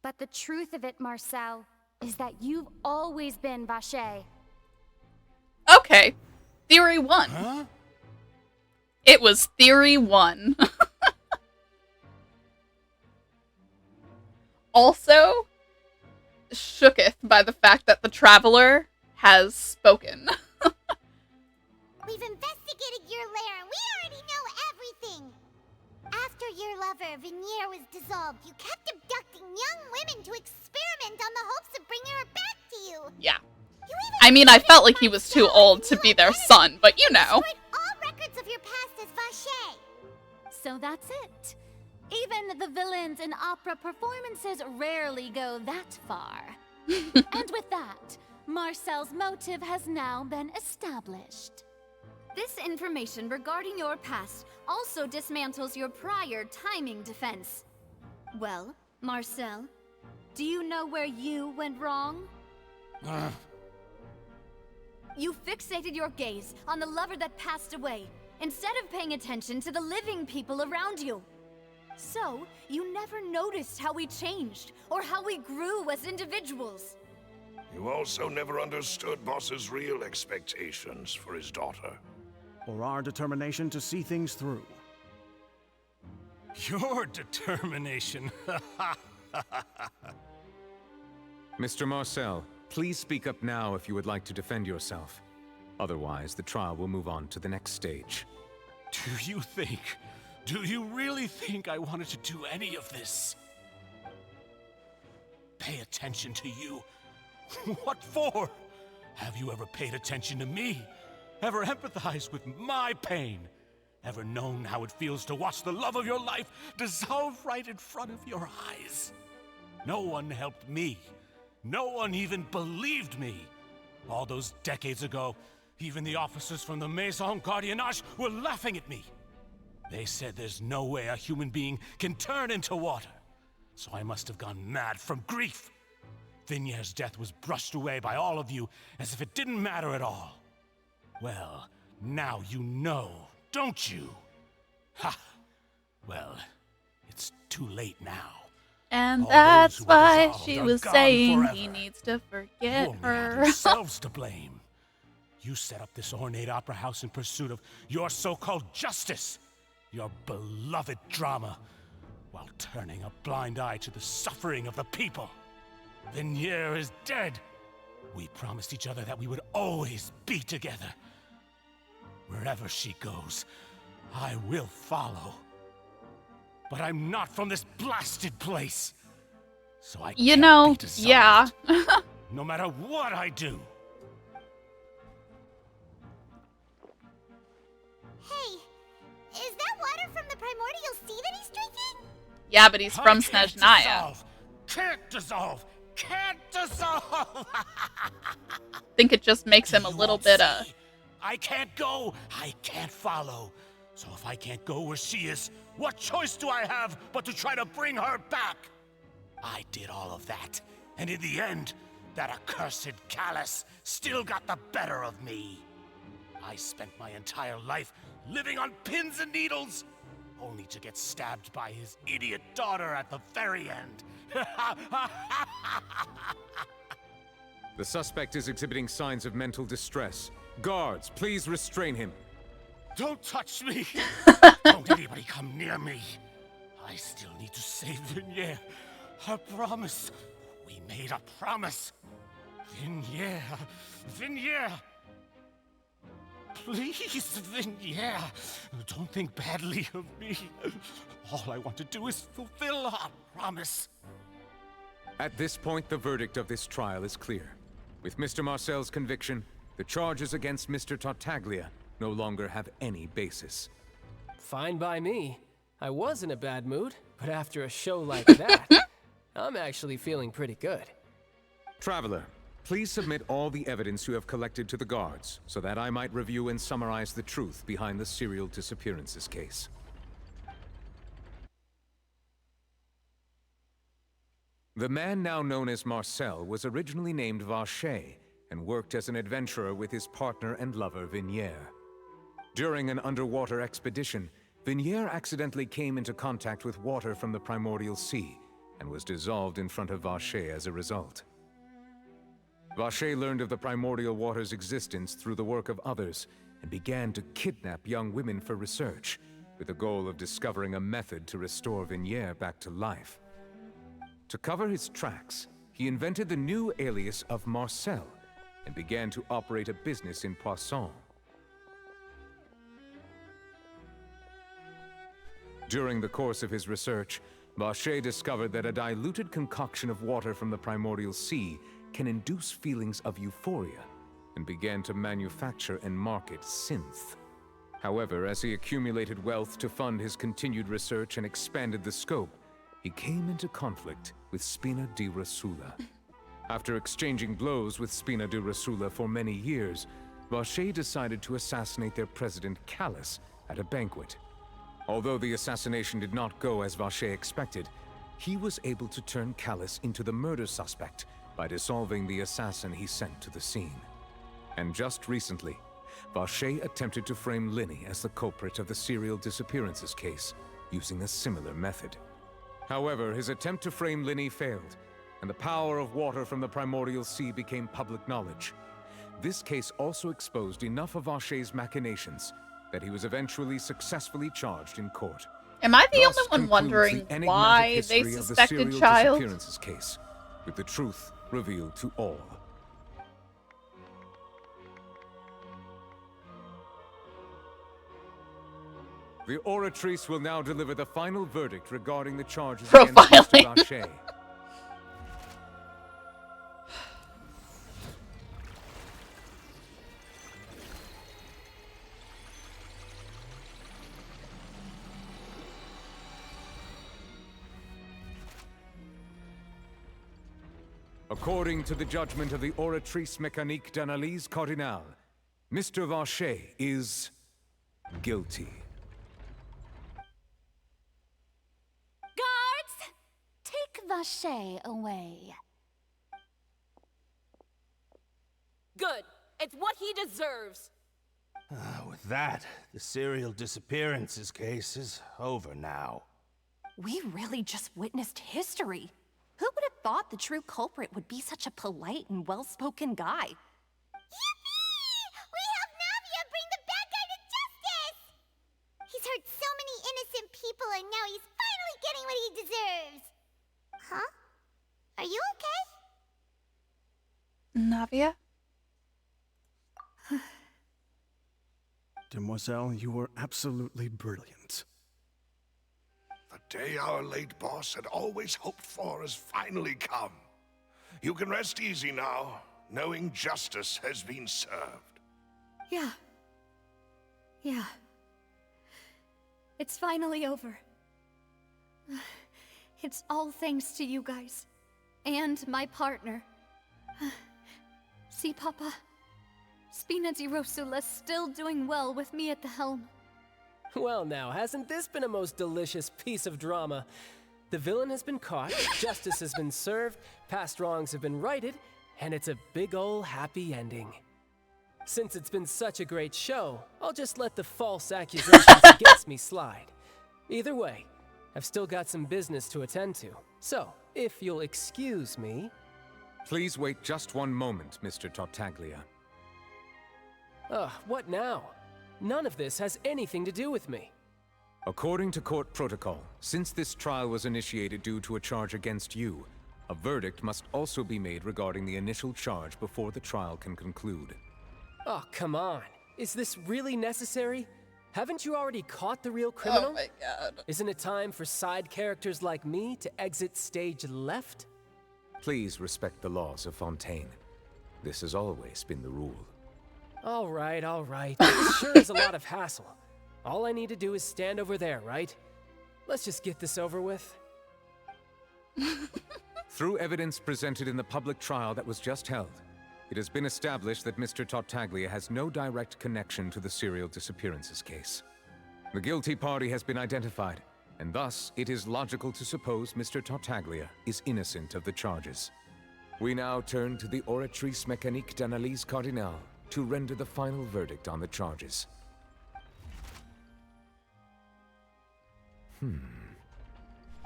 But the truth of it, Marcel, is that you've always been Vache. Okay. Theory 1. Huh? It was Theory 1. Also, shooketh by the fact that the Traveler has spoken. We've investigated your lair and we already know everything. After your lover, Vanier, was dissolved, you kept abducting young women to experiment on the hopes of bringing her back to you. Yeah. You even I mean, I felt like he was too old to be their son, but you know. destroyed Vache! So that's it. Even the villains in opera performances rarely go that far. And with that, Marcel's motive has now been established. This information regarding your past also dismantles your prior timing defense. Well, Marcel, do you know where you went wrong? You fixated your gaze on the lover that passed away, instead of paying attention to the living people around you. So, you never noticed how we changed, or how we grew as individuals. You also never understood Boss's real expectations for his daughter. Or our determination to see things through. Your determination. Mr. Marcel, please speak up now if you would like to defend yourself. Otherwise, the trial will move on to the next stage. Do you really think I wanted to do any of this? Pay attention to you? What for? Have you ever paid attention to me? Ever empathized with my pain? Ever known how it feels to watch the love of your life dissolve right in front of your eyes? No one helped me. No one even believed me. All those decades ago, even the officers from the Maison Gardiennage were laughing at me. They said there's no way a human being can turn into water. So I must have gone mad from grief. Vignère's death was brushed away by all of you as if it didn't matter at all. Well, now you know, don't you? Ha! Well, it's too late now. And All that's those who were why dissolved she are was gone saying forever. he needs to You forget only have her. yourselves to blame. You set up this ornate opera house in pursuit of your so-called justice, your beloved drama, while turning a blind eye to the suffering of the people. Vignère is dead. We promised each other that we would always be together. Wherever she goes, I will follow. But I'm not from this blasted place. So I You can't know, be dissolved, yeah. no matter what I do. Hey, is that water from the primordial sea that he's drinking? Yeah, but he's from I can't Snezhnaya. dissolve. Can't dissolve. Can't dissolve. Think it just makes him a little bit I can't go. I can't follow. So if I can't go where she is, what choice do I have but to try to bring her back? I did all of that, and in the end, that accursed Callus still got the better of me. I spent my entire life living on pins and needles, only to get stabbed by his idiot daughter at the very end. The suspect is exhibiting signs of mental distress. Guards, please restrain him. Don't touch me! Don't anybody come near me! I still need to save Vignère. Her promise. We made a promise. Vignère. Vignère! Please, Vignère. Don't think badly of me. All I want to do is fulfill our promise. At this point, the verdict of this trial is clear. With Mr. Marcel's conviction, the charges against Mr. Tartaglia no longer have any basis. Fine by me. I was in a bad mood, but after a show like that, I'm actually feeling pretty good. Traveler, please submit all the evidence you have collected to the guards, so that I might review and summarize the truth behind the serial disappearances case. The man now known as Marcel was originally named Vache and worked as an adventurer with his partner and lover Vignère. During an underwater expedition, Vignère accidentally came into contact with water from the primordial sea and was dissolved in front of Vache as a result. Vache learned of the primordial water's existence through the work of others and began to kidnap young women for research, with the goal of discovering a method to restore Vignère back to life. To cover his tracks, he invented the new alias of Marcel and began to operate a business in Poisson. During the course of his research, Vache discovered that a diluted concoction of water from the primordial sea can induce feelings of euphoria, and began to manufacture and market synth. However, as he accumulated wealth to fund his continued research and expanded the scope, he came into conflict with Spina di Rasula. After exchanging blows with Spina di Rasula for many years, Vacher decided to assassinate their president, Callus, at a banquet. Although the assassination did not go as Vacher expected, he was able to turn Callus into the murder suspect by dissolving the assassin he sent to the scene. And just recently, Vacher attempted to frame Linny as the culprit of the serial disappearances case, using a similar method. However, his attempt to frame Linny failed, and the power of water from the primordial sea became public knowledge. This case also exposed enough of Vacher's machinations that he was eventually successfully charged in court. Am I the Thus only one concludes wondering the enigmatic why they history of the suspected serial Child? disappearances case, with the truth revealed to all. The Oratrice will now deliver the final verdict regarding the charges against Mr. Vacher. According to the judgment of the Oratrice Mécanique d'Analyse Cardinale, Mr. Vacher is guilty. Guards! Take Vacher away. Good. It's what he deserves. With that, the serial disappearances case is over now. We really just witnessed history. Who would have thought the true culprit would be such a polite and well-spoken guy? Yippee! We helped Navia bring the bad guy to justice! He's hurt so many innocent people and now he's finally getting what he deserves. Huh? Are you okay? Navia? Demoiselle, you were absolutely brilliant. The day our late boss had always hoped for has finally come. You can rest easy now, knowing justice has been served. Yeah. Yeah. It's finally over. It's all thanks to you guys. And my partner. See, Papa? Spina di Rosula's still doing well with me at the helm. Well now, hasn't this been a most delicious piece of drama? The villain has been caught, justice has been served, past wrongs have been righted, and it's a big ol' happy ending. Since it's been such a great show, I'll just let the false accusations against me slide. Either way, I've still got some business to attend to. So, if you'll excuse me... Please wait just one moment, Mr. Tartaglia. What now? None of this has anything to do with me. According to court protocol, since this trial was initiated due to a charge against you, a verdict must also be made regarding the initial charge before the trial can conclude. Oh, come on. Is this really necessary? Haven't you already caught the real criminal? Oh my god. Isn't it time for side characters like me to exit stage left? Please respect the laws of Fontaine. This has always been the rule. All right. This sure is a lot of hassle. All I need to do is stand over there, right? Let's just get this over with. Through evidence presented in the public trial that was just held, it has been established that Mr. Tartaglia has no direct connection to the serial disappearances case. The guilty party has been identified, and thus it is logical to suppose Mr. Tartaglia is innocent of the charges. We now turn to the Oratrice Mécanique d'Analyse Cardinale to render the final verdict on the charges.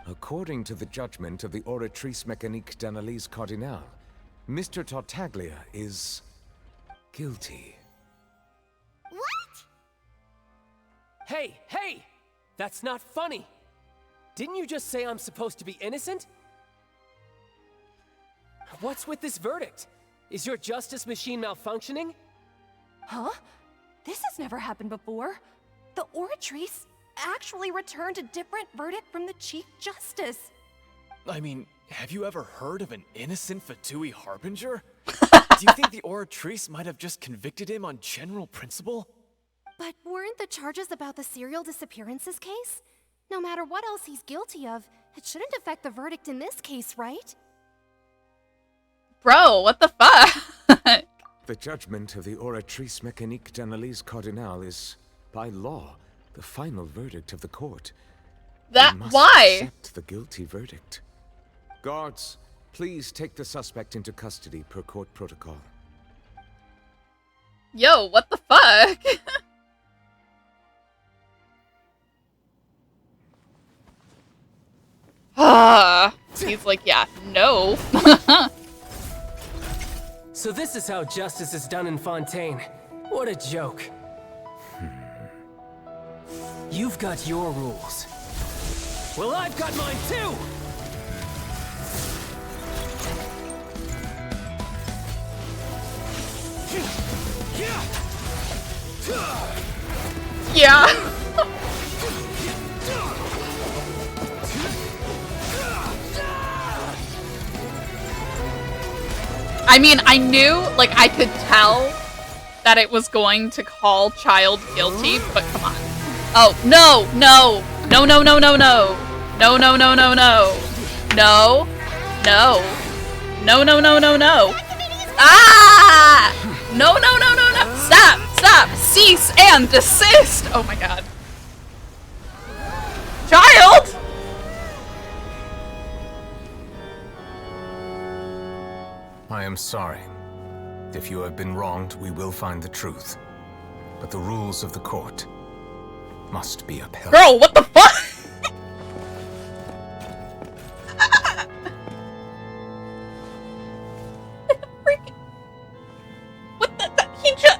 According to the judgment of the Oratrice Mécanique d'Analyse Cardinale, Mr. Tartaglia is guilty. What? Hey! That's not funny! Didn't you just say I'm supposed to be innocent? What's with this verdict? Is your justice machine malfunctioning? Huh? This has never happened before. The Oratrice actually returned a different verdict from the Chief Justice. I mean, have you ever heard of an innocent Fatui Harbinger? Do you think the Oratrice might have just convicted him on general principle? But weren't the charges about the serial disappearances case? No matter what else he's guilty of, it shouldn't affect the verdict in this case, right? Bro, what the fuck? The judgment of the Oratrice Mécanique d'Analyse Cardinal is, by law, the final verdict of the court. That, We must why? accept the guilty verdict. Guards, please take the suspect into custody per court protocol. Yo, what the fuck? He's like, yeah, no. So this is how justice is done in Fontaine. What a joke. You've got your rules. Well, I've got mine too! Yeah. I mean, I knew, like, I could tell that it was going to call child guilty, but come on. Oh, no, no, no, no, no, no, no. No, no, no, no, no. No, no. No, no, no, no, no. Ah! No, no, no, no, no. Stop, stop. Cease and desist. Oh my god. Child! I am sorry. If you have been wronged, we will find the truth. But the rules of the court must be upheld. Girl, what the fuck? What the he just...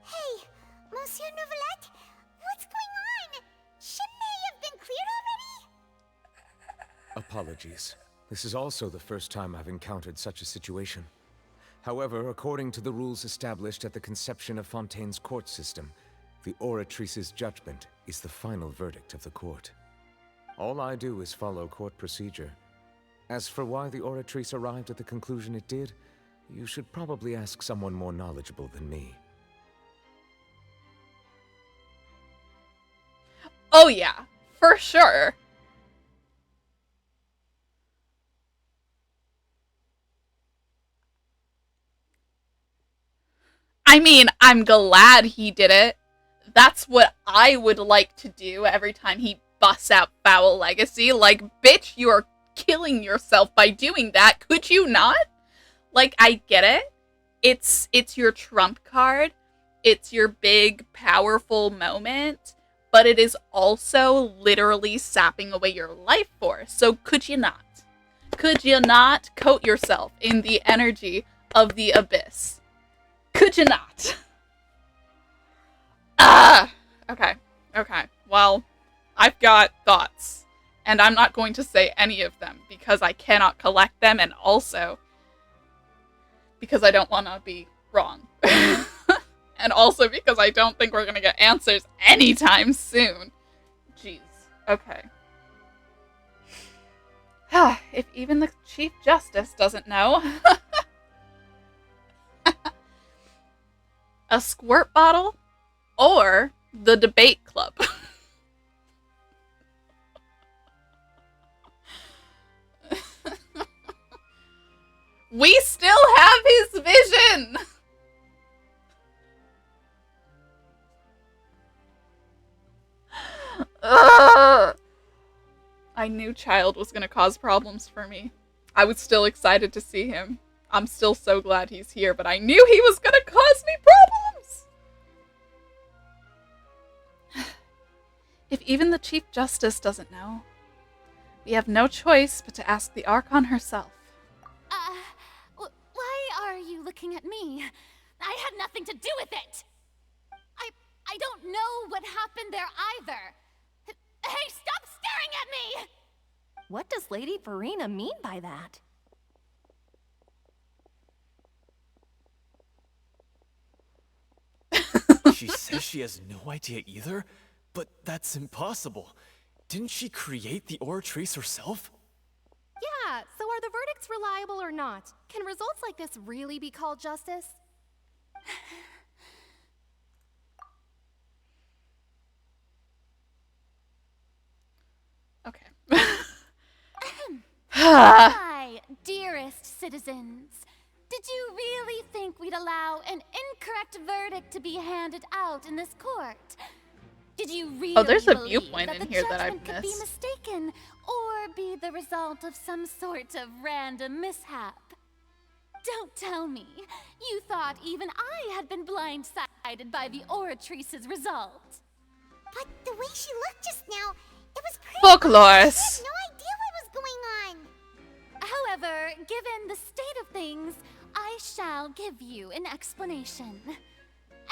Hey, Monsieur Novelette, what's going on? Shouldn't they have been cleared already? Apologies. This is also the first time I've encountered such a situation. However, according to the rules established at the conception of Fontaine's court system, the Oratrice's judgment is the final verdict of the court. All I do is follow court procedure. As for why the Oratrice arrived at the conclusion it did, you should probably ask someone more knowledgeable than me. Oh yeah, for sure. I mean, I'm glad he did it. That's what I would like to do every time he busts out Foul Legacy. Like, bitch, you are killing yourself by doing that. Could you not? Like, I get it. It's your trump card. It's your big, powerful moment. But it is also literally sapping away your life force. So could you not? Could you not coat yourself in the energy of the abyss? Could you not? Okay. Okay. Well, I've got thoughts. And I'm not going to say any of them because I cannot collect them and also because I don't want to be wrong. And also because I don't think we're going to get answers anytime soon. Jeez. Okay. If even the Chief Justice doesn't know. A squirt bottle or the debate club. We still have his vision. I knew Child was going to cause problems for me. I was still excited to see him. I'm still so glad he's here, but I knew he was going to cause me problems! If even the Chief Justice doesn't know, we have no choice but to ask the Archon herself. Why are you looking at me? I had nothing to do with it! I don't know what happened there either. Hey, stop staring at me! What does Lady Verena mean by that? She says she has no idea either? But that's impossible. Didn't she create the Oratrice herself? Yeah, so are the verdicts reliable or not, can results like this really be called justice? Okay. My dearest citizens, did you really think we'd allow an incorrect verdict to be handed out in this court? Did you really there's a believe viewpoint that in the here that I've judgment could be missed. mistaken or be the result of some sort of random mishap? Don't tell me you thought even I had been blindsided by the Oratrice's result. But the way she looked just now, it was pretty Folklore. I had no idea what was going on. However, given the state of things, I shall give you an explanation.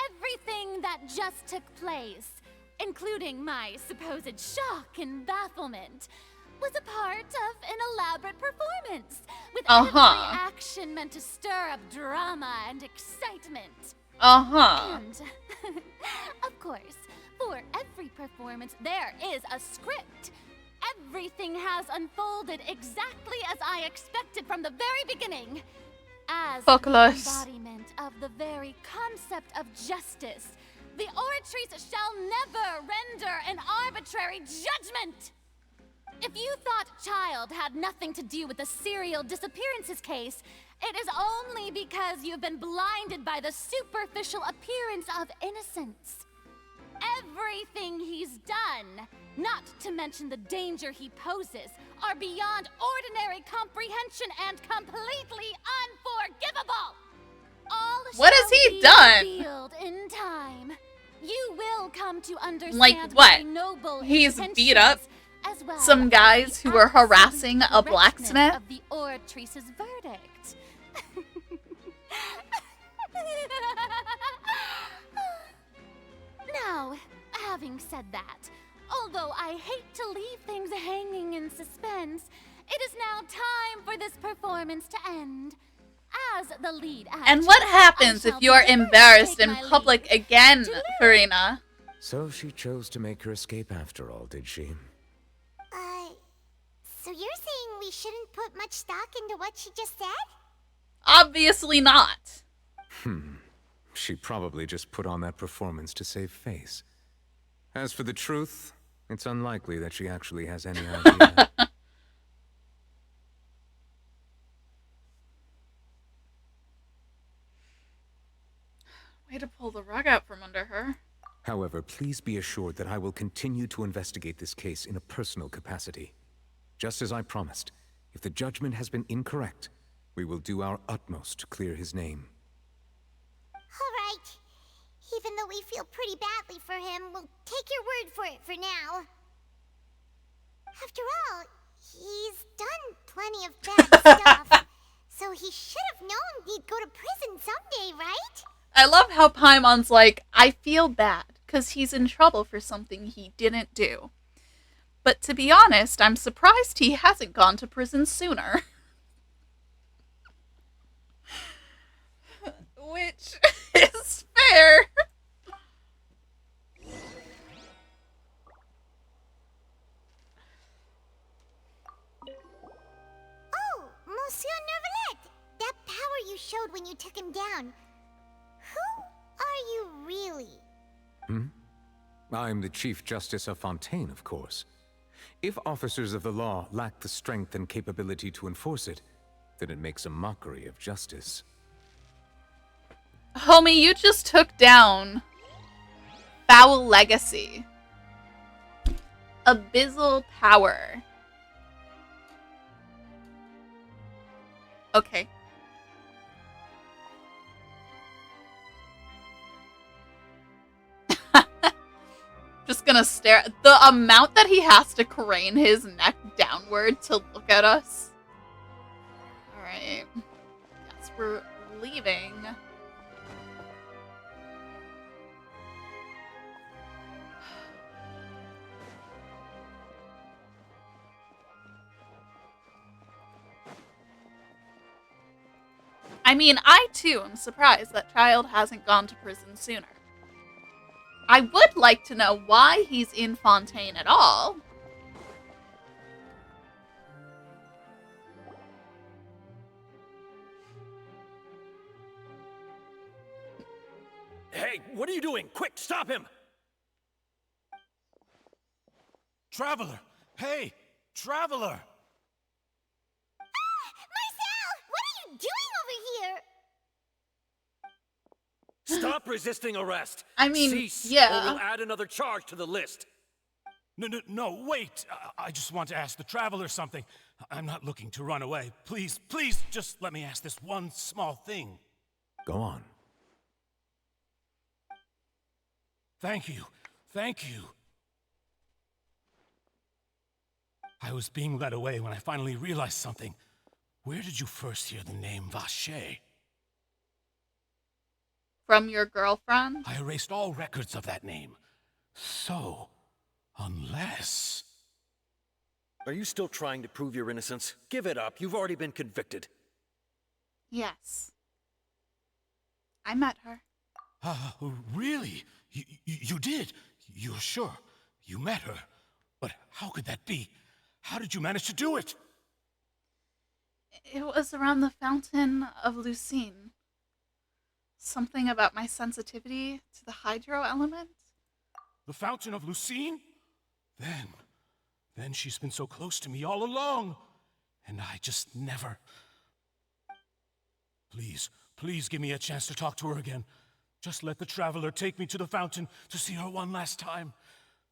Everything that just took place, including my supposed shock and bafflement, was a part of an elaborate performance, with every action meant to stir up drama and excitement. And, of course, for every performance, there is a script. Everything has unfolded exactly as I expected from the very beginning. As the embodiment of the very concept of justice, the Oratrice shall never render an arbitrary judgment! If you thought Child had nothing to do with the serial disappearances case, it is only because you've been blinded by the superficial appearance of innocence. Everything he's done, not to mention the danger he poses, are beyond ordinary comprehension and completely unforgivable. All What has he be done? revealed in time. You will come to understand Like what? my noble He's beat intentions, up as well some guys who were harassing a blacksmith? of the Oratrice's verdict. Now, having said that, although I hate to leave things hanging in suspense, it is now time for this performance to end. As the lead actor, And what happens if you're embarrassed in public again, Farina? So she chose to make her escape after all, did she? So you're saying we shouldn't put much stock into what she just said? Obviously not. She probably just put on that performance to save face. As for the truth, it's unlikely that she actually has any idea. Way to pull the rug out from under her. However, please be assured that I will continue to investigate this case in a personal capacity. Just as I promised, if the judgment has been incorrect, we will do our utmost to clear his name. Alright. Even though we feel pretty badly for him, we'll take your word for it for now. After all, he's done plenty of bad stuff, so he should have known he'd go to prison someday, right? I love how Paimon's like, I feel bad, because he's in trouble for something he didn't do. But to be honest, I'm surprised he hasn't gone to prison sooner. Which is fair. Oh, Monsieur Nervalette! That power you showed when you took him down. Who are you really? I'm the Chief Justice of Fontaine, of course. If officers of the law lack the strength and capability to enforce it, then it makes a mockery of justice. Homie, you just took down Foul Legacy. Abyssal Power. Okay. Just gonna stare. The amount that he has to crane his neck downward to look at us. Alright. Guess we're leaving. I mean, I too am surprised that Child hasn't gone to prison sooner. I would like to know why he's in Fontaine at all. Hey, what are you doing? Quick, stop him! Traveler! Hey! Traveler! Marcel! What are you doing over here? Stop resisting arrest! I mean, Cease, yeah. or we'll add another charge to the list. No, wait! I just want to ask the Traveler something. I'm not looking to run away. Please, just let me ask this one small thing. Go on. Thank you. I was being led away when I finally realized something. Where did you first hear the name Vacher? From your girlfriend? I erased all records of that name. So, unless... Are you still trying to prove your innocence? Give it up. You've already been convicted. Yes. I met her. Really? You did? You're sure? You met her? But how could that be? How did you manage to do it? It was around the Fountain of Lucine. Something about my sensitivity to the hydro element. The Fountain of Lucine? Then she's been so close to me all along. And I just never... Please give me a chance to talk to her again. Just let the Traveler take me to the fountain to see her one last time.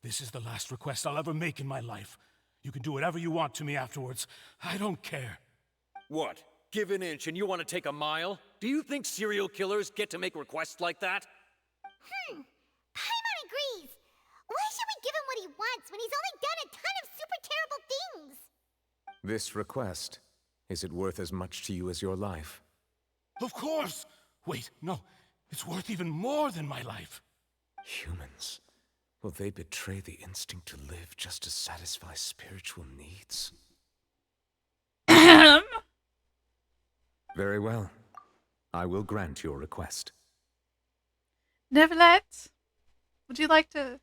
This is the last request I'll ever make in my life. You can do whatever you want to me afterwards. I don't care. What? Give an inch and you want to take a mile? Do you think serial killers get to make requests like that? Paimon agrees. Why should we give him what he wants when he's only done a ton of super terrible things? This request, is it worth as much to you as your life? Of course! Wait, no. It's worth even more than my life. Humans. Will they betray the instinct to live just to satisfy spiritual needs? Very well. I will grant your request. Neverlet, would you like to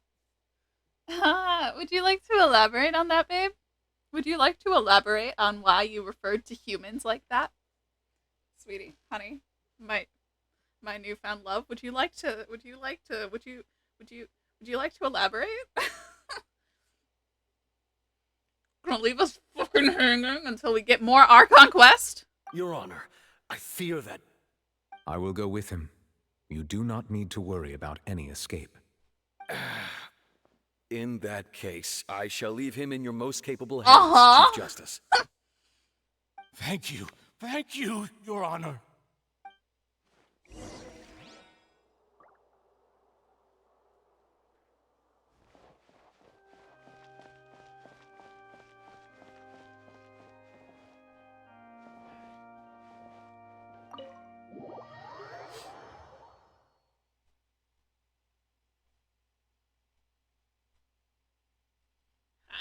elaborate on that, babe? Would you like to elaborate on why you referred to humans like that? Sweetie, honey, my newfound love, would you like to elaborate? Gonna leave us fucking hanging until we get more Archon quest? Your Honor, I fear that... I will go with him. You do not need to worry about any escape. In that case, I shall leave him in your most capable hands, Chief Justice. Thank you, Your Honor.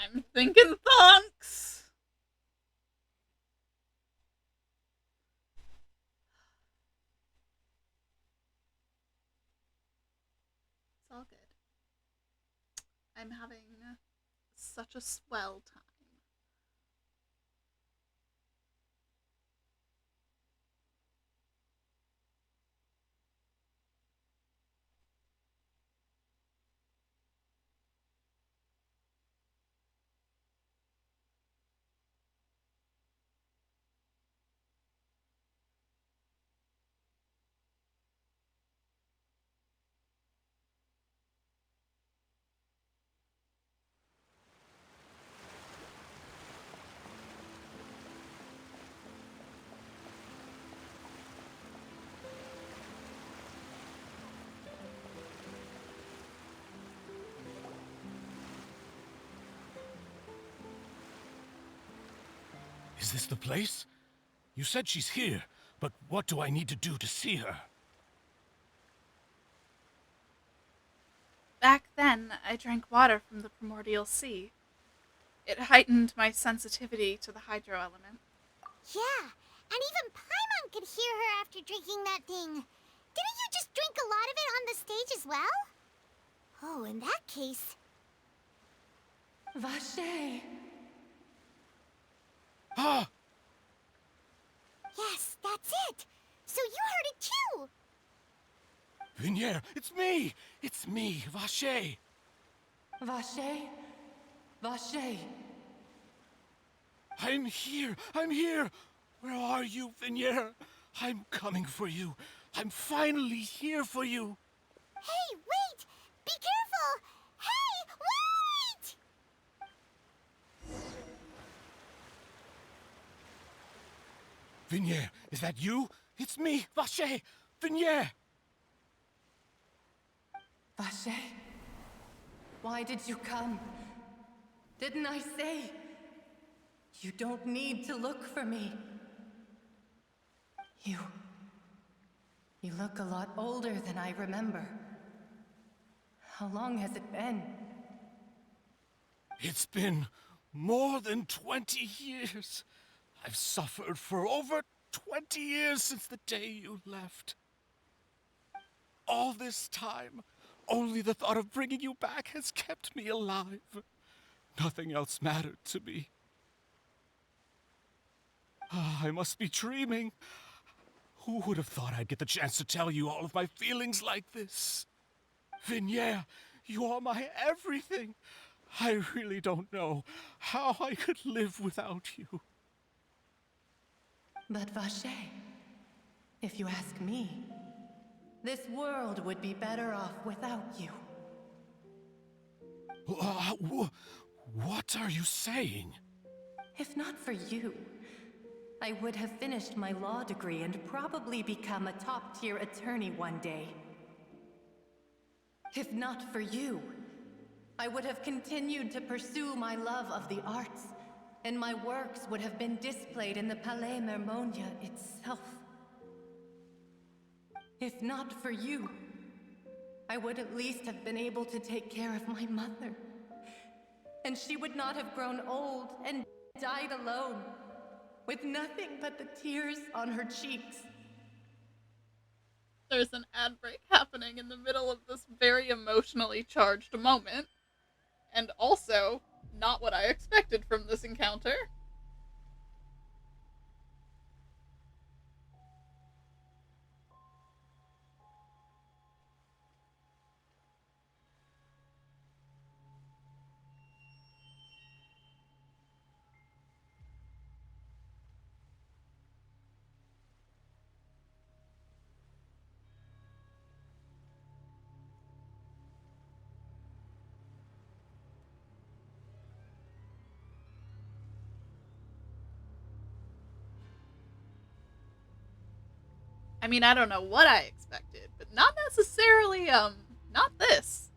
I'm thinking thunks. It's all good. I'm having such a swell time. Is this the place? You said she's here, but what do I need to do to see her? Back then, I drank water from the primordial sea. It heightened my sensitivity to the hydro element. Yeah, and even Paimon could hear her after drinking that thing. Didn't you just drink a lot of it on the stage as well? Oh, in that case... Vacher. Ah! Yes, that's it! So you heard it too! Vinier, it's me! It's me, Vache! Vache? Vache? I'm here! I'm here! Where are you, Vinier? I'm coming for you. I'm finally here for you. Hey, wait! Be careful! Hey, wait! Vinier, is that you? It's me, Vache! Vinier! Vache? Why did you come? Didn't I say? You don't need to look for me. You look a lot older than I remember. How long has it been? It's been more than 20 years. I've suffered for over 20 years since the day you left. All this time, only the thought of bringing you back has kept me alive. Nothing else mattered to me. I must be dreaming. Who would have thought I'd get the chance to tell you all of my feelings like this? Vinier, you are my everything. I really don't know how I could live without you. But Vache, if you ask me, this world would be better off without you. What are you saying? If not for you, I would have finished my law degree and probably become a top-tier attorney one day. If not for you, I would have continued to pursue my love of the arts, and my works would have been displayed in the Palais Mermonia itself. If not for you, I would at least have been able to take care of my mother. And she would not have grown old and died alone, with nothing but the tears on her cheeks. There's an ad break happening in the middle of this very emotionally charged moment. And also, not what I expected from this encounter. I mean, I don't know what I expected, but not necessarily, not this.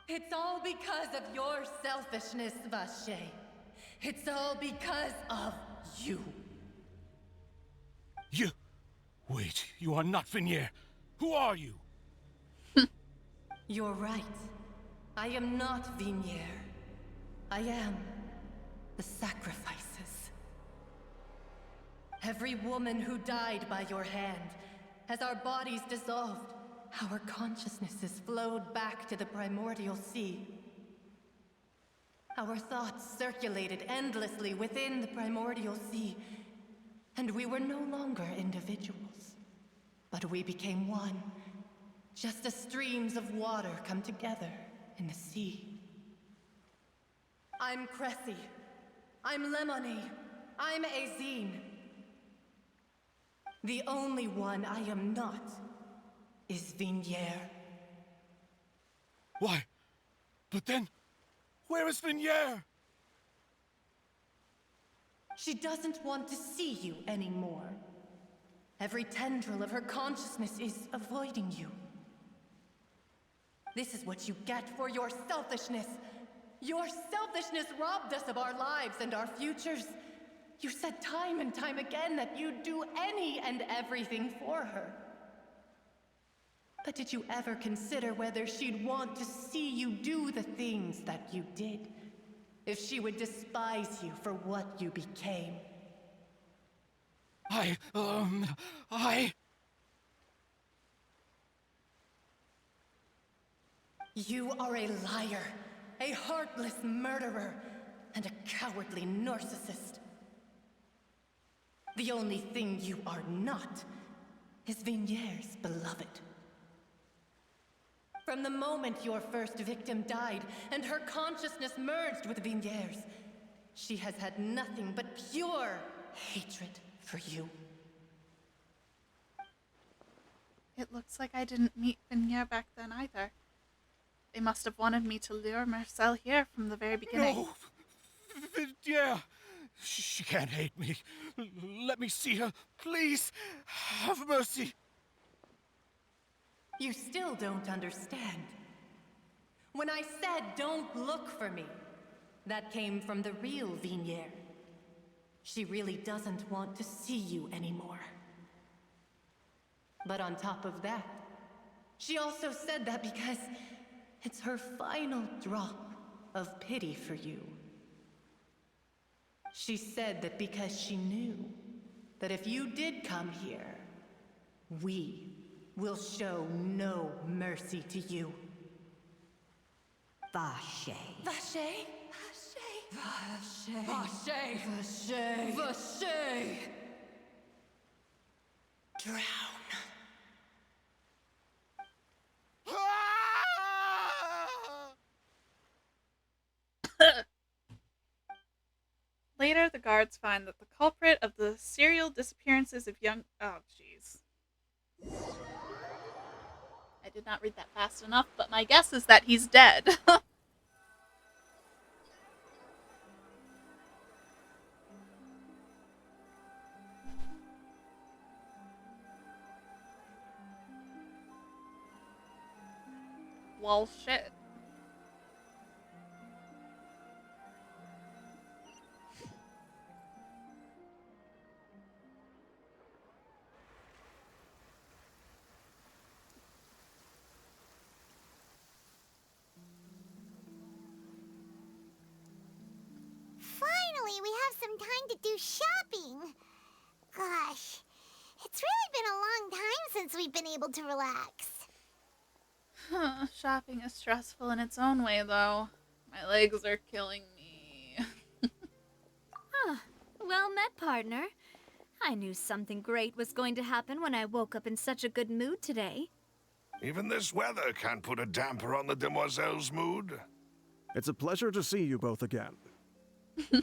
It's all because of your selfishness, Vache. It's all because of you. You... Wait, you are not Vinier. Who are you? You're right. I am not Vinier. I am the sacrifices. Every woman who died by your hand, as our bodies dissolved, our consciousnesses flowed back to the primordial sea. Our thoughts circulated endlessly within the primordial sea, and we were no longer individuals, but we became one, just as streams of water come together in the sea. I'm Cressy. I'm Lemony. I'm Azine. The only one I am not is Vinier. Why? But then, where is Vinier? She doesn't want to see you anymore. Every tendril of her consciousness is avoiding you. This is what you get for your selfishness. Your selfishness robbed us of our lives and our futures. You said time and time again that you'd do any and everything for her. But did you ever consider whether she'd want to see you do the things that you did? If she would despise you for what you became? You are a liar, a heartless murderer, and a cowardly narcissist. The only thing you are not is Vigniere's beloved. From the moment your first victim died and her consciousness merged with Vigniere's, she has had nothing but pure hatred for you. It looks like I didn't meet Vigniere back then either. They must have wanted me to lure Marcel here from the very beginning. No! Vigniere! She can't hate me. Let me see her, please. Have mercy. You still don't understand. When I said don't look for me, that came from the real Vigniere. She really doesn't want to see you anymore. But on top of that, she also said that because it's her final drop of pity for you. She said that because she knew that if you did come here, we will show no mercy to you. Vache. Vache? Vache. Vache. Vache. Vache. Drown. Later, the guards find that the culprit of the serial disappearances of young... Oh, jeez. I did not read that fast enough, but my guess is that he's dead. Well, shit. Finally, we have some time to do shopping. Gosh, it's really been a long time since we've been able to relax. Shopping is stressful in its own way, though. My legs are killing me. Well met, partner. I knew something great was going to happen when I woke up in such a good mood today. Even this weather can't put a damper on the demoiselle's mood. It's a pleasure to see you both again. Oh,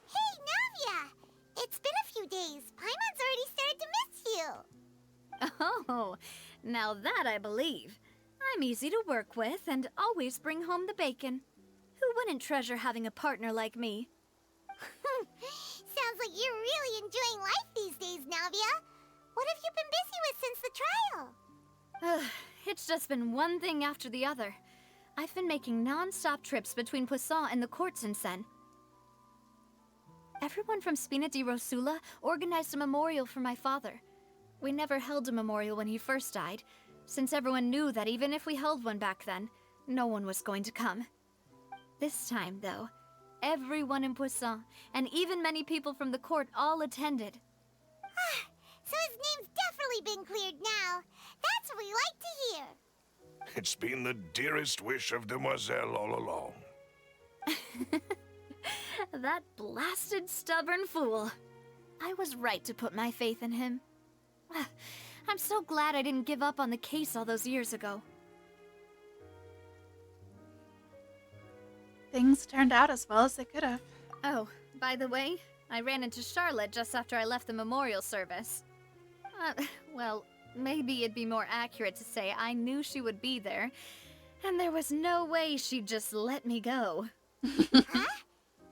hey, Navia! It's been a few days. Paimon's already started to miss you. Oh, now that I believe. I'm easy to work with and always bring home the bacon. Who wouldn't treasure having a partner like me? Sounds like you're really enjoying life these days, Navia. What have you been busy with since the trial? It's just been one thing after the other. I've been making non-stop trips between Poisson and the courts in Sen. Everyone from Spina di Rosula organized a memorial for my father. We never held a memorial when he first died, since everyone knew that even if we held one back then, no one was going to come. This time, though, everyone in Poisson, and even many people from the court, all attended. So his name's definitely been cleared now. That's what we like to hear. It's been the dearest wish of Demoiselle all along. That blasted stubborn fool. I was right to put my faith in him. I'm so glad I didn't give up on the case all those years ago. Things turned out as well as they could have. Oh, by the way, I ran into Charlotte just after I left the memorial service. Well, maybe it'd be more accurate to say I knew she would be there, and there was no way she'd just let me go. Huh?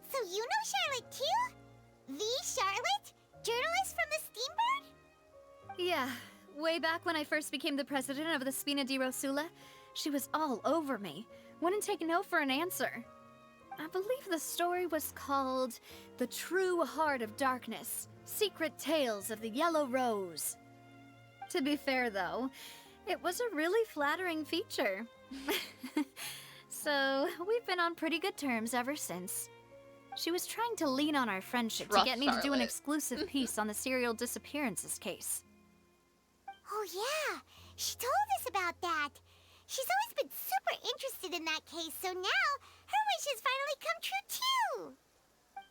So you know Charlotte too? The Charlotte? Journalist from the Steambird? Yeah, way back when I first became the president of the Spina di Rosula, she was all over me. Wouldn't take no for an answer. I believe the story was called The True Heart of Darkness, Secret Tales of the Yellow Rose. To be fair, though, it was a really flattering feature. So, we've been on pretty good terms ever since. She was trying to lean on our friendship to get me to do an exclusive piece on the serial disappearances case. Oh yeah, she told us about that. She's always been super interested in that case, so now her wish has finally come true too!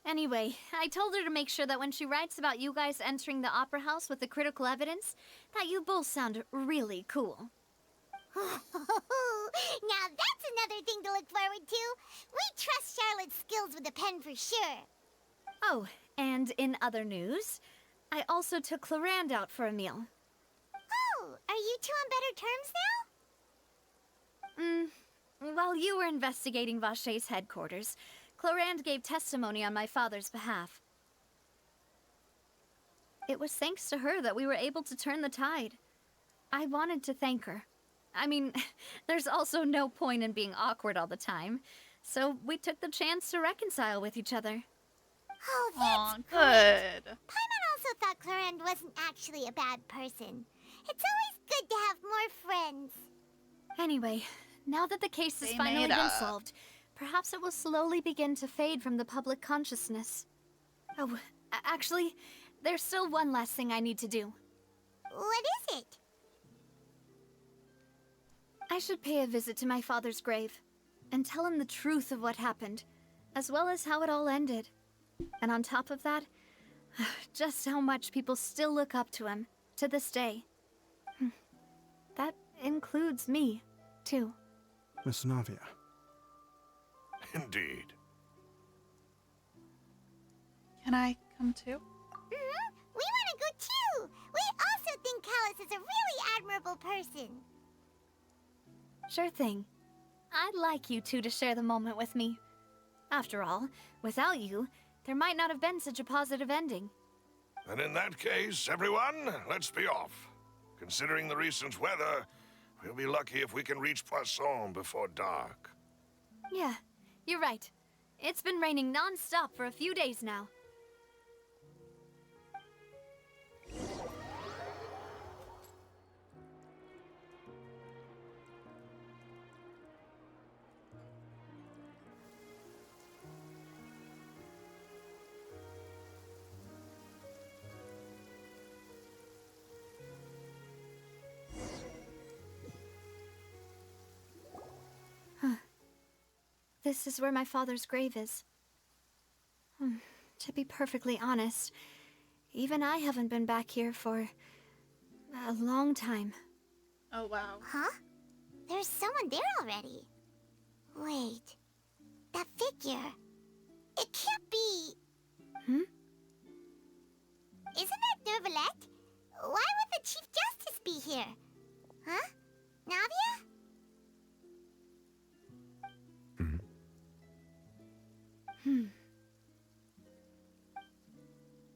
Anyway, I told her to make sure that when she writes about you guys entering the opera house with the critical evidence, that you both sound really cool. Now that's another thing to look forward to. We trust Charlotte's skills with a pen for sure. Oh, and in other news, I also took Clarand out for a meal. Oh, are you two on better terms now? While you were investigating Vaché's headquarters, Clarand gave testimony on my father's behalf. It was thanks to her that we were able to turn the tide. I wanted to thank her. I mean, there's also no point in being awkward all the time, so we took the chance to reconcile with each other. Oh, that's good. Paimon also thought Clarand wasn't actually a bad person. It's always good to have more friends. Anyway, now that the case has They finally made been up. solved, perhaps it will slowly begin to fade from the public consciousness. Oh, actually, there's still one last thing I need to do. What is it? I should pay a visit to my father's grave, and tell him the truth of what happened, as well as how it all ended. And on top of that, just how much people still look up to him, to this day. That includes me, too. Miss Navia. Indeed. Can I come too? We want to go too! We also think Callus is a really admirable person. Sure thing. I'd like you two to share the moment with me. After all, without you, there might not have been such a positive ending. And in that case, everyone, let's be off. Considering the recent weather, we'll be lucky if we can reach Poisson before dark. Yeah, you're right. It's been raining non-stop for a few days now. This is where my father's grave is. To be perfectly honest, even I haven't been back here for a long time. Oh, wow. Huh? There's someone there already. Wait. That figure. It can't be... Isn't that Neuvillette? Why would the Chief Justice be here? Huh? Navia?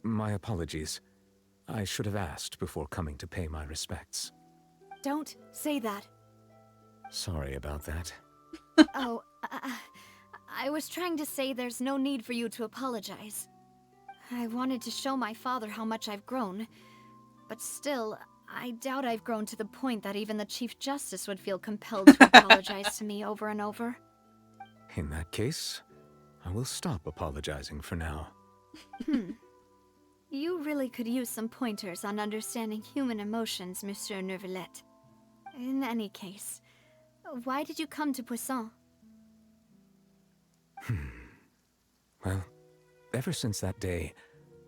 My apologies. I should have asked before coming to pay my respects. Don't say that. Sorry about that. Oh, I was trying to say there's no need for you to apologize. I wanted to show my father how much I've grown, but still, I doubt I've grown to the point that even the Chief Justice would feel compelled to apologize to me over and over. In that case, I will stop apologizing for now. You really could use some pointers on understanding human emotions, Monsieur Neuvillette. In any case, why did you come to Poisson? Well, ever since that day,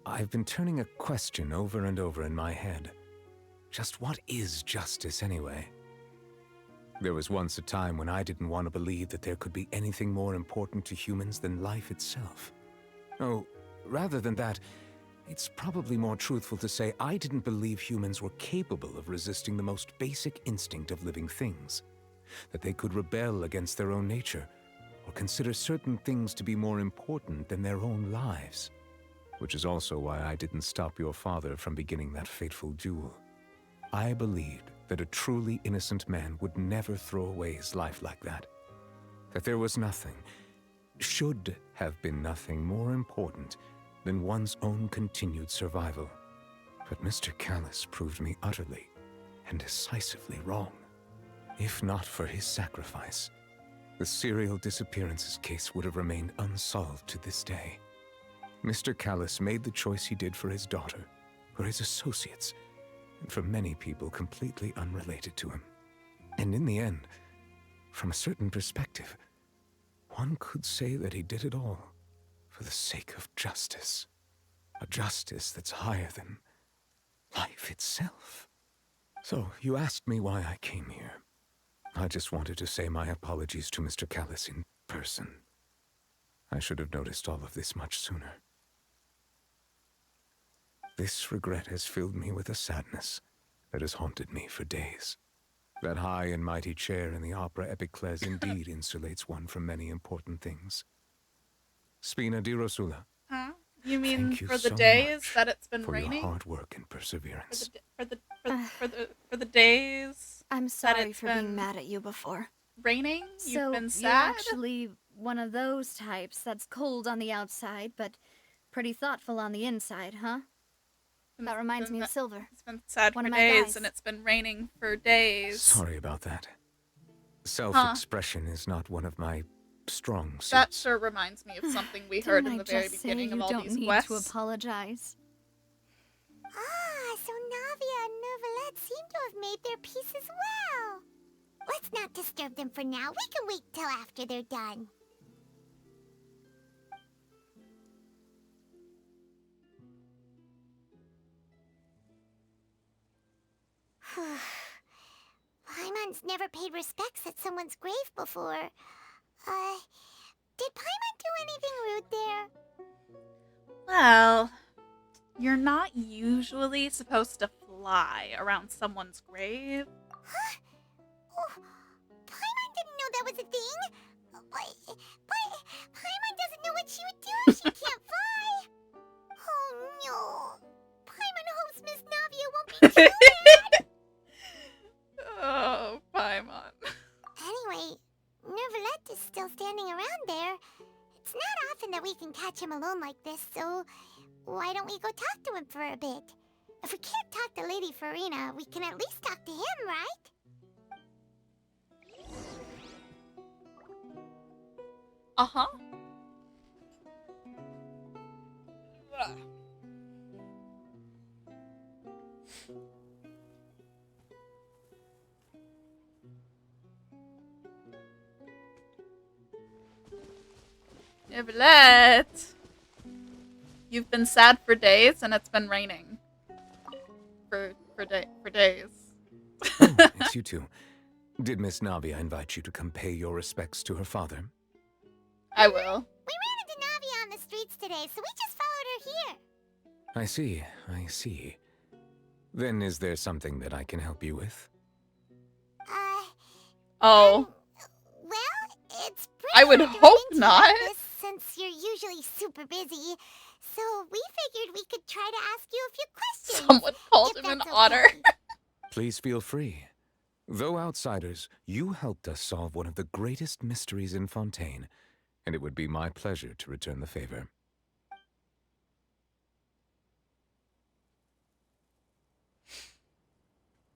I've been turning a question over and over in my head. Just what is justice anyway? There was once a time when I didn't want to believe that there could be anything more important to humans than life itself. Oh, rather than that, it's probably more truthful to say I didn't believe humans were capable of resisting the most basic instinct of living things. That they could rebel against their own nature, or consider certain things to be more important than their own lives. Which is also why I didn't stop your father from beginning that fateful duel. I believed that a truly innocent man would never throw away his life like that. That there was nothing, should have been nothing more important than one's own continued survival. But Mr. Callus proved me utterly and decisively wrong. If not for his sacrifice, the serial disappearances case would have remained unsolved to this day. Mr. Callus made the choice he did for his daughter, for his associates, and for many people completely unrelated to him. And in the end, from a certain perspective, one could say that he did it all for the sake of justice. A justice that's higher than life itself. So, you asked me why I came here. I just wanted to say my apologies to Mr. Callis in person. I should have noticed all of this much sooner. This regret has filled me with a sadness that has haunted me for days. That high and mighty chair in the opera Epicles indeed insulates one from many important things. Spina di Rosula. Huh? You mean Thank you for the so days much that it's been for raining? your hard work and perseverance. For the days. I'm that sorry it's for been being mad at you before. Raining? So You've been you're sad? actually one of those types that's cold on the outside, but pretty thoughtful on the inside, huh? That reminds me of Silver. It's been sad one for of my days, guys. and it's been raining for days. Sorry about that. Self-expression is not one of my strong suits. That sure reminds me of something we heard in the very beginning of all these You quests. don't need to apologize. Ah, so Navia and Neuvillette seem to have made their peace as well. Let's not disturb them for now. We can wait till after they're done. Paimon's never paid respects at someone's grave before. Did Paimon do anything rude there? Well, you're not usually supposed to fly around someone's grave. Huh? Oh, Paimon didn't know that was a thing. But Paimon doesn't know what she would do if she can't fly. Oh no. Paimon hopes Miss Navia won't be too mad. Oh, Paimon. Anyway, Neuvillette is still standing around there. It's not often that we can catch him alone like this, so why don't we go talk to him for a bit? If we can't talk to Lady Farina, we can at least talk to him, right? Uh-huh. Neuvillette! You've been sad for days, and it's been raining. For days. Oh, it's you two. Did Miss Navia invite you to come pay your respects to her father? I will. We ran into Navia on the streets today, so we just followed her here. I see. Then is there something that I can help you with? Oh. Well, it's pretty I would hard to hope run into not. like this since you're usually super busy. So we figured we could try to ask you a few questions. Someone called if him an that's otter. okay. Please feel free. Though outsiders, you helped us solve one of the greatest mysteries in Fontaine, and it would be my pleasure to return the favor.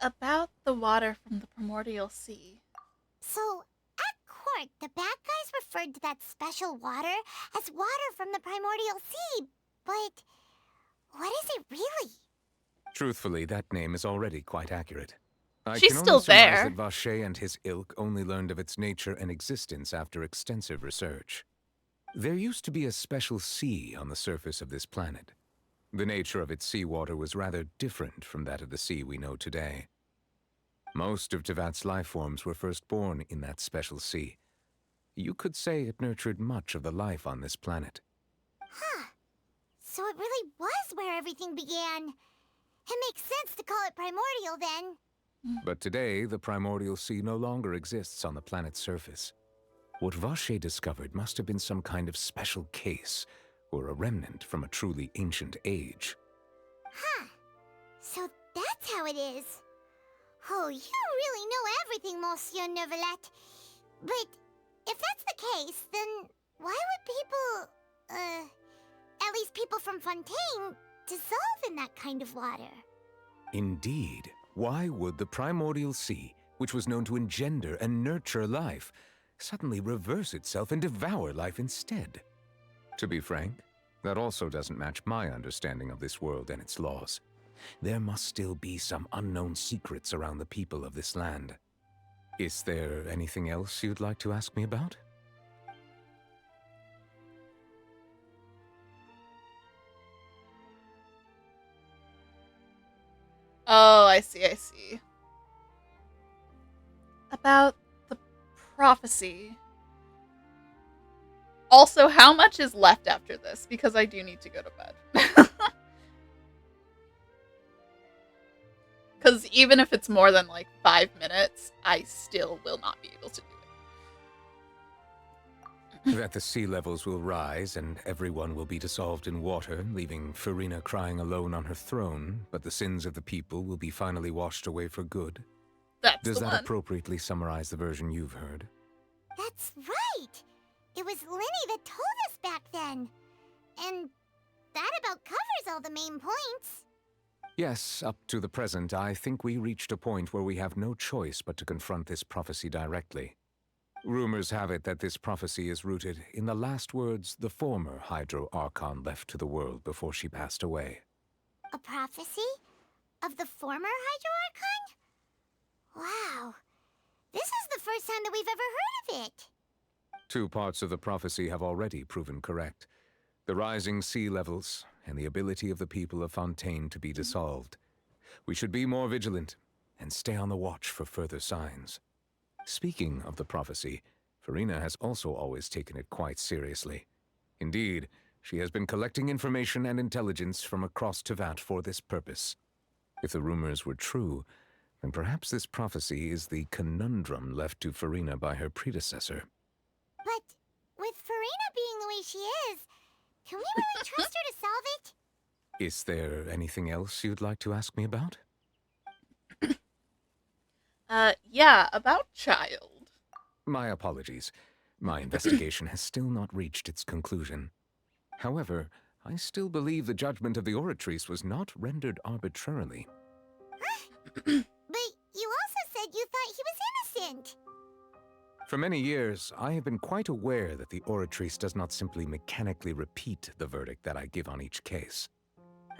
About the water from the primordial sea. So, at court, the bad guys referred to that special water as water from the primordial sea. But what is it really? Truthfully, that name is already quite accurate. I She's can still only surmise there. that Vacher and his ilk only learned of its nature and existence after extensive research. There used to be a special sea on the surface of this planet. The nature of its seawater was rather different from that of the sea we know today. Most of Tevat's life forms were first born in that special sea. You could say it nurtured much of the life on this planet. Huh. So it really was where everything began. It makes sense to call it primordial then. But today, the primordial sea no longer exists on the planet's surface. What Vacher discovered must have been some kind of special case, or a remnant from a truly ancient age. Huh. So that's how it is. Oh, you really know everything, Monsieur Neuvillette. But if that's the case, then why would people, at least people from Fontaine, dissolve in that kind of water? Indeed. Why would the primordial sea, which was known to engender and nurture life, suddenly reverse itself and devour life instead? To be frank, that also doesn't match my understanding of this world and its laws. There must still be some unknown secrets around the people of this land. Is there anything else you'd like to ask me about? Oh, I see, I see. About the prophecy. Also, how much is left after this? Because I do need to go to bed. Because even if it's more than like 5 minutes, I still will not be able to do it. That the sea levels will rise and everyone will be dissolved in water, leaving Farina crying alone on her throne, but the sins of the people will be finally washed away for good. Does that appropriately summarize the version you've heard? That's right! It was Lenny that told us back then. And that about covers all the main points. Yes, up to the present, I think we reached a point where we have no choice but to confront this prophecy directly. Rumors have it that this prophecy is rooted in the last words the former Hydro Archon left to the world before she passed away. A prophecy? Of the former Hydro Archon? Wow. This is the first time that we've ever heard of it. 2 parts of the prophecy have already proven correct. The rising sea levels, and the ability of the people of Fontaine to be dissolved. We should be more vigilant, and stay on the watch for further signs. Speaking of the prophecy, Farina has also always taken it quite seriously. Indeed, she has been collecting information and intelligence from across Tevat for this purpose. If the rumors were true, then perhaps this prophecy is the conundrum left to Farina by her predecessor. But with Farina being the way she is, can we really trust her to solve it? Is there anything else you'd like to ask me about? Yeah, about Child. My apologies. My investigation has still not reached its conclusion. However, I still believe the judgment of the Oratrice was not rendered arbitrarily. But you also said you thought he was innocent. For many years, I have been quite aware that the Oratrice does not simply mechanically repeat the verdict that I give on each case.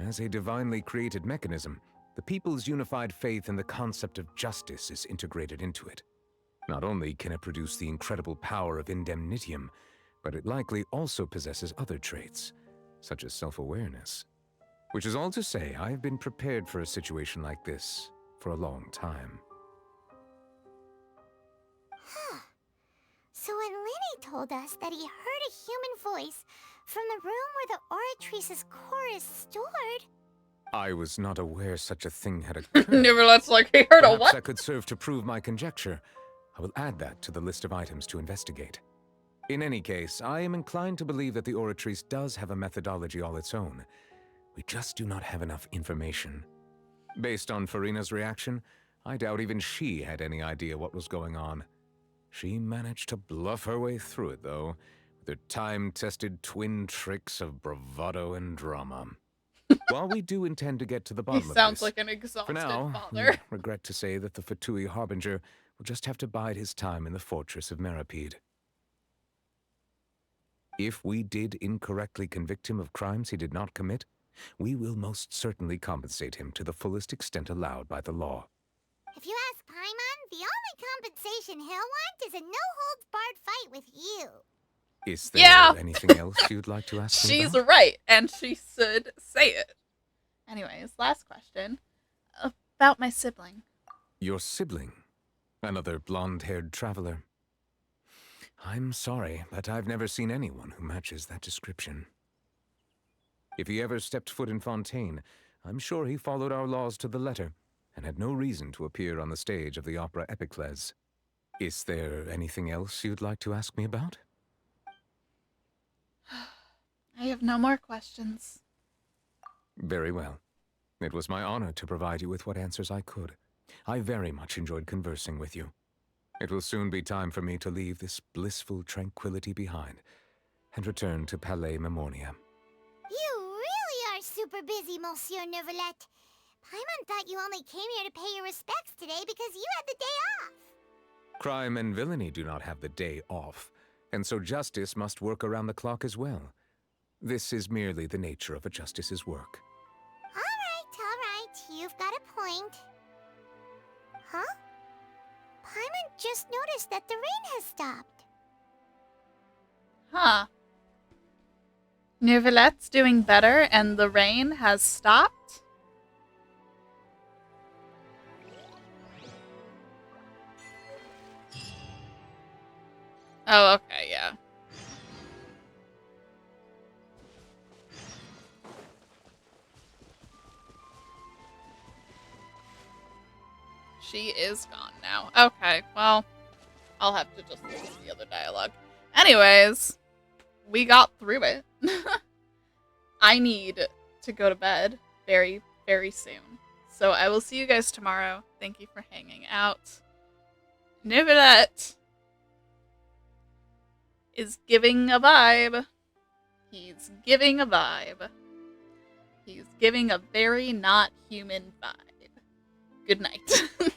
As a divinely created mechanism, the people's unified faith in the concept of justice is integrated into it. Not only can it produce the incredible power of indemnitium, but it likely also possesses other traits, such as self-awareness. Which is all to say, I have been prepared for a situation like this for a long time. Huh. So when Lenny told us that he heard a human voice from the room where the Oratrice's core is stored... I was not aware such a thing had occurred. Nevertheless, like, he heard Perhaps a what? that could serve to prove my conjecture. I will add that to the list of items to investigate. In any case, I am inclined to believe that the Oratrice does have a methodology all its own. We just do not have enough information. Based on Farina's reaction, I doubt even she had any idea what was going on. She managed to bluff her way through it, though, with her time-tested twin tricks of bravado and drama. While we do intend to get to the bottom of this, sounds like an exhausted for now, father. we regret to say that the Fatui Harbinger will just have to bide his time in the fortress of Meripede. If we did incorrectly convict him of crimes he did not commit, we will most certainly compensate him to the fullest extent allowed by the law. If you ask Paimon, the only compensation he'll want is a no-holds-barred fight with you. Is there anything else you'd like to ask me She's about? right, and she should say it. Anyways, last question. About my sibling. Your sibling? Another blonde-haired traveler? I'm sorry, but I've never seen anyone who matches that description. If he ever stepped foot in Fontaine, I'm sure he followed our laws to the letter, and had no reason to appear on the stage of the opera Epicles. Is there anything else you'd like to ask me about? I have no more questions. Very well. It was my honor to provide you with what answers I could. I very much enjoyed conversing with you. It will soon be time for me to leave this blissful tranquility behind and return to Palais Memornia. You really are super busy, Monsieur Neuvillette. Paimon thought you only came here to pay your respects today because you had the day off. Crime and villainy do not have the day off, and so justice must work around the clock as well. This is merely the nature of a justice's work. All right. You've got a point. Huh? Paimon just noticed that the rain has stopped. Huh. Neuvillette's doing better and the rain has stopped? Oh, okay, yeah. She is gone now. Okay, well, I'll have to just listen to the other dialogue. Anyways, we got through it. I need to go to bed very, very soon. So I will see you guys tomorrow. Thank you for hanging out. Nivelet is giving a vibe. He's giving a vibe. He's giving a very not human vibe. Good night.